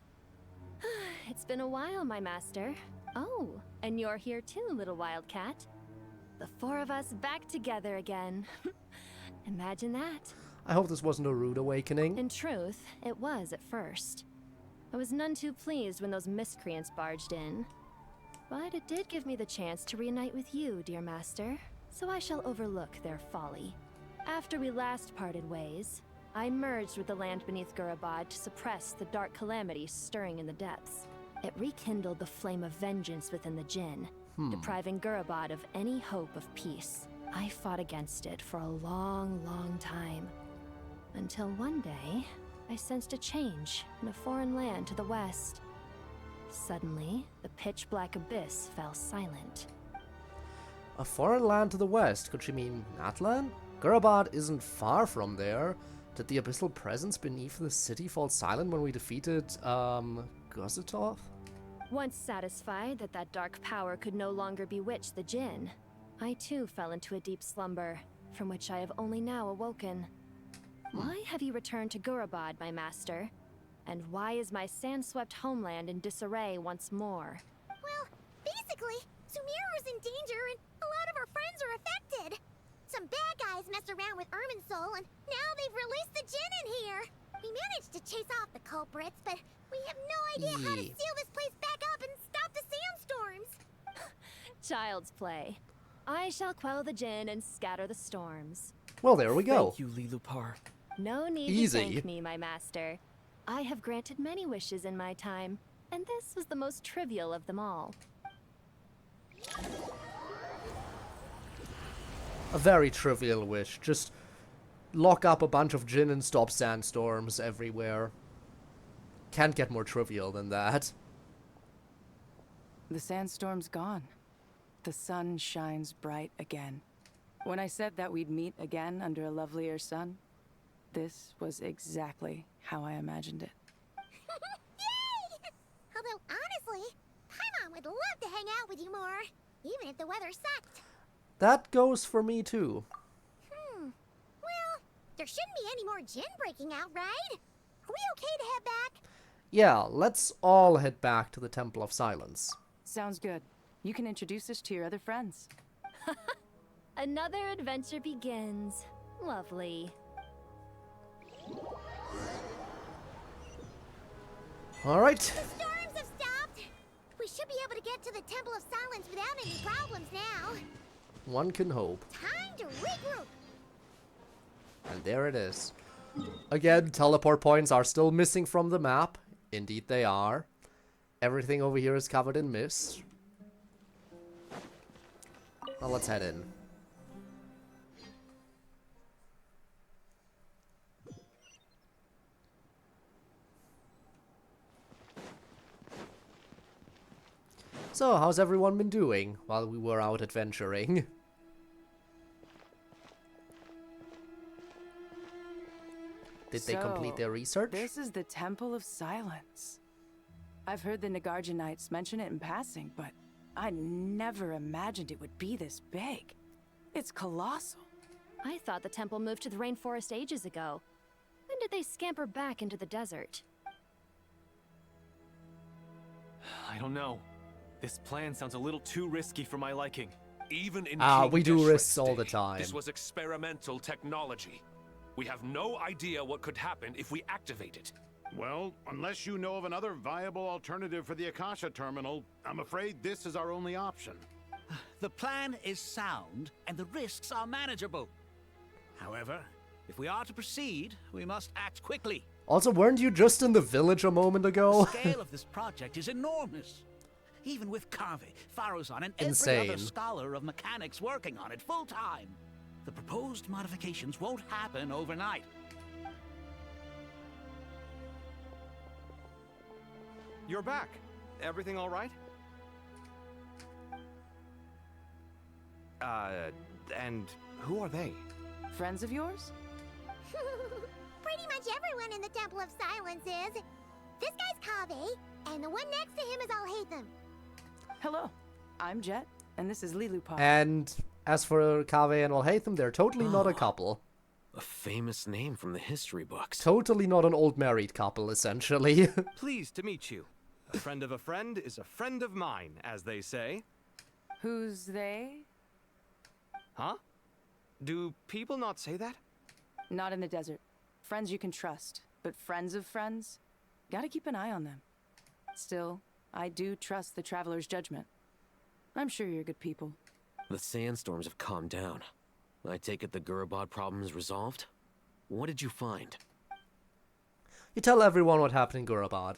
It's been a while, my master. Oh, and you're here too, little wildcat. The four of us back together again. Imagine that. I hope this wasn't a rude awakening. In truth, it was at first. I was none too pleased when those miscreants barged in. But it did give me the chance to reunite with you, dear master, so I shall overlook their folly. After we last parted ways, I merged with the land beneath Gurabad to suppress the dark calamity stirring in the depths. It rekindled the flame of vengeance within the Jinn, depriving Gurabad of any hope of peace. I fought against it for a long, long time. Until one day, I sensed a change in a foreign land to the west. Suddenly, the pitch-black abyss fell silent. A foreign land to the west? Could she mean Natlan? Gurabad isn't far from there. Did the abyssal presence beneath the city fall silent when we defeated, Gozatoth? Once satisfied that that dark power could no longer bewitch the Jinn, I too fell into a deep slumber, from which I have only now awoken. Why have you returned to Gurabad, my master? And why is my sand-swept homeland in disarray once more? Well, basically, Sumeru's in danger and a lot of our friends are affected. Some bad guys messed around with Irminsul and now they've released the Jinn in here. We managed to chase off the culprits, but we have no idea how to seal this place back up and stop the sandstorms. Child's play. I shall quell the Jinn and scatter the storms. Well, there we go. Thank you, Lilupar. No need to thank me, my master. I have granted many wishes in my time, and this was the most trivial of them all. A very trivial wish. Just lock up a bunch of Jinn and stop sandstorms everywhere. Can't get more trivial than that. The sandstorm's gone. The sun shines bright again. When I said that we'd meet again under a lovelier sun, this was exactly how I imagined it. Yay! Although, honestly, Paimon would love to hang out with you more, even if the weather sucked. That goes for me too. Well, there shouldn't be any more Jinn breaking out, right? Are we okay to head back? Yeah, let's all head back to the Temple of Silence. Sounds good. You can introduce us to your other friends. Another adventure begins. Lovely. Alright. The storms have stopped. We should be able to get to the Temple of Silence without any problems now. One can hope. Time to regroup. And there it is. Again, teleport points are still missing from the map. Indeed they are. Everything over here is covered in mist. Now let's head in. So, how's everyone been doing while we were out adventuring? Did they complete their research? This is the Temple of Silence. I've heard the Nagarjanites mention it in passing, but I never imagined it would be this big. It's colossal. I thought the temple moved to the rainforest ages ago. When did they scamper back into the desert? I don't know. This plan sounds a little too risky for my liking. Even in we do risks all the time. This was experimental technology. We have no idea what could happen if we activate it. Well, unless you know of another viable alternative for the Akasha terminal, I'm afraid this is our only option. The plan is sound, and the risks are manageable. However, if we are to proceed, we must act quickly. Also, weren't you just in the village a moment ago? The scale of this project is enormous. Even with Kaveh, Faruzan, and every Insane. other scholar of mechanics working on it full-time, the proposed modifications won't happen overnight. You're back. Everything all right? And who are they? Friends of yours? Pretty much everyone in the Temple of Silence is. This guy's Kaveh, and the one next to him is Alhaitham. Hello, I'm Jet, and this is Lilupar. And as for Kaveh and Alhaitham, they're totally not a couple. A famous name from the history books. Totally not an old married couple, essentially. Pleased to meet you. A friend of a friend is a friend of mine, as they say. Who's they? Huh? Do people not say that? Not in the desert. Friends you can trust, but friends of friends? Gotta keep an eye on them. Still, I do trust the Traveler's judgment. I'm sure you're good people. The sandstorms have calmed down. I take it the Gurabad problem is resolved? What did you find? You tell everyone what happened in Gurabad.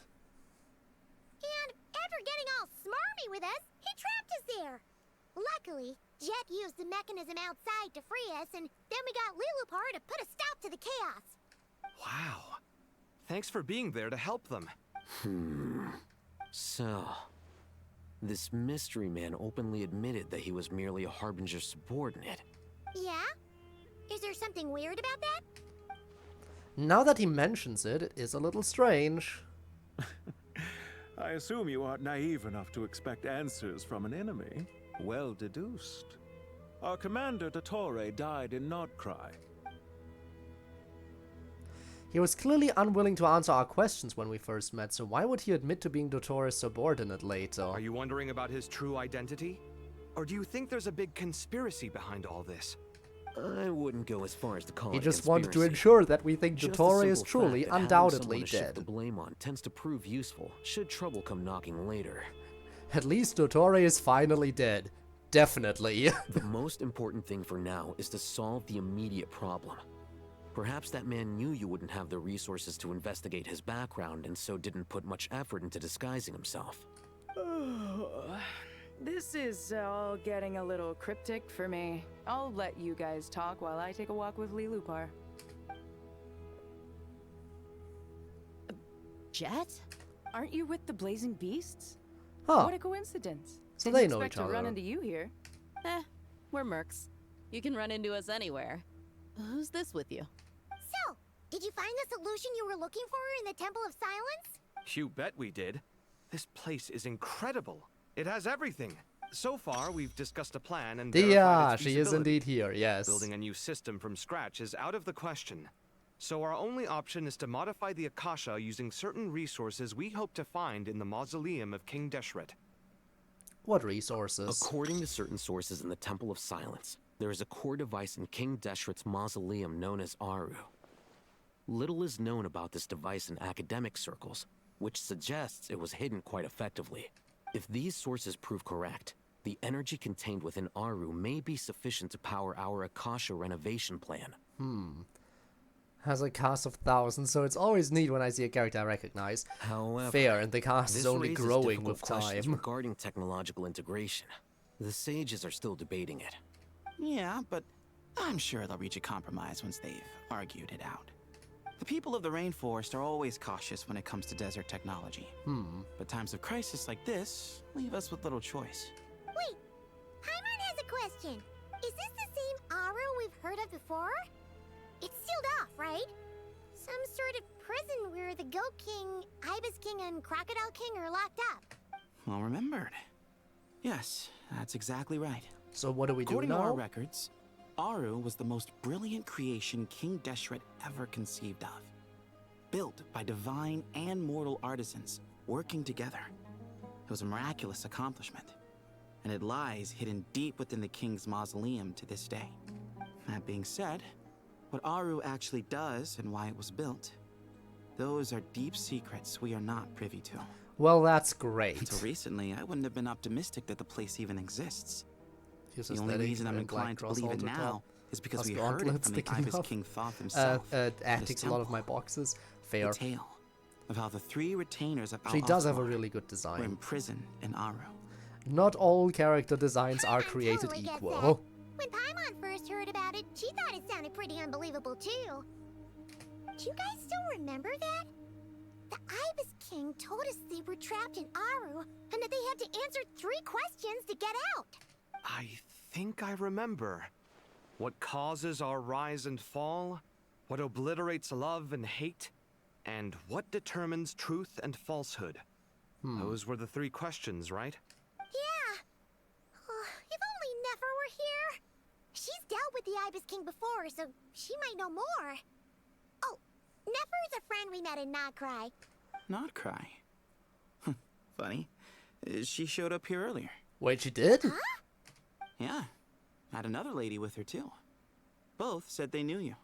And after getting all smarmy with us, he trapped us there. Luckily, Jet used the mechanism outside to free us, and then we got Lilupar to put a stop to the chaos. Wow. Thanks for being there to help them. So, this mystery man openly admitted that he was merely a Harbinger subordinate. Yeah? Is there something weird about that? Now that he mentions it, it is a little strange. I assume you aren't naive enough to expect answers from an enemy. Well deduced. Our commander, Dottore, died in Nod-Krai. He was clearly unwilling to answer our questions when we first met, so why would he admit to being Dottore's subordinate later? Are you wondering about his true identity? Or do you think there's a big conspiracy behind all this? I wouldn't go as far as to call He it just wanted to conspiracy. ensure that we think Just the Dottore is simple truly, fact that having undoubtedly someone to shift dead. the blame on tends to prove useful, should trouble come knocking later. At least Dottore is finally dead. Definitely. The most important thing for now is to solve the immediate problem. Perhaps that man knew you wouldn't have the resources to investigate his background and so didn't put much effort into disguising himself. This is all getting a little cryptic for me. I'll let you guys talk while I take a walk with Lilupar. Jet? Aren't you with the Blazing Beasts? Huh. What a coincidence. So Didn't they know expect each to run other. into you here. We're mercs. You can run into us anywhere. Who's this with you? So, did you find the solution you were looking for in the Temple of Silence? You bet we did. This place is incredible. It has everything. So far, we've discussed a plan and verified its she is feasibility. indeed here, yes. Building a new system from scratch is out of the question. So our only option is to modify the Akasha using certain resources we hope to find in the mausoleum of King Deshret. What resources? According to certain sources in the Temple of Silence, there is a core device in King Deshret's mausoleum known as Aru. Little is known about this device in academic circles, which suggests it was hidden quite effectively. If these sources prove correct, the energy contained within Aru may be sufficient to power our Akasha renovation plan. Has a cast of thousands, so it's always neat when I see a character I recognize. However, Fair, and the cast is this only raises growing difficult with questions time. regarding technological integration. The sages are still debating it. Yeah, but I'm sure they'll reach a compromise once they've argued it out. The people of the rainforest are always cautious when it comes to desert technology. But times of crisis like this leave us with little choice. Wait, Paimon has a question. Is this the same Aru we've heard of before? It's sealed off, right? Some sort of prison where the Goat King, Ibis King, and Crocodile King are locked up. Well remembered. Yes, that's exactly right. So what do we do According to now? our records, Aru was the most brilliant creation King Deshret ever conceived of. Built by divine and mortal artisans working together. It was a miraculous accomplishment, and it lies hidden deep within the king's mausoleum to this day. That being said, what Aru actually does and why it was built, those are deep secrets we are not privy to. Well, that's great. Until recently, I wouldn't have been optimistic that the place even exists. His The only aesthetic, reason I'm black inclined to cross believe it altar now top, is because plus we heard it gauntlets from the sticking Ibis up. King Thoth himself. at his ticks a lot of my temple. boxes. Fair. The tale of how the three retainers of She does have a Al-Athmar really good were design. imprisoned in Aru. Not all character designs are Paimon created totally gets equal. that. When Paimon first heard about it, she thought it sounded pretty unbelievable too. Do you guys still remember that? The Ibis King told us they were trapped in Aru and that they had to answer 3 questions to get out. I think I remember. What causes our rise and fall? What obliterates love and hate? And what determines truth and falsehood? Those were the 3 questions, right? Yeah. Oh, if only Nefer were here. She's dealt with the Ibis King before, so she might know more. Oh, Nefer's a friend we met in Nod-Krai. Nod-Krai? Funny. She showed up here earlier. Wait, she did? Huh? Yeah. Had another lady with her, too. Both said they knew you.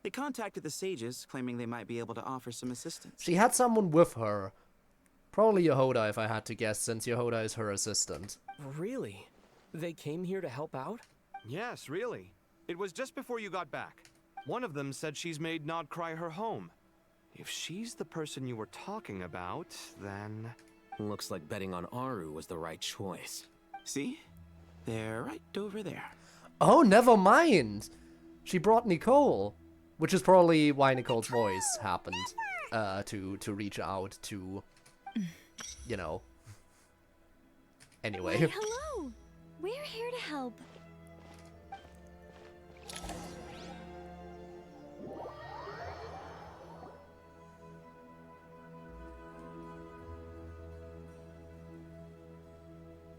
They contacted the sages, claiming they might be able to offer some assistance. She had someone with her. Probably Yehoda, if I had to guess, since Yehoda is her assistant. Really? They came here to help out? Yes, really. It was just before you got back. One of them said she's made Nod-Krai her home. If she's the person you were talking about, then... Looks like betting on Aru was the right choice. See? They're right over there. Oh, never mind! She brought Nicole. Which is probably why Nicole's voice happened. To reach out to... You know. Anyway. Why, hello! We're here to help.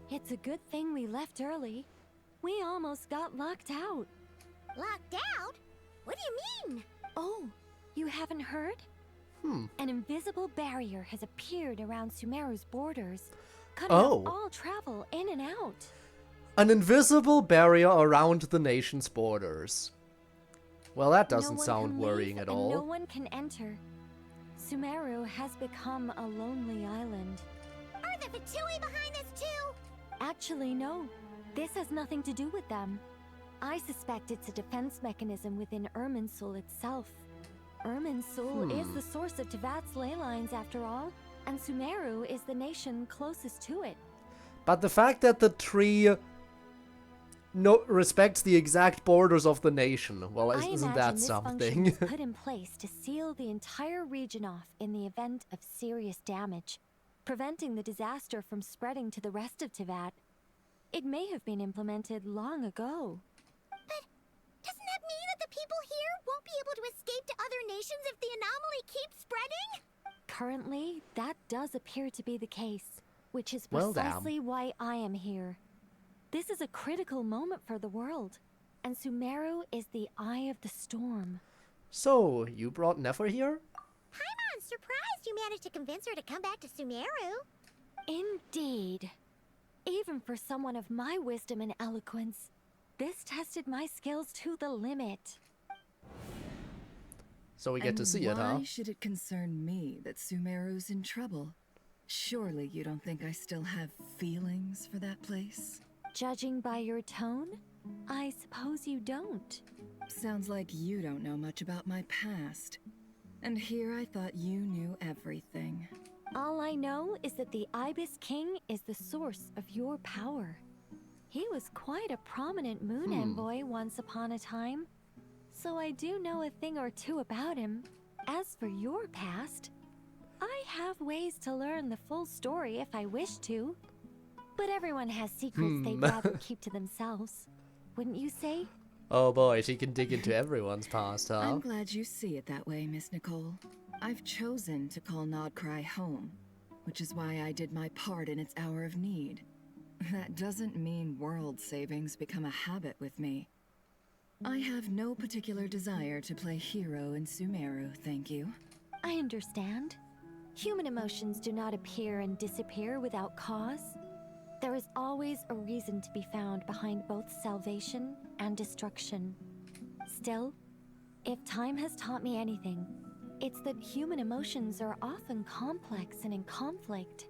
It's a good thing we left early. We almost got locked out. Locked out? What do you mean? Oh, you haven't heard? An invisible barrier has appeared around Sumeru's borders, cutting off all travel in and out. An invisible barrier around the nation's borders. Well, that doesn't sound worrying at all. No one can enter. Sumeru has become a lonely island. Are the Fatui behind this too? Actually, no. This has nothing to do with them. I suspect it's a defense mechanism within Irminsul itself. Irminsul is the source of Teyvat's ley lines, after all, and Sumeru is the nation closest to it. But the fact that the tree respects the exact borders of the nation, well, isn't that something? This was put in place to seal the entire region off in the event of serious damage, preventing the disaster from spreading to the rest of Teyvat. It may have been implemented long ago. But doesn't that mean that the people here won't be able to escape to other nations if the anomaly keeps spreading? Currently, that does appear to be the case, which is precisely why I am here. This is a critical moment for the world, and Sumeru is the eye of the storm. So, you brought Nefer here? I'm surprised you managed to convince her to come back to Sumeru. Indeed. Even for someone of my wisdom and eloquence, this tested my skills to the limit. So we get to see it, huh? Why should it concern me that Sumeru's in trouble? Surely you don't think I still have feelings for that place? Judging by your tone, I suppose you don't. Sounds like you don't know much about my past. And here I thought you knew everything. All I know is that the Ibis King is the source of your power. He was quite a prominent moon envoy once upon a time, so I do know a thing or two about him. As for your past, I have ways to learn the full story if I wish to. But everyone has secrets they'd rather keep to themselves. Wouldn't you say? Oh boy, she can dig into everyone's past, huh? I'm glad you see it that way, Miss Nicole. I've chosen to call Nod-Krai home, which is why I did my part in its hour of need. That doesn't mean world savings become a habit with me. I have no particular desire to play hero in Sumeru, thank you. I understand. Human emotions do not appear and disappear without cause. There is always a reason to be found behind both salvation and destruction. Still, if time has taught me anything, it's that human emotions are often complex and in conflict.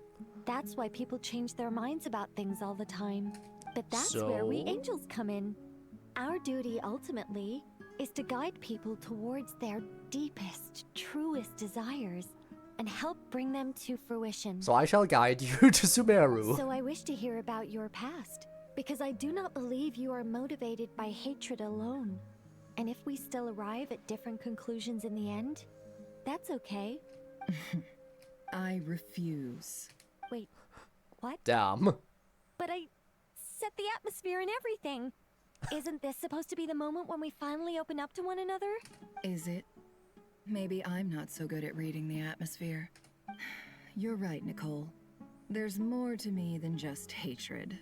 That's why people change their minds about things all the time. But that's where we angels come in. Our duty, ultimately, is to guide people towards their deepest, truest desires and help bring them to fruition. So I shall guide you to Sumeru. So I wish to hear about your past, because I do not believe you are motivated by hatred alone. And if we still arrive at different conclusions in the end, that's okay. I refuse. Wait, what? Damn. But I set the atmosphere and everything. Isn't this supposed to be the moment when we finally open up to one another? Is it? Maybe I'm not so good at reading the atmosphere. You're right, Nicole. There's more to me than just hatred.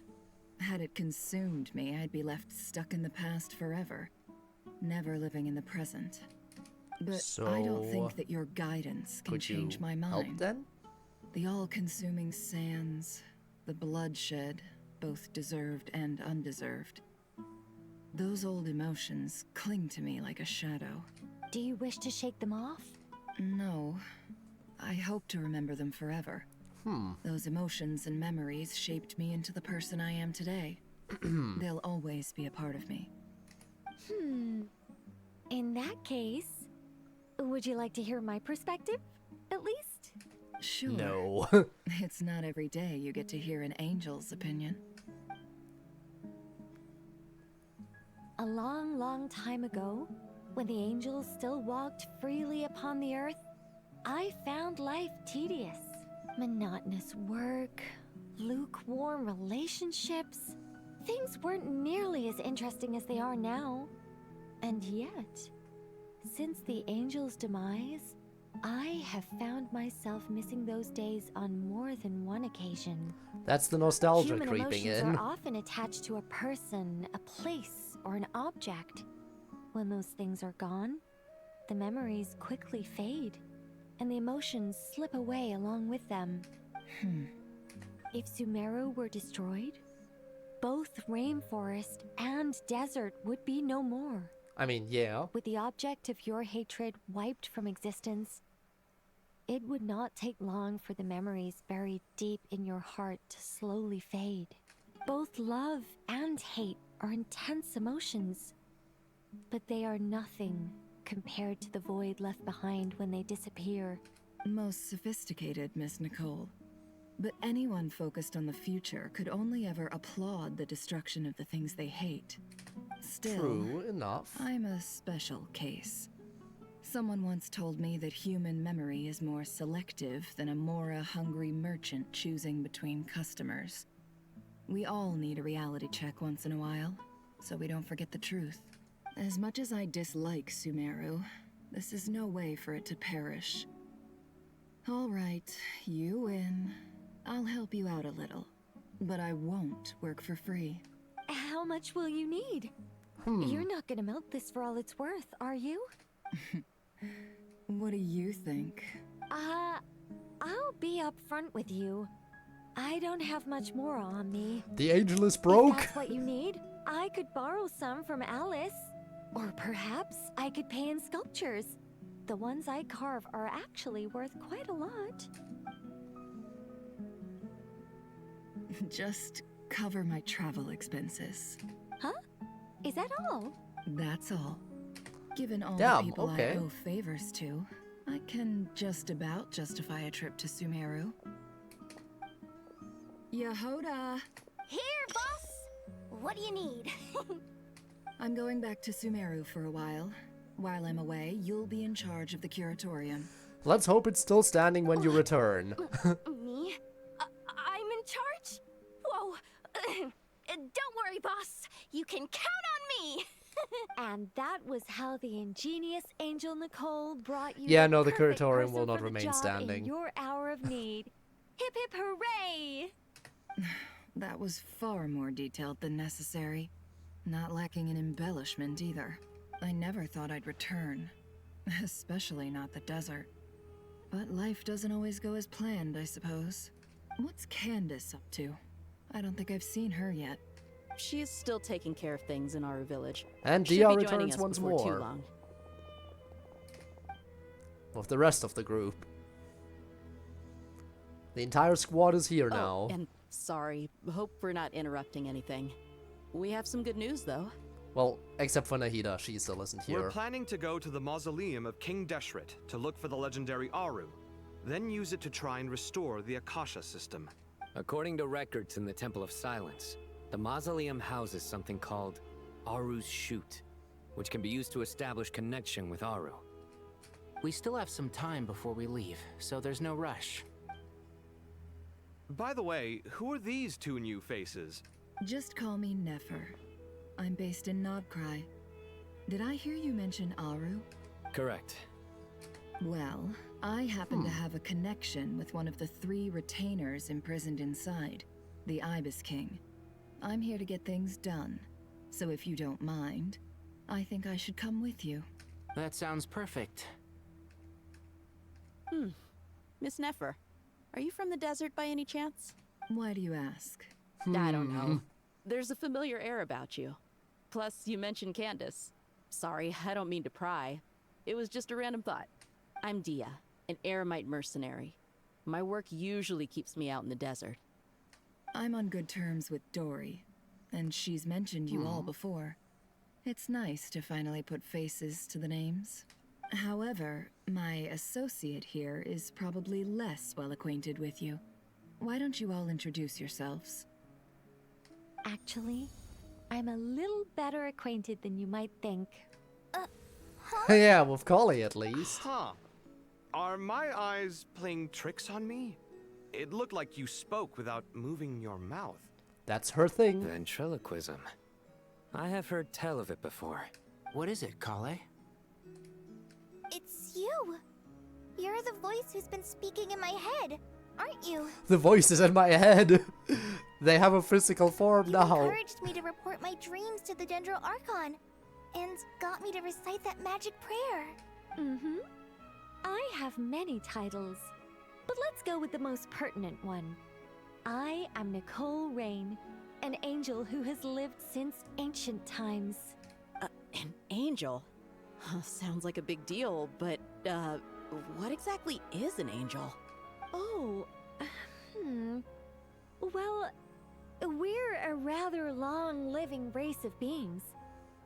Had it consumed me, I'd be left stuck in the past forever, never living in the present. But I don't think that your guidance can change my mind. Help then? The all-consuming sands, the bloodshed, both deserved and undeserved. Those old emotions cling to me like a shadow. Do you wish to shake them off? No. I hope to remember them forever. Those emotions and memories shaped me into the person I am today. They'll always be a part of me. In that case, would you like to hear my perspective, at least? Sure. No. It's not every day you get to hear an angel's opinion. A long, long time ago, when the angels still walked freely upon the earth, I found life tedious. Monotonous work, lukewarm relationships. Things weren't nearly as interesting as they are now. And yet, since the angels' demise, I have found myself missing those days on more than one occasion. That's the nostalgia Human creeping emotions in. are often attached to a person, a place, or an object. When those things are gone, the memories quickly fade, and the emotions slip away along with them. If Sumeru were destroyed, both rainforest and desert would be no more. I mean, yeah. With the object of your hatred wiped from existence, it would not take long for the memories buried deep in your heart to slowly fade. Both love and hate are intense emotions, but they are nothing compared to the void left behind when they disappear. Most sophisticated, Miss Nicole. But anyone focused on the future could only ever applaud the destruction of the things they hate. Still, True enough. I'm a special case. Someone once told me that human memory is more selective than a Mora-hungry merchant choosing between customers. We all need a reality check once in a while, so we don't forget the truth. As much as I dislike Sumeru, this is no way for it to perish. All right, you win. I'll help you out a little, but I won't work for free. How much will you need? You're not gonna milk this for all it's worth, are you? What do you think? I'll be upfront with you. I don't have much more on me. The angel is broke. If that's what you need, I could borrow some from Alice. Or perhaps I could pay in sculptures. The ones I carve are actually worth quite a lot. Just cover my travel expenses. Huh? Is that all? That's all. Given all Damn, the people okay. I owe favors to, I can just about justify a trip to Sumeru. Yehoda! Here, boss! What do you need? I'm going back to Sumeru for a while. While I'm away, you'll be in charge of the curatorium. Let's hope it's still standing when you return. Me? I'm in charge? Whoa. Don't worry, boss. You can count on me. And that was how the ingenious Angel Nicole brought you. Yeah, the no, the perfect curatorium person will not for the remain job standing. In your hour of need. Hip hip hooray! That was far more detailed than necessary. Not lacking in embellishment either. I never thought I'd return. Especially not the desert. But life doesn't always go as planned, I suppose. What's Candace up to? I don't think I've seen her yet. She is still taking care of things in our village. And Should DR be joining returns us once before too more. long. With the rest of the group. The entire squad is here now. And sorry, hope we're not interrupting anything. We have some good news, though. Well, except for Nahida, she still isn't here. We're planning to go to the mausoleum of King Deshret to look for the legendary Aru, then use it to try and restore the Akasha system. According to records in the Temple of Silence, the mausoleum houses something called Aru's Shoot, which can be used to establish connection with Aru. We still have some time before we leave, so there's no rush. By the way, who are these two new faces? Just call me Nefer. I'm based in Nod-Krai. Did I hear you mention Aru? Correct. Well, I happen to have a connection with one of the 3 retainers imprisoned inside, the Ibis King. I'm here to get things done. So if you don't mind, I think I should come with you. That sounds perfect. Miss Nefer, are you from the desert by any chance? Why do you ask? I don't know. There's a familiar air about you. Plus, you mentioned Candace. Sorry, I don't mean to pry. It was just a random thought. I'm Dia, an Eremite mercenary. My work usually keeps me out in the desert. I'm on good terms with Dory, and she's mentioned you all before. It's nice to finally put faces to the names. However, my associate here is probably less well acquainted with you. Why don't you all introduce yourselves? Actually, I'm a little better acquainted than you might think. Yeah, with Collei at least. Huh. Are my eyes playing tricks on me? It looked like you spoke without moving your mouth. That's her thing. Ventriloquism. I have heard tell of it before. What is it, Collei? It's you. You're the voice who's been speaking in my head, aren't you? The voices in my head. They have a physical form You now. encouraged me to report my dreams to the Dendro Archon, and got me to recite that magic prayer. Mm-hmm. I have many titles, but let's go with the most pertinent one. I am Nicole Rain, an angel who has lived since ancient times. An angel? Sounds like a big deal, but, what exactly is an angel? Oh, Well, we're a rather long-living race of beings.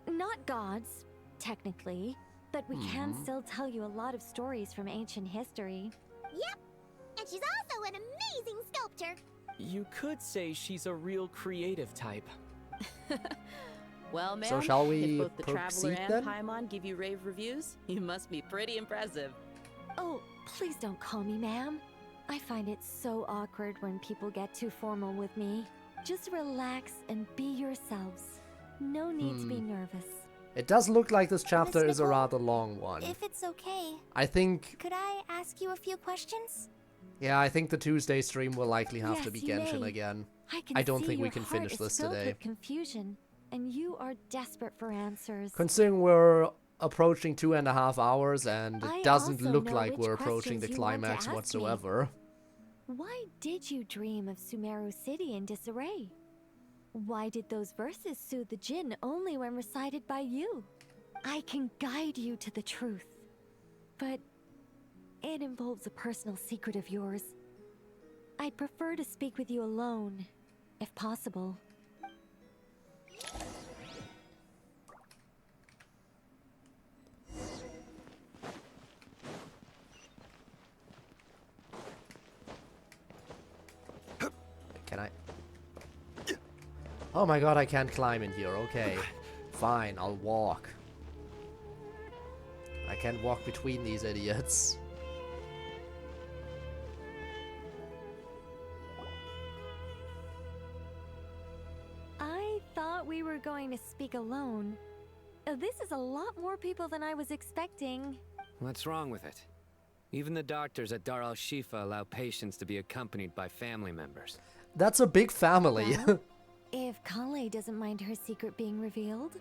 Not gods, technically, but we can still tell you a lot of stories from ancient history. Yep, and she's also an amazing sculptor. You could say she's a real creative type. Well, ma'am, So shall we if both the Traveler proceed and then? Paimon give you rave reviews, you must be pretty impressive. Oh, please don't call me ma'am. I find it so awkward when people get too formal with me. Just relax and be yourselves. No need to be nervous. It does look like this chapter Miss is a Nicole, rather long one. If it's okay, I think, could I ask you a few questions? yeah, I think the Tuesday stream will likely have to be Yes, you Genshin may. again. I I don't see think we your can heart finish is this filled today. with confusion, and you are desperate for answers. Considering we're approaching 2.5 hours and I it doesn't also look know like which we're approaching the questions you want to climax ask me. whatsoever. Why did you dream of Sumeru City in disarray? Why did those verses soothe the Jinn only when recited by you? I can guide you to the truth, but it involves a personal secret of yours. I'd prefer to speak with you alone, if possible. Can I? Oh my god, I can't climb in here. Okay. Fine, I'll walk. I can't walk between these idiots. I thought we were going to speak alone. This is a lot more people than I was expecting. What's wrong with it? Even the doctors at Dar al-Shifa allow patients to be accompanied by family members. That's a big family. Well, if Collei doesn't mind her secret being revealed,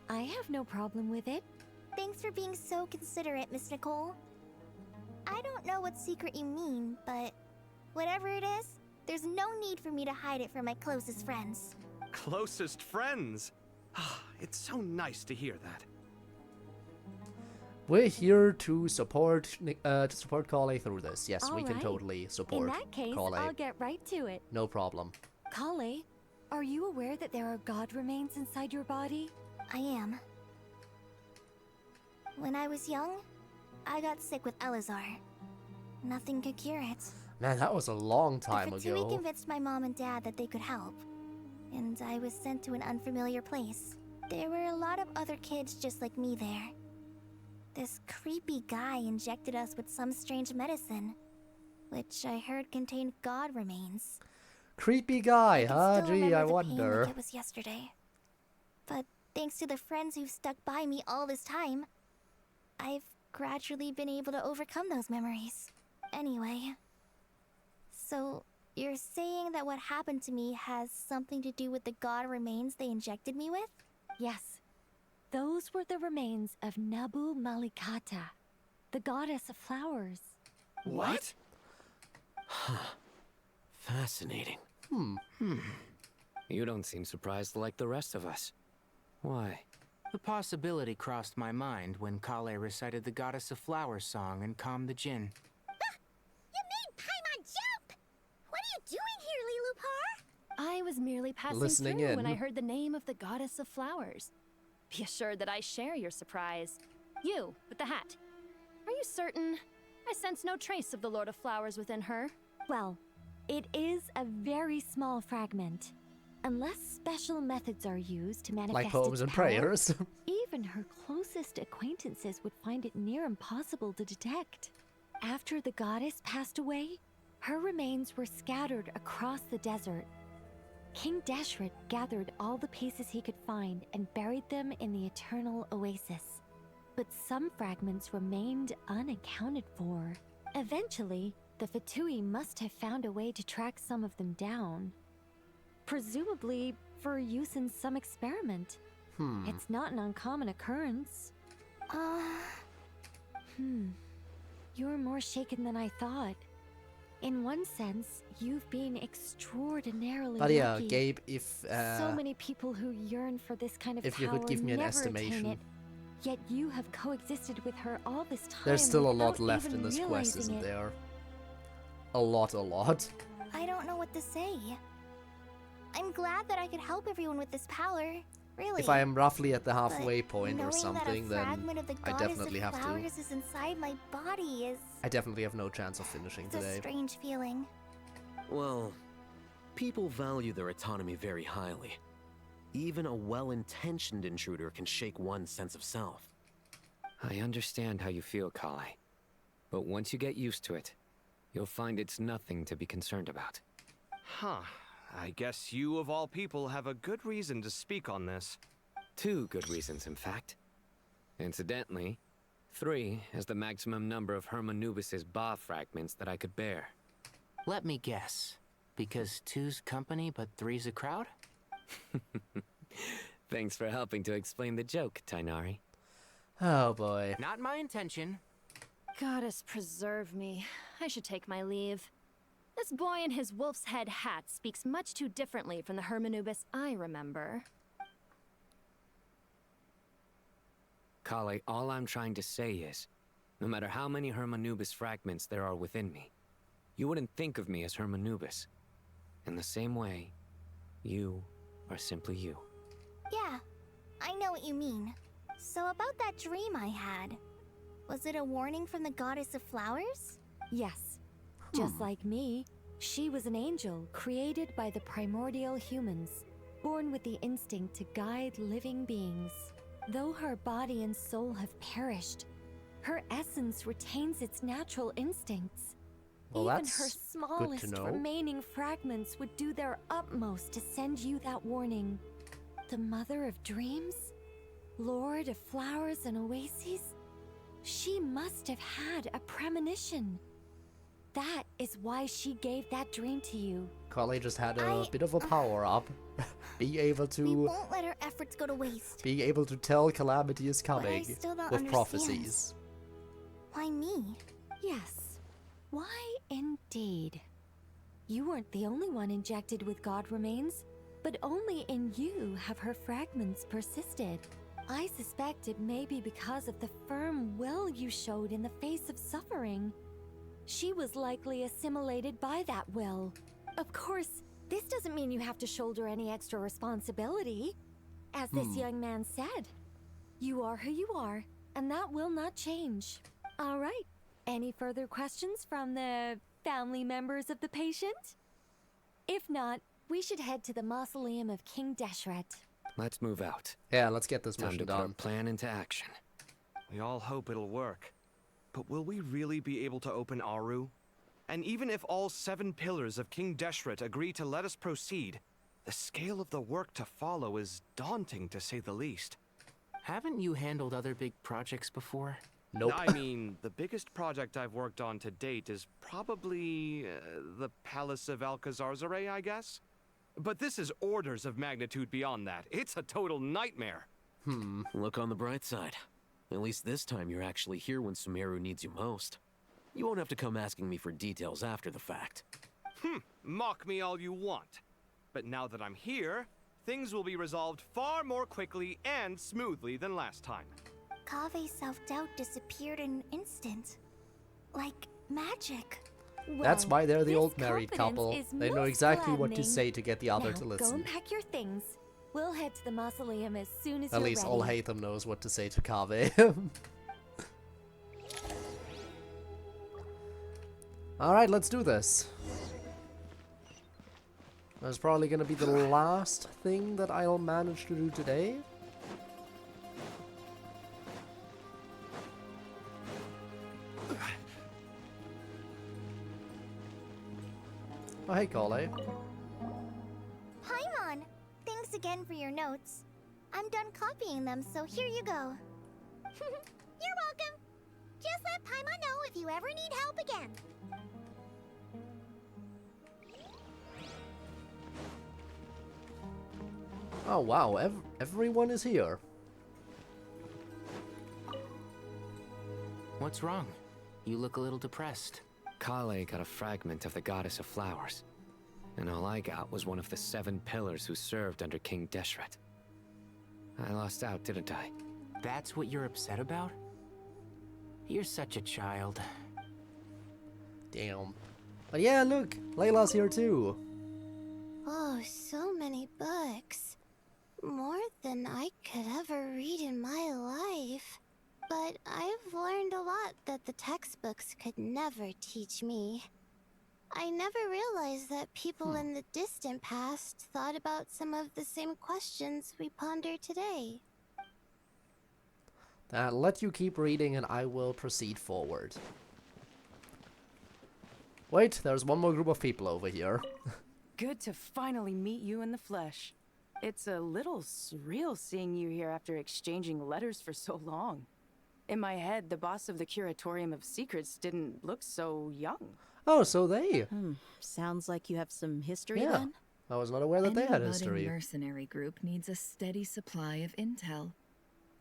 I have no problem with it. Thanks for being so considerate, Miss Nicole. I don't know what secret you mean, but whatever it is, there's no need for me to hide it from my closest friends. Closest friends? It's so nice to hear that. We're here to support Collei through this. Yes, we can Alright. totally support In that case, Collei. I'll get right to it. No problem. Collei, are you aware that there are god remains inside your body? I am. When I was young, I got sick with Elazar. Nothing could cure it. Man, that was a long time The Fatui ago. convinced my mom and dad that they could help, and I was sent to an unfamiliar place. There were a lot of other kids just like me there. This creepy guy injected us with some strange medicine, which I heard contained god remains. Creepy guy, huh? Still Gee, remember I the pain wonder. like it was yesterday. But thanks to the friends who've stuck by me all this time, I've gradually been able to overcome those memories. Anyway, so You're saying that what happened to me has something to do with the god remains they injected me with? Yes. Those were the remains of Nabu Malikata, the goddess of flowers. What? Huh. Fascinating. You don't seem surprised like the rest of us. Why? The possibility crossed my mind when Kale recited the Goddess of Flowers song and calmed the Jinn. You made Paimon jump! What are you doing here, Lilupar? I was merely passing Listening through in. when I heard the name of the goddess of flowers. Be assured that I share your surprise. You, with the hat. Are you certain? I sense no trace of the Lord of Flowers within her. Well, it is a very small fragment. Unless special methods are used to manifest Like poems its and power, prayers. even her closest acquaintances would find it near impossible to detect. After the goddess passed away, her remains were scattered across the desert. King Deshret gathered all the pieces he could find and buried them in the Eternal Oasis. But some fragments remained unaccounted for. Eventually, the Fatui must have found a way to track some of them down. Presumably for use in some experiment. It's not an uncommon occurrence. You're more shaken than I thought. In one sense, you've been extraordinarily But yeah, lucky. Gabe, if So many people who yearn for this kind of if power you could give me an never attain estimation. it, yet you have coexisted with her all this time. There's still a lot without left even in this quest, realizing isn't it. there? A lot. I don't know what to say. I'm glad that I could help everyone with this power. Really. If I am roughly at the halfway But point or knowing something, that a then fragment of the I goddess definitely of have to. flowers is inside my body is I definitely have no chance of finishing it's a today. strange feeling. Well, people value their autonomy very highly. Even a well-intentioned intruder can shake one's sense of self. I understand how you feel, Kale. But once you get used to it, you'll find it's nothing to be concerned about. Huh. I guess you, of all people, have a good reason to speak on this. 2 good reasons, in fact. Incidentally, 3 is the maximum number of Hermanubis's Ba fragments that I could bear. Let me guess. Because 2's company, but 3's a crowd? Thanks for helping to explain the joke, Tainari. Oh boy. Not my intention. Goddess preserve me. I should take my leave. This boy in his wolf's head hat speaks much too differently from the Hermanubis I remember. Kale, all I'm trying to say is, no matter how many Hermanubis fragments there are within me, you wouldn't think of me as Hermanubis. In the same way, you are simply you. Yeah, I know what you mean. So about that dream I had, was it a warning from the goddess of flowers? Yes. Just like me, she was an angel created by the primordial humans, born with the instinct to guide living beings. Though her body and soul have perished, her essence retains its natural instincts. Well, Even that's her good to smallest know. remaining fragments would do their utmost to send you that warning. The mother of dreams? Lord of flowers and oases? She must have had a premonition. That is why she gave that dream to you. Kale just had a bit of a power up. Being able We to won't let our efforts go to waste. tell calamity is But I coming still don't with understand. prophecies. Why me? Yes. Why indeed? You weren't the only one injected with god remains, but only in you have her fragments persisted. I suspect it may be because of the firm will you showed in the face of suffering. She was likely assimilated by that will. Of course, this doesn't mean you have to shoulder any extra responsibility. As this young man said, you are who you are, and that will not change. All right. Any further questions from the family members of the patient? If not, we should head to the mausoleum of King Deshret. Let's move out. Yeah, let's get this Time mission to put our done. plan into action. We all hope it'll work. But will we really be able to open Aru? And even if all 7 pillars of King Deshret agree to let us proceed, the scale of the work to follow is daunting to say the least. Haven't you handled other big projects before? Nope. I mean, the biggest project I've worked on to date is probably the Palace of Alcazarzaray, I guess. But this is orders of magnitude beyond that. It's a total nightmare. Look on the bright side. At least this time you're actually here when Sumeru needs you most. You won't have to come asking me for details after the fact. Mock me all you want. But now that I'm here, things will be resolved far more quickly and smoothly than last time. Kave's self-doubt disappeared in an instant. Like magic. That's why they're the this old married couple. confidence is They know most exactly what to gladdening. say to get the other Now, to go listen. and pack your things. We'll head to the mausoleum as soon as At you're least ready. all Hatham knows what to say to Kaveh. Alright, let's do this. That's probably gonna be the last thing that I'll manage to do today. Oh, hey, Kale. Paimon! Thanks again for your notes. I'm done copying them, so here you go. You're welcome. Just let Paimon know if you ever need help again. Oh, wow, everyone is here. What's wrong? You look a little depressed. Kale got a fragment of the Goddess of Flowers, and all I got was one of the 7 pillars who served under King Deshret. I lost out, didn't I? That's what you're upset about? You're such a child. Damn. But yeah, look, Layla's here too. Oh, so many books. More than I could ever read in my life. But I've learned a lot that the textbooks could never teach me. I never realized that people in the distant past thought about some of the same questions we ponder today. I'll let you keep reading and I will proceed forward. Wait, there's one more group of people over here. Good to finally meet you in the flesh. It's a little surreal seeing you here after exchanging letters for so long. In my head, the boss of the Curatorium of Secrets didn't look so young. Oh, so they... Sounds like you have some history Yeah. then? I was not aware that they Any had budding history. mercenary group needs a steady supply of intel.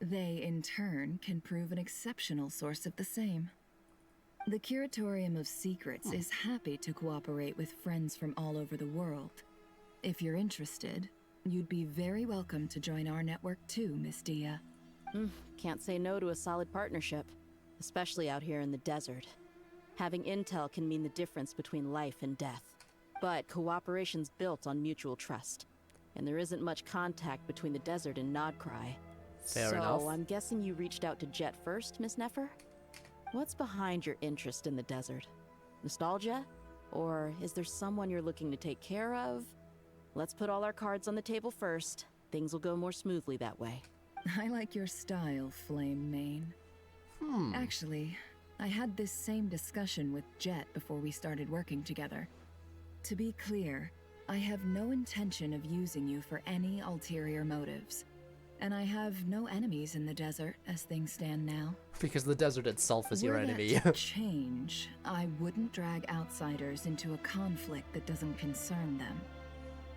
They, in turn, can prove an exceptional source of the same. The Curatorium of Secrets is happy to cooperate with friends from all over the world. If you're interested, you'd be very welcome to join our network too, Miss Dia. Can't say no to a solid partnership, especially out here in the desert. Having intel can mean the difference between life and death. But cooperation's built on mutual trust, and there isn't much contact between the desert and Nod-Krai. Fair enough. So I'm guessing you reached out to Jet first, Miss Nefer? What's behind your interest in the desert? Nostalgia? Or is there someone you're looking to take care of? Let's put all our cards on the table first. Things will go more smoothly that way. I like your style, Flame Mane. Actually, I had this same discussion with Jet before we started working together. To be clear, I have no intention of using you for any ulterior motives. And I have no enemies in the desert as things stand now. Because the desert itself is your Were that enemy. to change, I wouldn't drag outsiders into a conflict that doesn't concern them.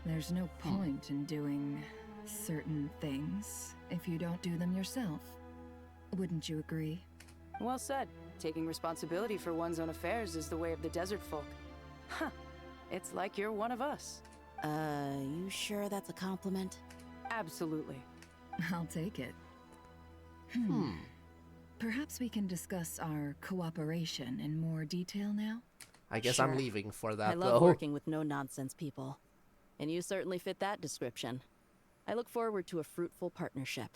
There's no point in doing certain things if you don't do them yourself. Wouldn't you agree? Well said. Taking responsibility for one's own affairs is the way of the desert folk. Huh. It's like you're one of us. You sure that's a compliment? Absolutely. I'll take it. Perhaps we can discuss our cooperation in more detail now? I guess Sure. I'm leaving for that, I love though. working with no-nonsense people. And you certainly fit that description. I look forward to a fruitful partnership.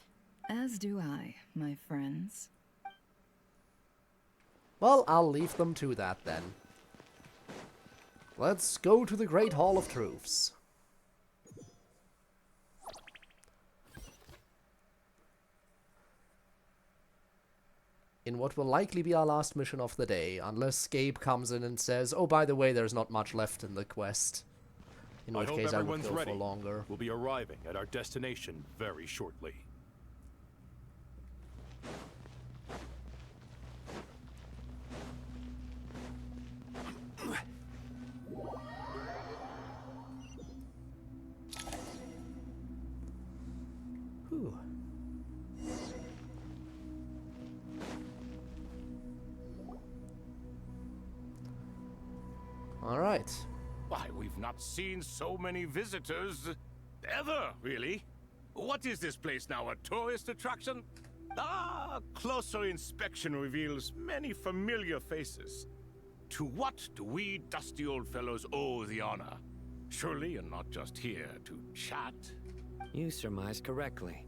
As do I, my friends. Well, I'll leave them to that then. Let's go to the Great Hall of Truths. In what will likely be our last mission of the day, unless Gabe comes in and says, oh, by the way, there's not much left in the quest. In which case I would go for longer. We'll be arriving at our destination very shortly. Alright. Why, we've not seen so many visitors ever, really. What is this place now, a tourist attraction? Ah, closer inspection reveals many familiar faces. To what do we dusty old fellows owe the honor? Surely you're not just here to chat. You surmise correctly.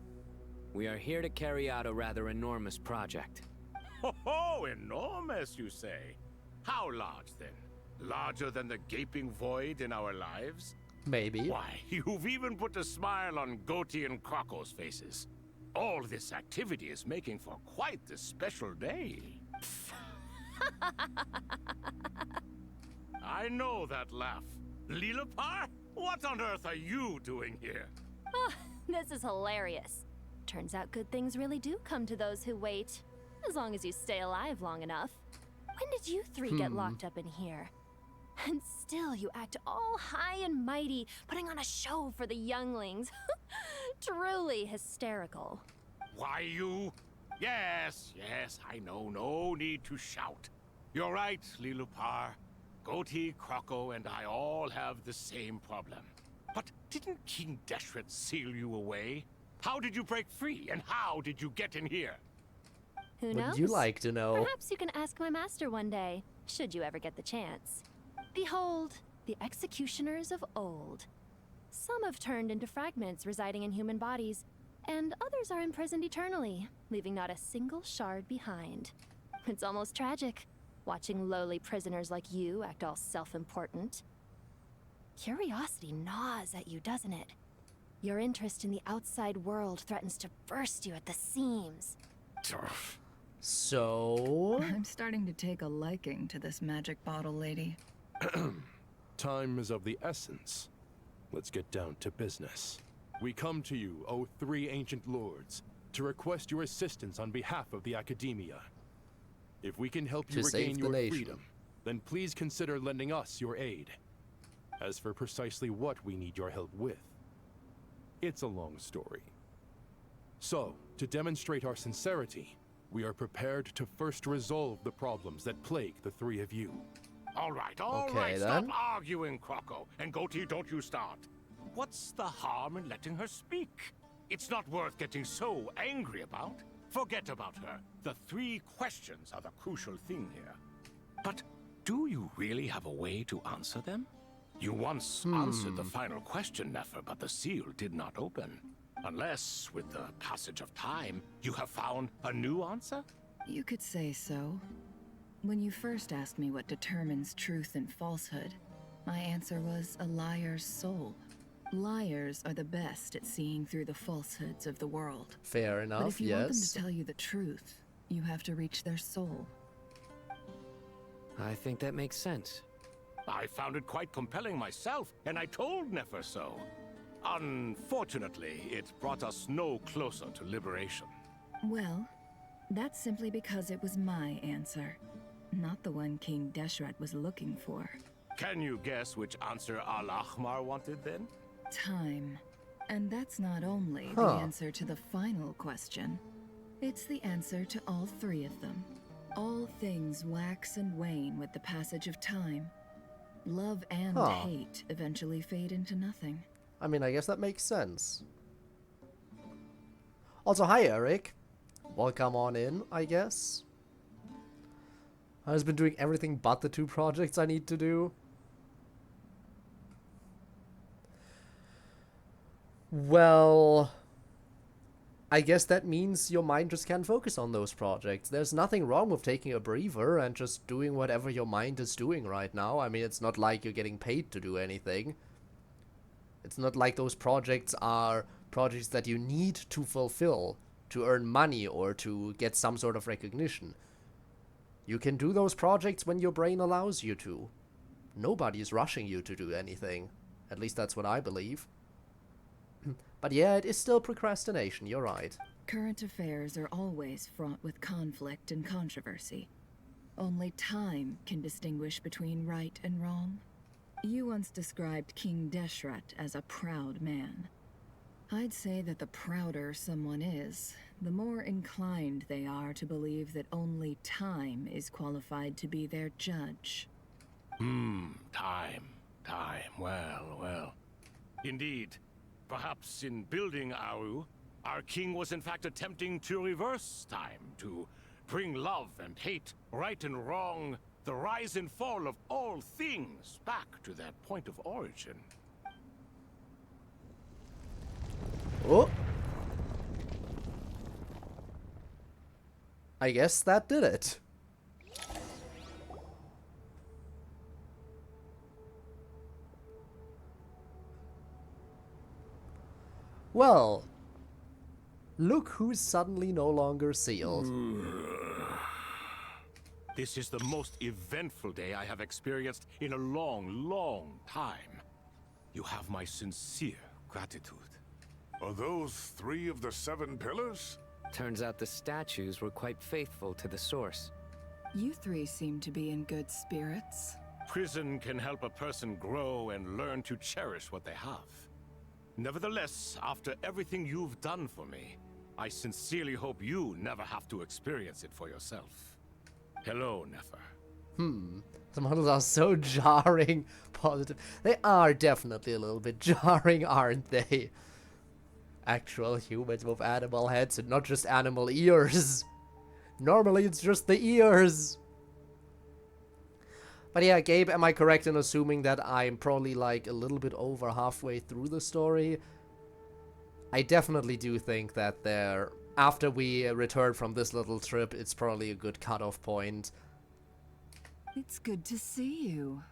We are here to carry out a rather enormous project. Ho, enormous, you say? How large, then? Larger than the gaping void in our lives? Maybe. Why, you've even put a smile on Goatee and Croco's faces. All this activity is making for quite the special day. I know that laugh. Lilipar? What on earth are you doing here? Oh, this is hilarious. Turns out good things really do come to those who wait. As long as you stay alive long enough. When did you three get locked up in here? And still you act all high and mighty, putting on a show for the younglings. Truly hysterical. Why, you? Yes, I know. No need to shout. You're right, Lilipar. Goatee, Croco, and I all have the same problem. But didn't King Deshret seal you away? How did you break free, and how did you get in here? Who knows? Would you like to know? Perhaps you can ask my master one day, should you ever get the chance. Behold, the executioners of old. Some have turned into fragments residing in human bodies, and others are imprisoned eternally, leaving not a single shard behind. It's almost tragic, watching lowly prisoners like you act all self-important. Curiosity gnaws at you, doesn't it? Your interest in the outside world threatens to burst you at the seams. So? I'm starting to take a liking to this magic bottle lady. Time is of the essence. Let's get down to business. We come to you, O three ancient lords, to request your assistance on behalf of the Academia. If we can help you regain your freedom, then please consider lending us your aid. As for precisely what we need your help with, it's a long story. So, to demonstrate our sincerity, we are prepared to first resolve the problems that plague the three of you. All right, stop arguing, Croco. And Goatee, don't you start. What's the harm in letting her speak? It's not worth getting so angry about. Forget about her. The three questions are the crucial thing here. But do you really have a way to answer them? You once answered the final question, Nefer, but the seal did not open. Unless, with the passage of time, you have found a new answer? You could say so. When you first asked me what determines truth and falsehood, my answer was a liar's soul. Liars are the best at seeing through the falsehoods of the world. Fair enough, but if you want them yes. to tell you the truth, you have to reach their soul. I think that makes sense. I found it quite compelling myself, and I told Nefer so. Unfortunately, it brought us no closer to liberation. Well, that's simply because it was my answer, not the one King Deshret was looking for. Can you guess which answer Al-Ahmar wanted then? Time. And that's not only the answer to the final question. It's the answer to all three of them. All things wax and wane with the passage of time. Love and hate eventually fade into nothing. I mean, I guess that makes sense. Also, hi Eric. Welcome on in, I guess. I've been doing everything but the two projects I need to do. Well, I guess that means your mind just can't focus on those projects. There's nothing wrong with taking a breather and just doing whatever your mind is doing right now. I mean, it's not like you're getting paid to do anything. It's not like those projects are projects that you need to fulfill to earn money or to get some sort of recognition. You can do those projects when your brain allows you to. Nobody's rushing you to do anything. At least that's what I believe. But yeah, it is still procrastination, you're right. Current affairs are always fraught with conflict and controversy. Only time can distinguish between right and wrong. You once described King Deshret as a proud man. I'd say that the prouder someone is, the more inclined they are to believe that only time is qualified to be their judge. Time. Well. Indeed. Perhaps in building Aru, our king was in fact attempting to reverse time, to bring love and hate, right and wrong, the rise and fall of all things back to their point of origin. Oh. I guess that did it. Well, look who's suddenly no longer sealed. This is the most eventful day I have experienced in a long time. You have my sincere gratitude. Are those 3 of the 7 pillars? Turns out the statues were quite faithful to the source. You 3 seem to be in good spirits. Prison can help a person grow and learn to cherish what they have. Nevertheless, after everything you've done for me, I sincerely hope you never have to experience it for yourself. Hello, Nefer. The models are so jarring positive. They are definitely a little bit jarring, aren't they? Actual humans with animal heads and not just animal ears. Normally it's just the ears. But yeah, Gabe, am I correct in assuming that I'm probably like a little bit over halfway through the story? I definitely do think that after we return from this little trip, it's probably a good cutoff point. It's good to see you,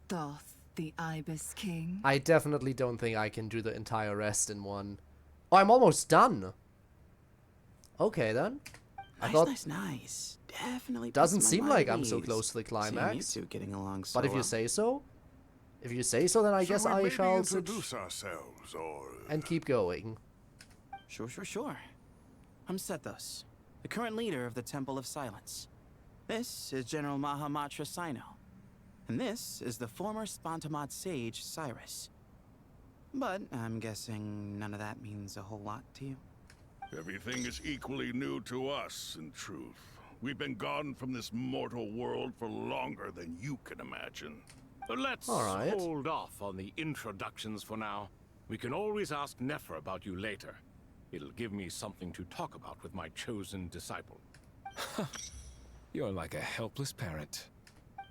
Thoth, the Ibis King. I definitely don't think I can do the entire rest in one. Oh, I'm almost done. Okay, then. Nice. Definitely. Doesn't seem like I'm so close to the climax. Seeing you two getting along so but if you say so, then I guess I shall introduce ourselves, or and keep going. Sure. I'm Sethos, the current leader of the Temple of Silence. This is General Mahamatra Sino, and this is the former Spantamot sage Cyrus. But I'm guessing none of that means a whole lot to you. everything is equally new to us, in truth. We've been gone from this mortal world for longer than you can imagine. Let's hold off on the introductions for now. We can always ask Nefer about you later. It'll give me something to talk about with my chosen disciple. You're like a helpless parent.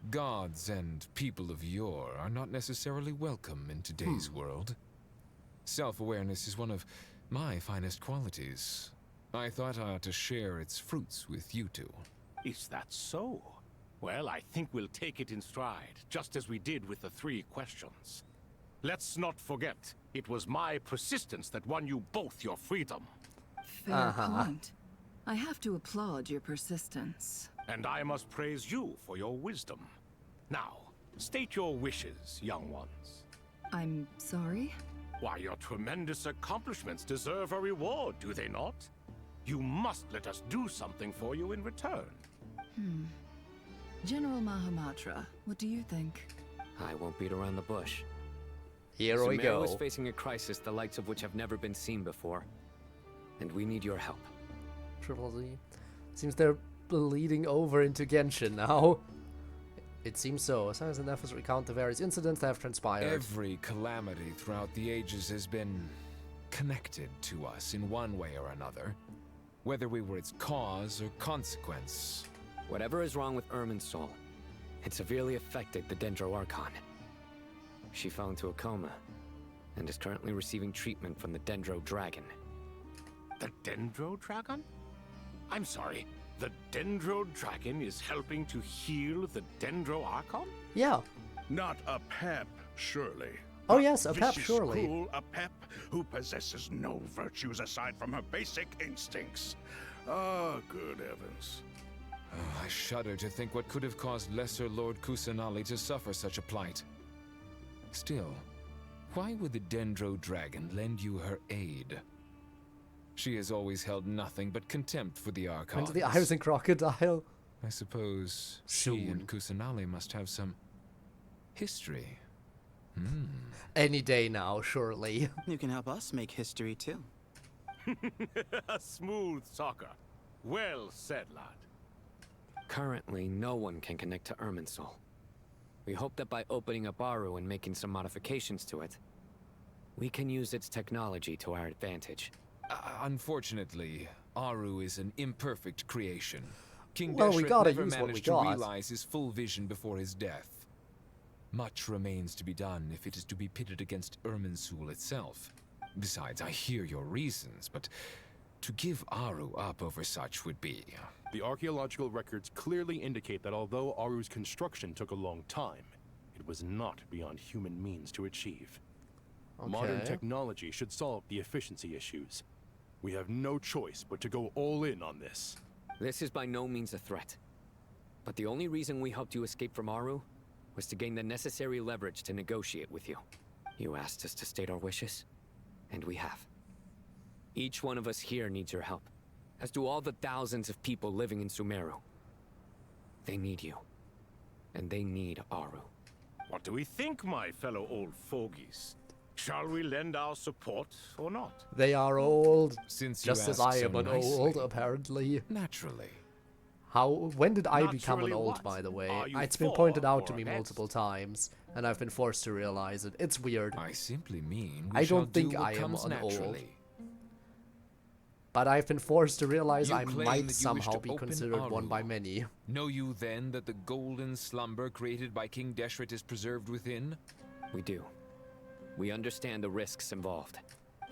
Gods and people of yore are not necessarily welcome in today's world. Self-awareness is one of my finest qualities. I thought I ought to share its fruits with you two. Is that so? Well, I think we'll take it in stride, just as we did with the 3 questions. Let's not forget, it was my persistence that won you both your freedom. Fair point. I have to applaud your persistence. And I must praise you for your wisdom. Now, state your wishes, young ones. I'm sorry? Why, your tremendous accomplishments deserve a reward, do they not? You must let us do something for you in return. General Mahamatra, what do you think? I won't beat around the bush. Here we go. Sumeru is facing a crisis the likes of which have never been seen before. And we need your help. Triple Z. Seems they're bleeding over into Genshin now. It seems so. As and efforts recount the various incidents that have transpired. Every calamity throughout the ages has been connected to us in one way or another. Whether we were its cause or consequence. Whatever is wrong with Irminsul, it severely affected the Dendro Archon. She fell into a coma, and is currently receiving treatment from the Dendro Dragon. The Dendro Dragon? I'm sorry, the Dendro Dragon is helping to heal the Dendro Archon? Yeah. Not a pep, surely. Oh yes, a pep, vicious, surely. Cruel, a pep who possesses no virtues aside from her basic instincts. Ah, good heavens. Oh, I shudder to think what could have caused Lesser Lord Kusanali to suffer such a plight. Still, why would the Dendro Dragon lend you her aid? She has always held nothing but contempt for the Archons. Went to the Iris and Crocodile. I suppose she and Kusanali must have some history. Any day now, surely. You can help us make history too. A smooth talker. Well said, lad. Currently, no one can connect to Irminsul. We hope that by opening up Aru and making some modifications to it, we can use its technology to our advantage. Unfortunately, Aru is an imperfect creation. King Well, we Deshret gotta never use what we managed to got. realize his full vision before his death. Much remains to be done if it is to be pitted against Irminsul itself. Besides, I hear your reasons, but to give Aru up over such would be... The archaeological records clearly indicate that although Aru's construction took a long time, it was not beyond human means to achieve. Modern technology should solve the efficiency issues. We have no choice but to go all in on this. This is by no means a threat. But the only reason we helped you escape from Aru was to gain the necessary leverage to negotiate with you. You asked us to state our wishes, and we have. Each one of us here needs your help, as do all the thousands of people living in Sumeru. They need you, and they need Aru. What do we think, my fellow old fogies? Shall we lend our support or not? They are old, Since just you as I ask am so an nicely. old, apparently. Naturally. When did I become an Naturally old, what? by the way? Are you It's been for pointed out to or me against? multiple times, and I've been forced to realize it. It's weird. I simply mean I don't think I am an old. But I've been forced to realize You I claim that might you wish somehow to be open considered one Aru. by many. Know you then that the golden slumber created by King Deshret is preserved within? We do. We understand the risks involved.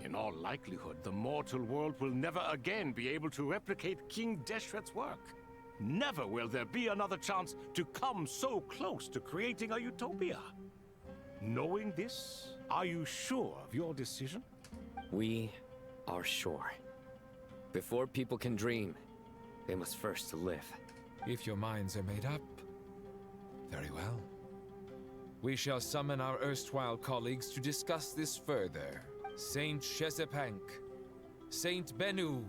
In all likelihood, the mortal world will never again be able to replicate King Deshret's work. Never will there be another chance to come so close to creating a utopia. Knowing this, are you sure of your decision? We are sure. Before people can dream, they must first live. If your minds are made up, very well. We shall summon our erstwhile colleagues to discuss this further. Saint Shezepank, Saint Bennu.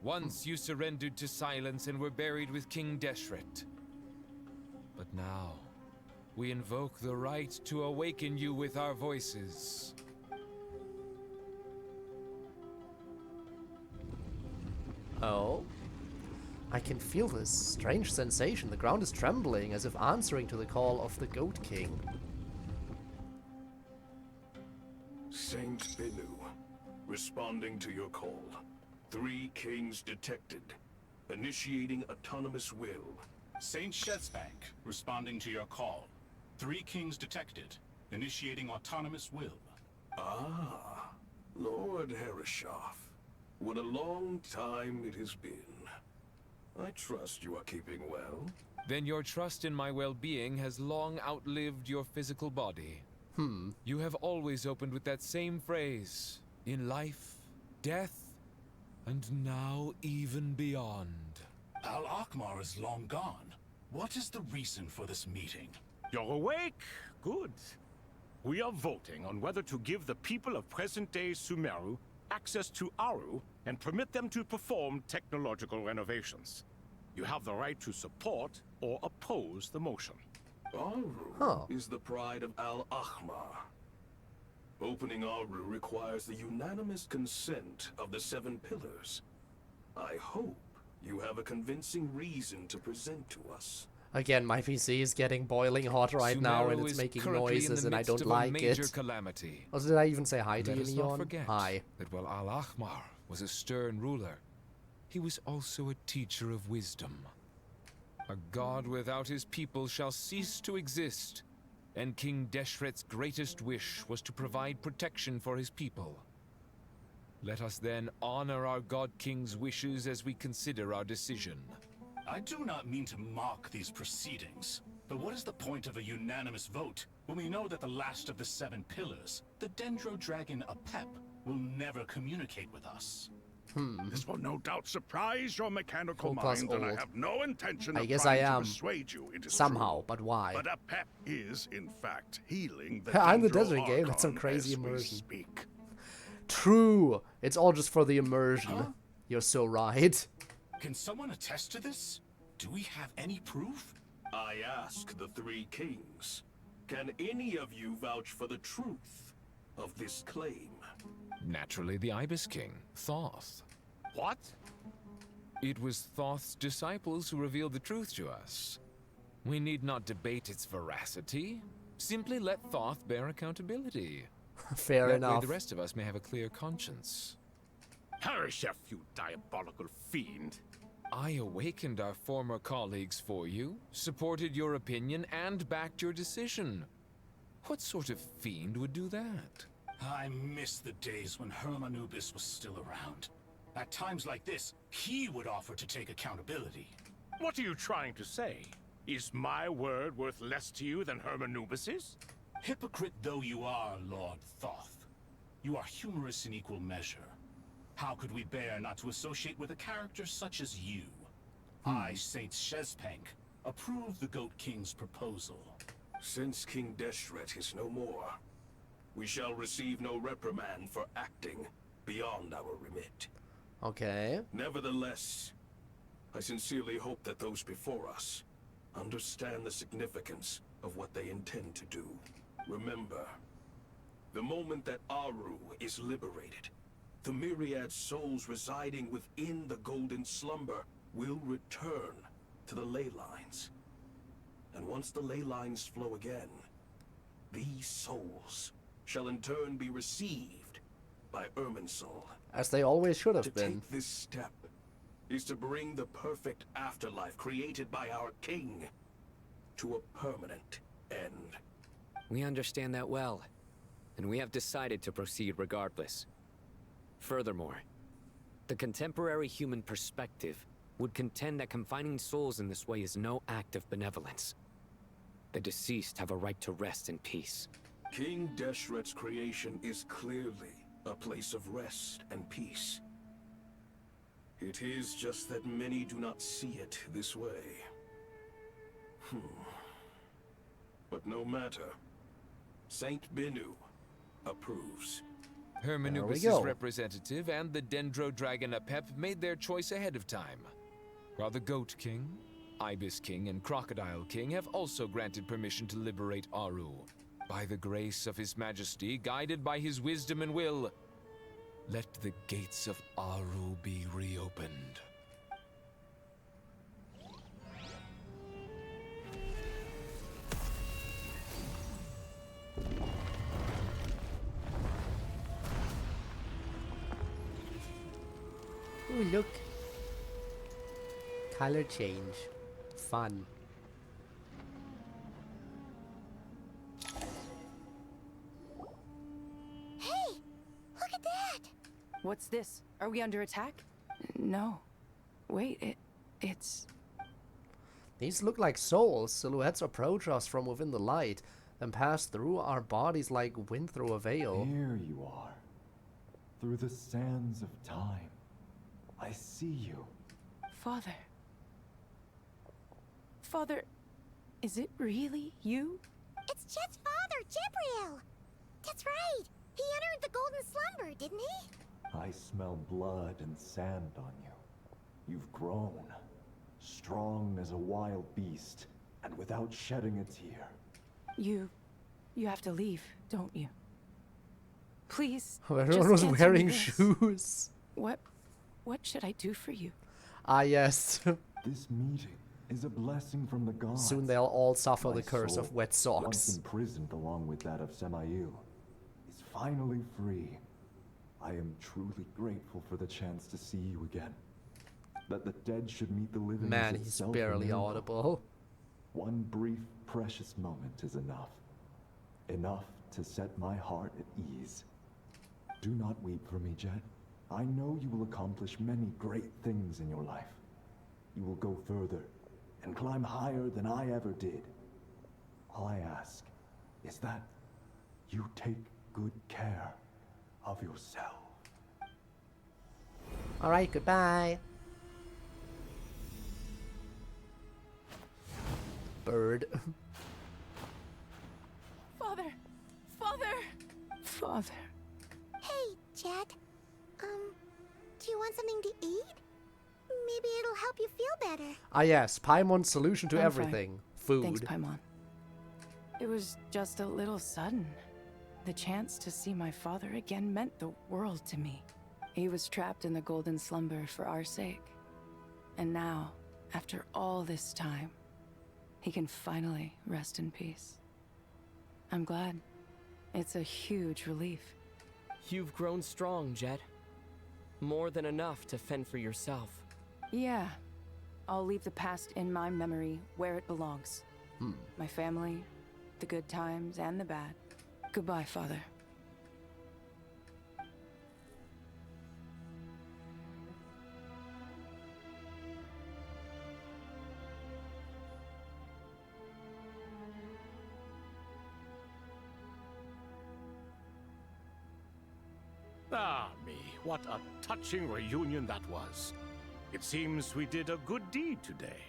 Once you surrendered to silence and were buried with King Deshret. But now, we invoke the right to awaken you with our voices. Oh? I can feel this strange sensation. The ground is trembling, as if answering to the call of the Goat King. Saint Bennu, responding to your call. 3 kings detected. Initiating autonomous will. Saint Shezepank, responding to your call. 3 kings detected. Initiating autonomous will. Ah, Lord Herreshoff. What a long time it has been. I trust you are keeping well. Then your trust in my well-being has long outlived your physical body. You have always opened with that same phrase. In life, death, and now even beyond. Al-Akhmar is long gone. What is the reason for this meeting? You're awake? Good. We are voting on whether to give the people of present-day Sumeru access to Aru and permit them to perform technological renovations. You have the right to support or oppose the motion. Aru is the pride of Al-Akhmar. Opening Aru requires the unanimous consent of the 7 pillars. I hope you have a convincing reason to present to us. Again, my PC is getting boiling hot right now, and Sumeru it's is making currently in noises, the and I midst don't of a like major it. calamity. Oh, did I even say hi to Let you, us not Leon? forget Hi. that while Al-Akhmar was a stern ruler, he was also a teacher of wisdom. A god without his people shall cease to exist, and King Deshret's greatest wish was to provide protection for his people. Let us then honor our God King's wishes as we consider our decision. I do not mean to mock these proceedings, but what is the point of a unanimous vote when we know that the last of the 7 pillars, the Dendro Dragon Apep, will never communicate with us? This will no doubt surprise your mechanical Old plus mind, and I old. have no intention I of guess trying I to am. persuade you it is Somehow, true. but why? But Apep is, in fact, healing the I'm the Dendro Desert Game, that's some Archon crazy as we immersion. speak. True! It's all just for the immersion. You're so right. Can someone attest to this? Do we have any proof? I ask the 3 kings. Can any of you vouch for the truth of this claim? Naturally, the Ibis King, Thoth. What? It was Thoth's disciples who revealed the truth to us. We need not debate its veracity. Simply let Thoth bear accountability. Fair that enough. Way the rest of us may have a clear conscience. Harshef, you diabolical fiend. I awakened our former colleagues for you, supported your opinion, and backed your decision. What sort of fiend would do that? I miss the days when Hermanubis was still around. At times like this, he would offer to take accountability. What are you trying to say? Is my word worth less to you than Hermanubis's? Hypocrite though you are, Lord Thoth, you are humorous in equal measure. How could we bear not to associate with a character such as you? I, Saint Shezpank, approve the Goat King's proposal. Since King Deshret is no more, we shall receive no reprimand for acting beyond our remit. Okay. Nevertheless, I sincerely hope that those before us understand the significance of what they intend to do. Remember, the moment that Aru is liberated, the myriad souls residing within the Golden Slumber will return to the ley lines. And once the ley lines flow again, these souls shall in turn be received by Irminsul. As they always should have been. To take this step is to bring the perfect afterlife created by our king to a permanent end. We understand that well, and we have decided to proceed regardless. Furthermore, the contemporary human perspective would contend that confining souls in this way is no act of benevolence. The deceased have a right to rest in peace. King Deshret's creation is clearly a place of rest and peace. It is just that many do not see it this way. But no matter. Saint Binu approves. Hermanubis' representative and the Dendro Dragon Apep made their choice ahead of time, while the Goat King, Ibis King, and Crocodile King have also granted permission to liberate Aru. By the grace of His Majesty, guided by his wisdom and will, let the gates of Aru be reopened. Ooh, look. Color change. Fun. Hey! Look at that! What's this? Are we under attack? No. Wait, it's... These look like souls. Silhouettes approach us from within the light and pass through our bodies like wind through a veil. Here you are. Through the sands of time. I see you. Father. Father, is it really you? It's Jet's father, Jibril! That's right! He entered the Golden Slumber, didn't he? I smell blood and sand on you. You've grown. Strong as a wild beast, and without shedding a tear. You have to leave, don't you? Please. Oh, everyone was just answer wearing me this. shoes. What should I do for you? Ah, yes. This meeting is a blessing from the gods. Soon they'll all suffer My the curse soul, of wet once socks. imprisoned along with that of Semail, is finally free. I am truly grateful for the chance to see you again. That the dead should meet the living Man, is he's itself a barely miracle. audible. One brief, precious moment is enough. Enough to set my heart at ease. Do not weep for me, Jet. I know you will accomplish many great things in your life. You will go further and climb higher than I ever did. All I ask is that you take good care of yourself. Alright, goodbye. Bird. Father! Father! Father. Hey, Jet. Do you want something to eat? Maybe it'll help you feel better. Ah yes, Paimon's solution to I'm everything. fine. Food. Thanks, Paimon. It was just a little sudden. The chance to see my father again meant the world to me. He was trapped in the Golden Slumber for our sake. And now, after all this time, he can finally rest in peace. I'm glad. It's a huge relief. You've grown strong, Jet. More than enough to fend for yourself. Yeah. I'll leave the past in my memory where it belongs. My family, the good times and the bad. Goodbye, Father. Ah, me, what a touching reunion that was. It seems we did a good deed today.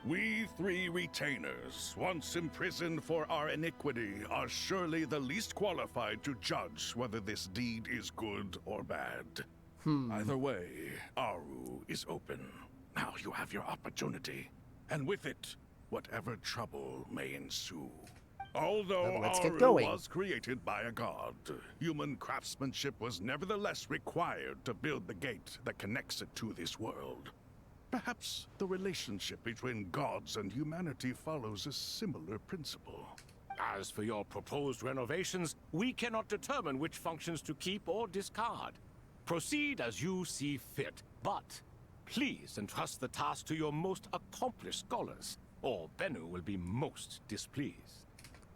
We three retainers, once imprisoned for our iniquity, are surely the least qualified to judge whether this deed is good or bad. Either way, Aru is open. Now you have your opportunity, and with it, whatever trouble may ensue. Although Aru was created by a god, human craftsmanship was nevertheless required to build the gate that connects it to this world. Perhaps the relationship between gods and humanity follows a similar principle. As for your proposed renovations, we cannot determine which functions to keep or discard. Proceed as you see fit, but please entrust the task to your most accomplished scholars, or Bennu will be most displeased.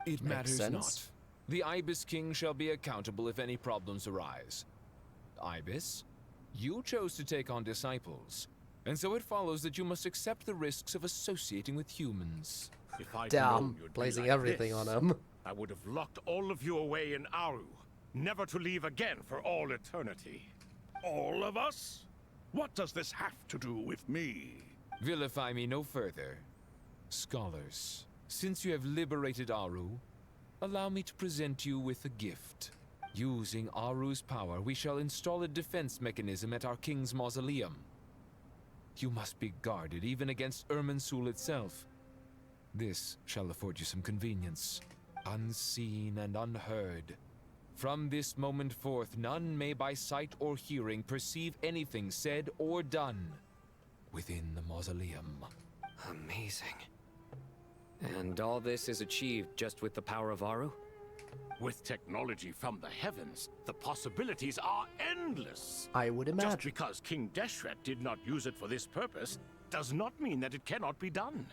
It matters not. The Ibis King shall be accountable if any problems arise. Ibis, you chose to take on disciples, and so it follows that you must accept the risks of associating with humans. If I'd Damn, known you'd placing be like everything this, on him. I would have locked all of you away in Aru, never to leave again for all eternity. All of us? What does this have to do with me? Vilify me no further. Scholars, since you have liberated Aru, allow me to present you with a gift. Using Aru's power, we shall install a defense mechanism at our king's mausoleum. You must be guarded even against Irminsul itself. This shall afford you some convenience. Unseen and unheard. From this moment forth, none may by sight or hearing perceive anything said or done within the mausoleum. Amazing. And all this is achieved just with the power of Aru? With technology from the heavens, the possibilities are endless. I would imagine. Just because King Deshret did not use it for this purpose does not mean that it cannot be done.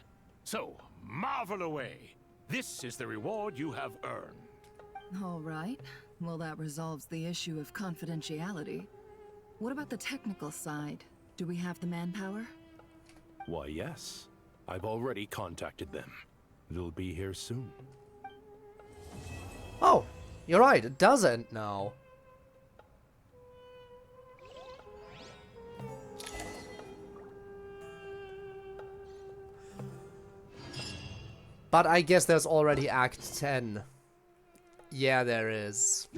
So, marvel away. This is the reward you have earned. All right. Well, that resolves the issue of confidentiality. What about the technical side? Do we have the manpower? Why, yes. I've already contacted them. They'll be here soon. Oh, you're right, it doesn't now. But I guess there's already Act 10. Yeah, there is.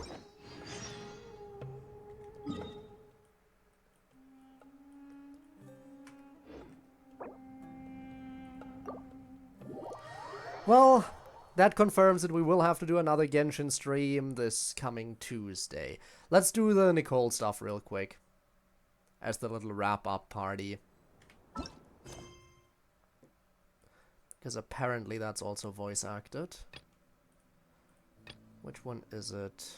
Well, that confirms that we will have to do another Genshin stream this coming Tuesday. Let's do the Nicole stuff real quick. As the little wrap-up party. Because apparently that's also voice acted. Which one is it?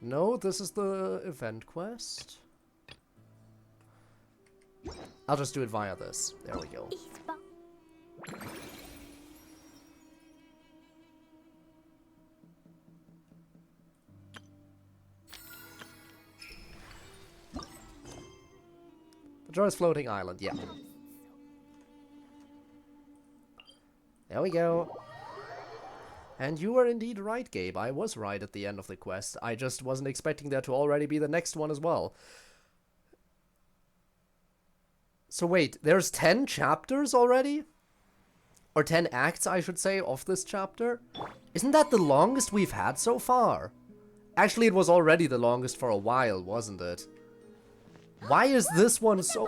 No, this is the event quest. I'll just do it via this. There we go. The Joyous Floating Island, yeah. There we go. And you were indeed right, Gabe. I was right at the end of the quest. I just wasn't expecting there to already be the next one as well. So wait, there's 10 chapters already? Or 10 acts, I should say, of this chapter? Isn't that the longest we've had so far? Actually, it was already the longest for a while, wasn't it? Why is this one so...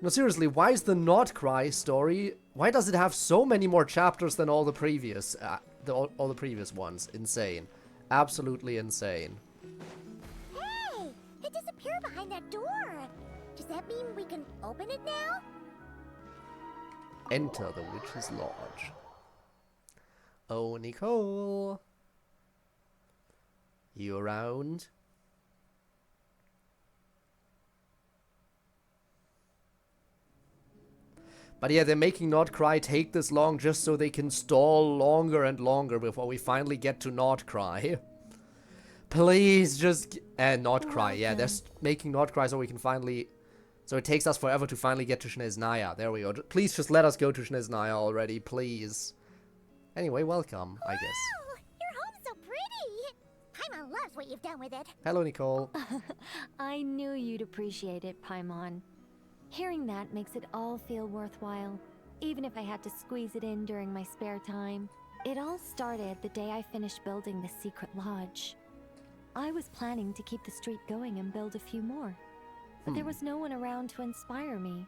No, seriously, why is the Nod-Krai story... Why does it have so many more chapters than all the previous... all the previous ones? Insane. Absolutely insane. behind that door. Does that mean we can open it now? Enter the witch's lodge. Oh, Nicole. You around? But yeah, they're making Nod-Krai take this long just so they can stall longer and longer before we finally get to Nod-Krai. Please just... Nod-Krai, yeah, they're making Nod-Krai so we can finally... So it takes us forever to finally get to Snezhnaya. There we go. Please just let us go to Snezhnaya already, please. Anyway, welcome, I guess. Your home's so pretty. Paimon loves what you've done with it. Hello, Nicole. I knew you'd appreciate it, Paimon. Hearing that makes it all feel worthwhile, even if I had to squeeze it in during my spare time. It all started the day I finished building the secret lodge. I was planning to keep the streak going and build a few more, but there was no one around to inspire me.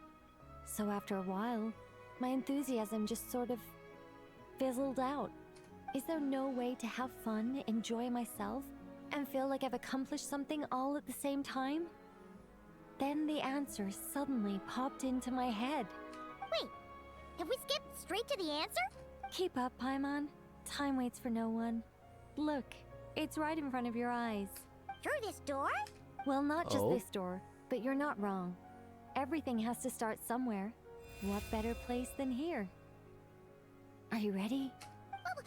So after a while, my enthusiasm just sort of fizzled out. Is there no way to have fun, enjoy myself, and feel like I've accomplished something all at the same time? Then the answer suddenly popped into my head. Wait, have we skipped straight to the answer? Keep up, Paimon. Time waits for no one. Look, it's right in front of your eyes. Through this door? Well, not just this door, but you're not wrong. Everything has to start somewhere. What better place than here? Are you ready? Oh,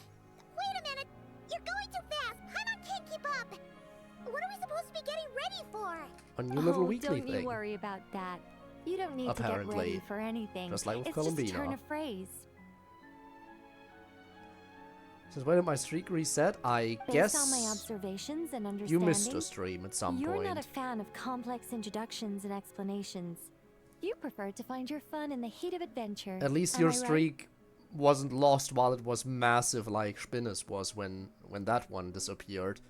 wait a minute! You're going too fast! Paimon can't keep up! What are we supposed to be getting ready for? A new little weekly don't thing. You worry about that. You don't need to get ready for anything. Just like with it's Columbina. just a turn of phrase. Since when did my streak reset? I guess... Based on my observations and understanding, you missed a stream at some point. You're not a fan of complex introductions and explanations. You prefer to find your fun in the heat of adventure. At least your streak wasn't lost while it was massive like Spinnis was when that one disappeared.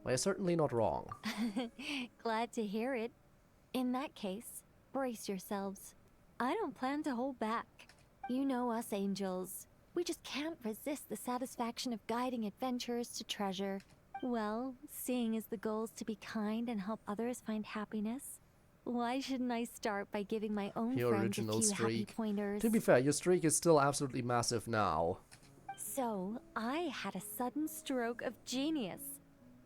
Well, you're certainly not wrong. Glad to hear it. In that case, brace yourselves. I don't plan to hold back. You know us angels. We just can't resist the satisfaction of guiding adventurers to treasure. Well, seeing as the goal is to be kind and help others find happiness, why shouldn't I start by giving my own your friends original a few happy streak. pointers? To be fair, your streak is still absolutely massive now. So, I had a sudden stroke of genius.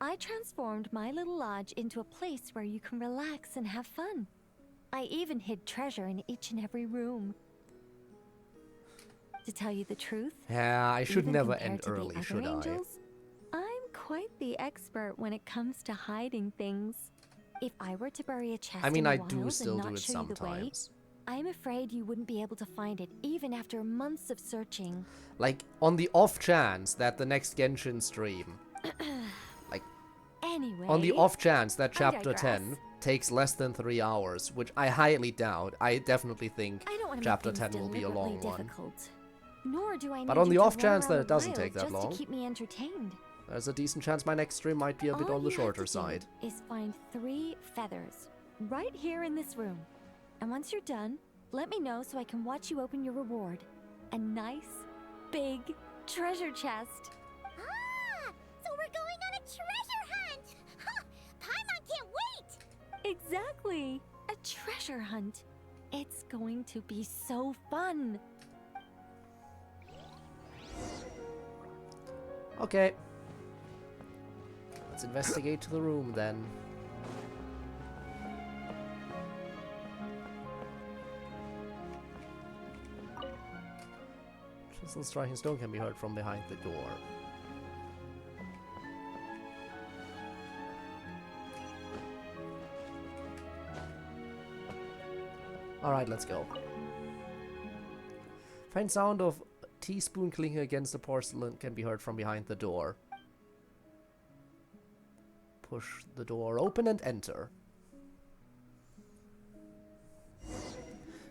I transformed my little lodge into a place where you can relax and have fun. I even hid treasure in each and every room. To tell you the truth, Yeah, I should even never compared end to the early, other should angels, I'm quite the expert when it comes to hiding things. If I were to bury a chest I mean, in I the do wild still and do not it show you the way, sometimes. I'm afraid you wouldn't be able to find it even after months of searching. Like, on the off chance that the next Genshin stream... like, Anyway, on the off chance that I chapter digress. 10 takes less than 3 hours, which I highly doubt, I definitely think I don't want to chapter make 10 things will be a long deliberately one. difficult. Nor do I But need on you the to off run chance that around it doesn't the take that wild just long, to keep me entertained. there's a decent chance my next stream might be a bit on the shorter All you side. have to do is find 3 feathers right here in this room. And once you're done, let me know so I can watch you open your reward. A nice, big treasure chest. Ah! So we're going on a treasure hunt! Ha! Paimon can't wait! Exactly! A treasure hunt. It's going to be so fun. Okay. Let's investigate the room then. Chisel striking stone can be heard from behind the door. Alright, let's go. Faint sound of teaspoon clinking against the porcelain can be heard from behind the door. Push the door open and enter.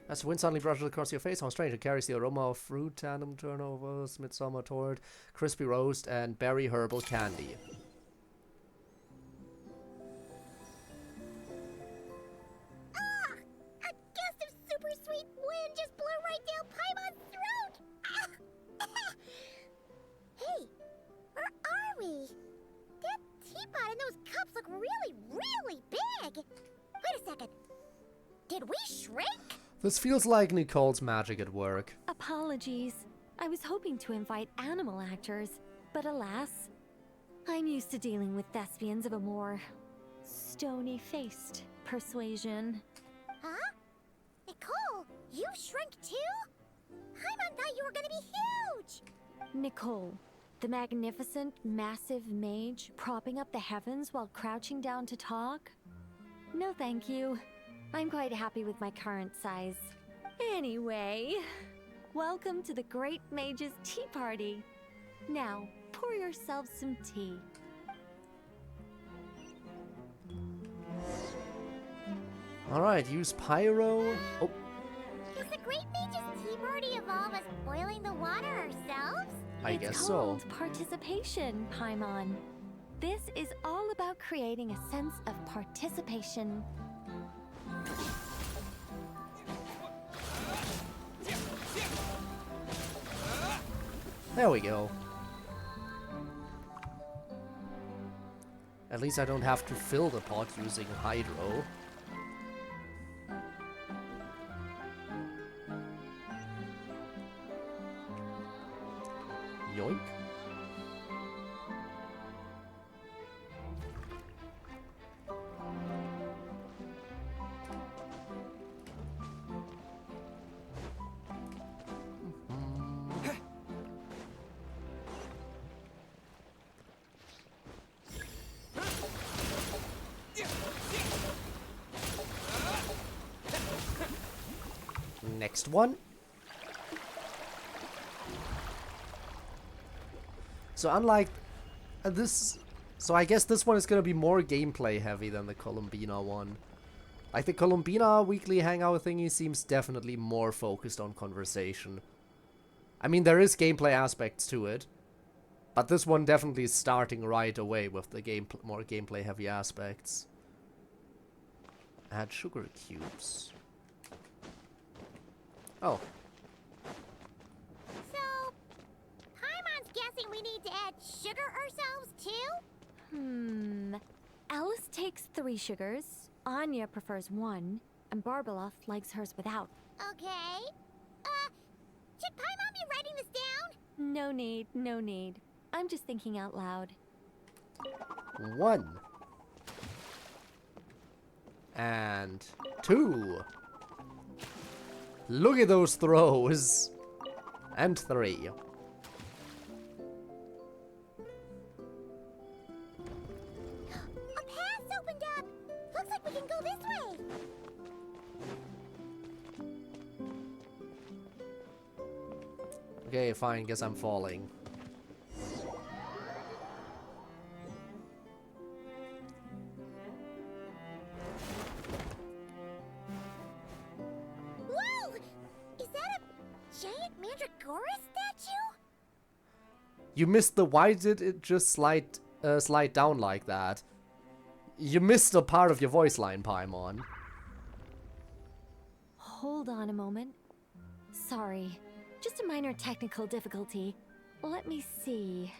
As the wind suddenly brushes across your face, how strange, it carries the aroma of fruit, tandem turnovers, midsummer tort, crispy roast, and berry herbal candy. Ah! A gust of super sweet wind just blew right down Paimon's throat! Ah! Hey, where are we? That teapot and those cups look really, really big! shrink? This feels like Nicole's magic at work. Apologies. I was hoping to invite animal actors, but alas, I'm used to dealing with thespians of a more stony-faced persuasion. Huh? Nicole, you shrink too? Paimon thought you were gonna be huge! Nicole, the magnificent, massive mage propping up the heavens while crouching down to talk? No thank you. I'm quite happy with my current size. Anyway, welcome to the Great Mage's Tea Party. Now, pour yourselves some tea. Alright, use pyro. Oh. Does the Great Mage's Tea Party evolve as boiling the water ourselves? I guess so. It's called participation, Paimon. This is all about creating a sense of participation. There we go. At least I don't have to fill the pot using hydro. Yoink. Next one. So unlike this, so I guess this one is gonna be more gameplay heavy than the Columbina one. Like the Columbina weekly hangout thingy seems definitely more focused on conversation. I mean, there is gameplay aspects to it, but this one definitely is starting right away with the more gameplay heavy aspects. Add sugar cubes. Oh. So, Paimon's guessing we need to add sugar ourselves too? Alice takes 3 sugars, Anya prefers 1, and Barbeloth likes hers without. Okay. Should Paimon be writing this down? No need, no need. I'm just thinking out loud. 1. And 2. Look at those throws. And 3. A path's opened up. Looks like we can go this way. Okay, fine. Guess I'm falling. Whoa! Is that a giant Mandragora statue? You missed the why did it just slide down like that? You missed a part of your voice line, Paimon. Hold on a moment. Sorry. Just a minor technical difficulty. Let me see.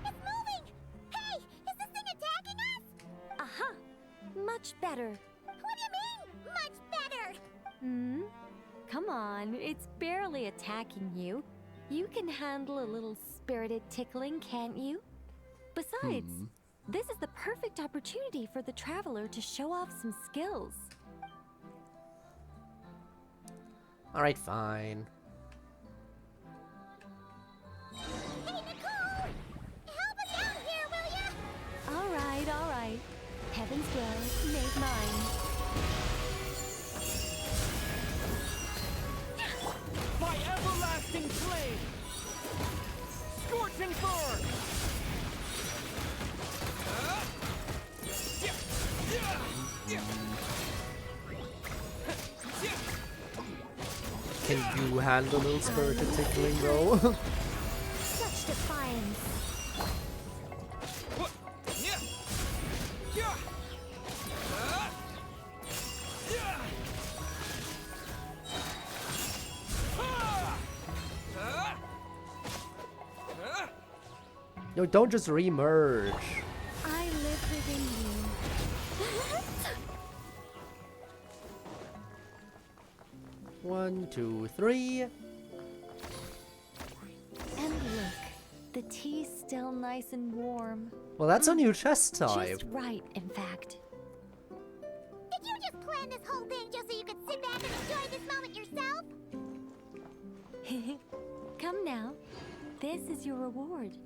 It's moving! Hey! Is this thing attacking us? Aha! Much better. What do you mean, much better? Come on, it's barely attacking you. You can handle a little spirited tickling, can't you? Besides, this is the perfect opportunity for the traveler to show off some skills. Alright, fine. Hey, Nicole! Help us out here, will ya? All right. Heaven's will made mine. My everlasting flame! Scorch and burn! Can you handle a little spirited tickling, though? Such defiance. No, don't just re-merge. I live within you. 1, 2, 3. And look, the tea's still nice and warm. Well, that's a new chest type. Just right, in fact. Did you just plan this whole thing just so you could sit back and enjoy this moment yourself? Come now. This is your reward.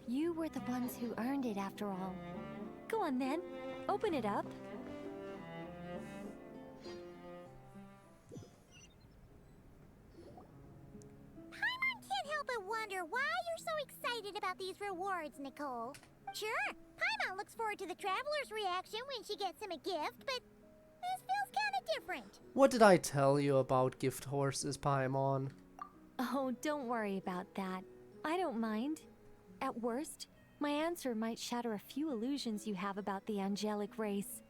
You were the ones who earned it after all. Go on then. Open it up. Paimon can't help but wonder why you're so excited about these rewards, Nicole. Sure, Paimon looks forward to the traveler's reaction when she gets him a gift, but this feels kind of different. What did I tell you about gift horses, Paimon? Oh, don't worry about that. I don't mind. At worst, my answer might shatter a few illusions you have about the angelic race.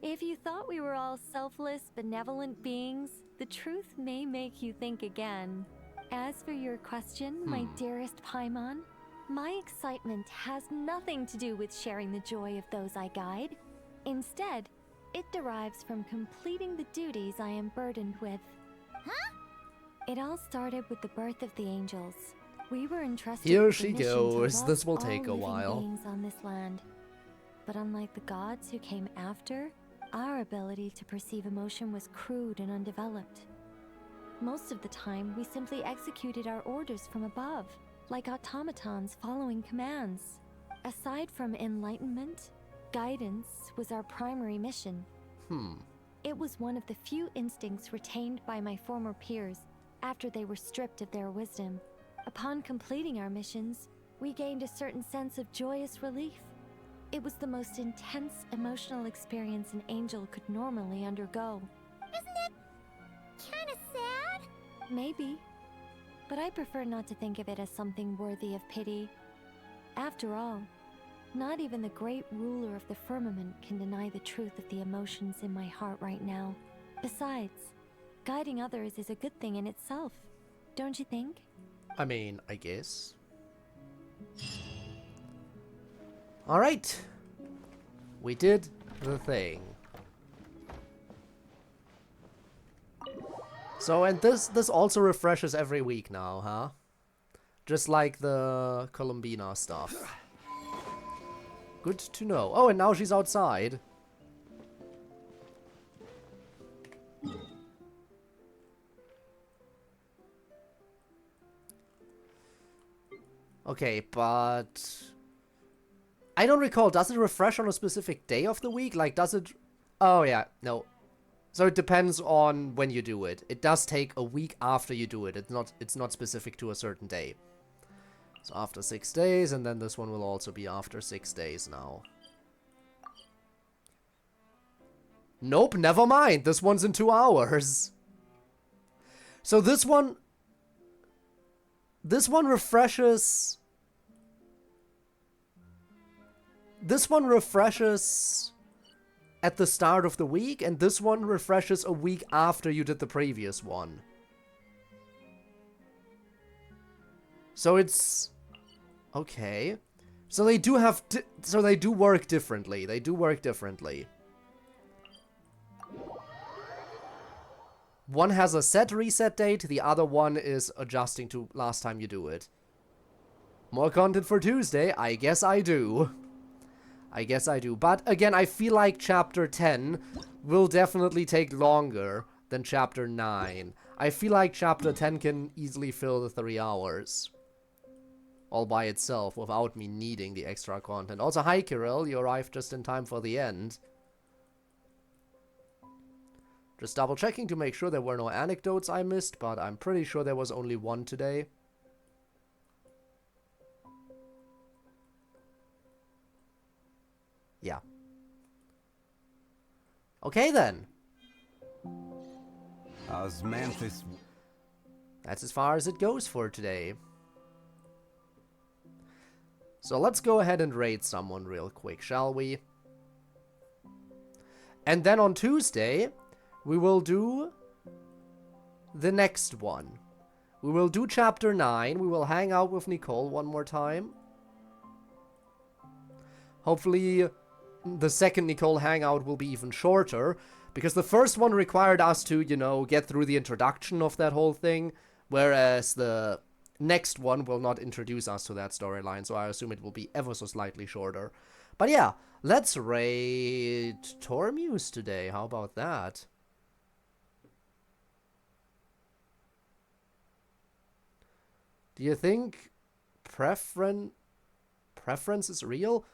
If you thought we were all selfless, benevolent beings, the truth may make you think again. As for your question, my dearest Paimon, my excitement has nothing to do with sharing the joy of those I guide. Instead, it derives from completing the duties I am burdened with. Huh? It all started with the birth of the angels. We were entrusted Here with the she mission to goes. love This will all take a living while. beings on this land. But unlike the gods who came after, our ability to perceive emotion was crude and undeveloped. Most of the time, we simply executed our orders from above, like automatons following commands. Aside from enlightenment, guidance was our primary mission. It was one of the few instincts retained by my former peers after they were stripped of their wisdom. Upon completing our missions, we gained a certain sense of joyous relief. It was the most intense emotional experience an angel could normally undergo. Isn't it kind of sad? Maybe, but I prefer not to think of it as something worthy of pity. After all, not even the great ruler of the firmament can deny the truth of the emotions in my heart right now. Besides, guiding others is a good thing in itself, don't you think? I mean, I guess. Alright. We did the thing. So, and this also refreshes every week now, huh? Just like the Columbina stuff. Good to know. Oh, and now she's outside. Okay, but I don't recall. Does it refresh on a specific day of the week? Like, does it... Oh, yeah. No. So it depends on when you do it. It does take a week after you do it. It's not specific to a certain day. So after 6 days, and then this one will also be after 6 days now. Nope, never mind. This one's in 2 hours. So this one refreshes... This one refreshes at the start of the week, and this one refreshes a week after you did the previous one. So it's... Okay. So they do have... So they do work differently. They do work differently. One has a set reset date, the other one is adjusting to last time you do it. More content for Tuesday? I guess I do. I guess I do. But again, I feel like Chapter 10 will definitely take longer than Chapter 9. I feel like Chapter 10 can easily fill the 3 hours. All by itself, without me needing the extra content. Also, hi Kirill, you arrived just in time for the end. Just double checking to make sure there were no anecdotes I missed, but I'm pretty sure there was only one today. Yeah. Okay then. Osmanthus. That's as far as it goes for today. So let's go ahead and raid someone real quick, shall we? And then on Tuesday, we will do the next one. We will do Chapter 9. We will hang out with Nicole one more time. Hopefully the second Nicole hangout will be even shorter, because the first one required us to, you know, get through the introduction of that whole thing, whereas the next one will not introduce us to that storyline, so I assume it will be ever so slightly shorter. But yeah, let's raid Tormuse today. How about that? Do you think preference is real?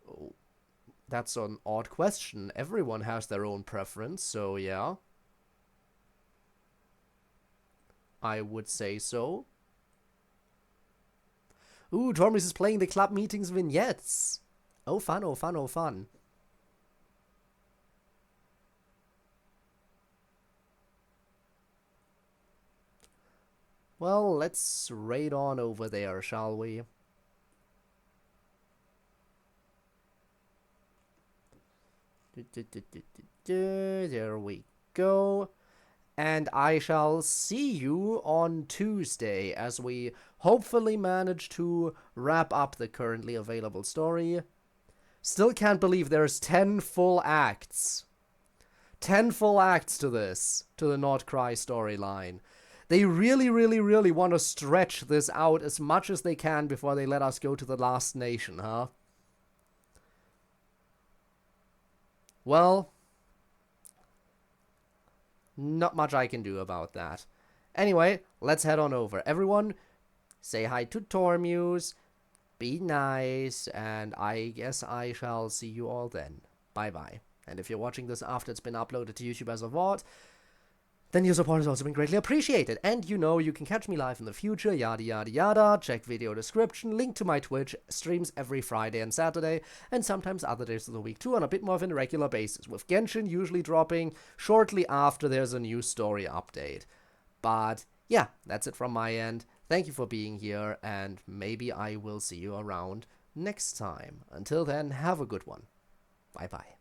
Oh, that's an odd question. Everyone has their own preference, so yeah. I would say so. Ooh, Tormuse is playing the club meetings vignettes. Oh fun, oh fun, oh fun. Well, let's raid on over there, shall we? There we go. And I shall see you on Tuesday as we hopefully manage to wrap up the currently available story. Still can't believe there's 10 full acts. 10 full acts to this, to the Nod-Krai storyline. They really, really, really want to stretch this out as much as they can before they let us go to the last nation, huh? Well, not much I can do about that. Anyway, let's head on over. Everyone, say hi to Tormuse, be nice, and I guess I shall see you all then. Bye-bye. And if you're watching this after it's been uploaded to YouTube as a VOD, then your support has also been greatly appreciated. And you know, you can catch me live in the future, yada yada yada. Check video description, link to my Twitch, streams every Friday and Saturday, and sometimes other days of the week too, on a bit more of an irregular basis, with Genshin usually dropping shortly after there's a new story update. But yeah, that's it from my end. Thank you for being here, and maybe I will see you around next time. Until then, have a good one. Bye bye.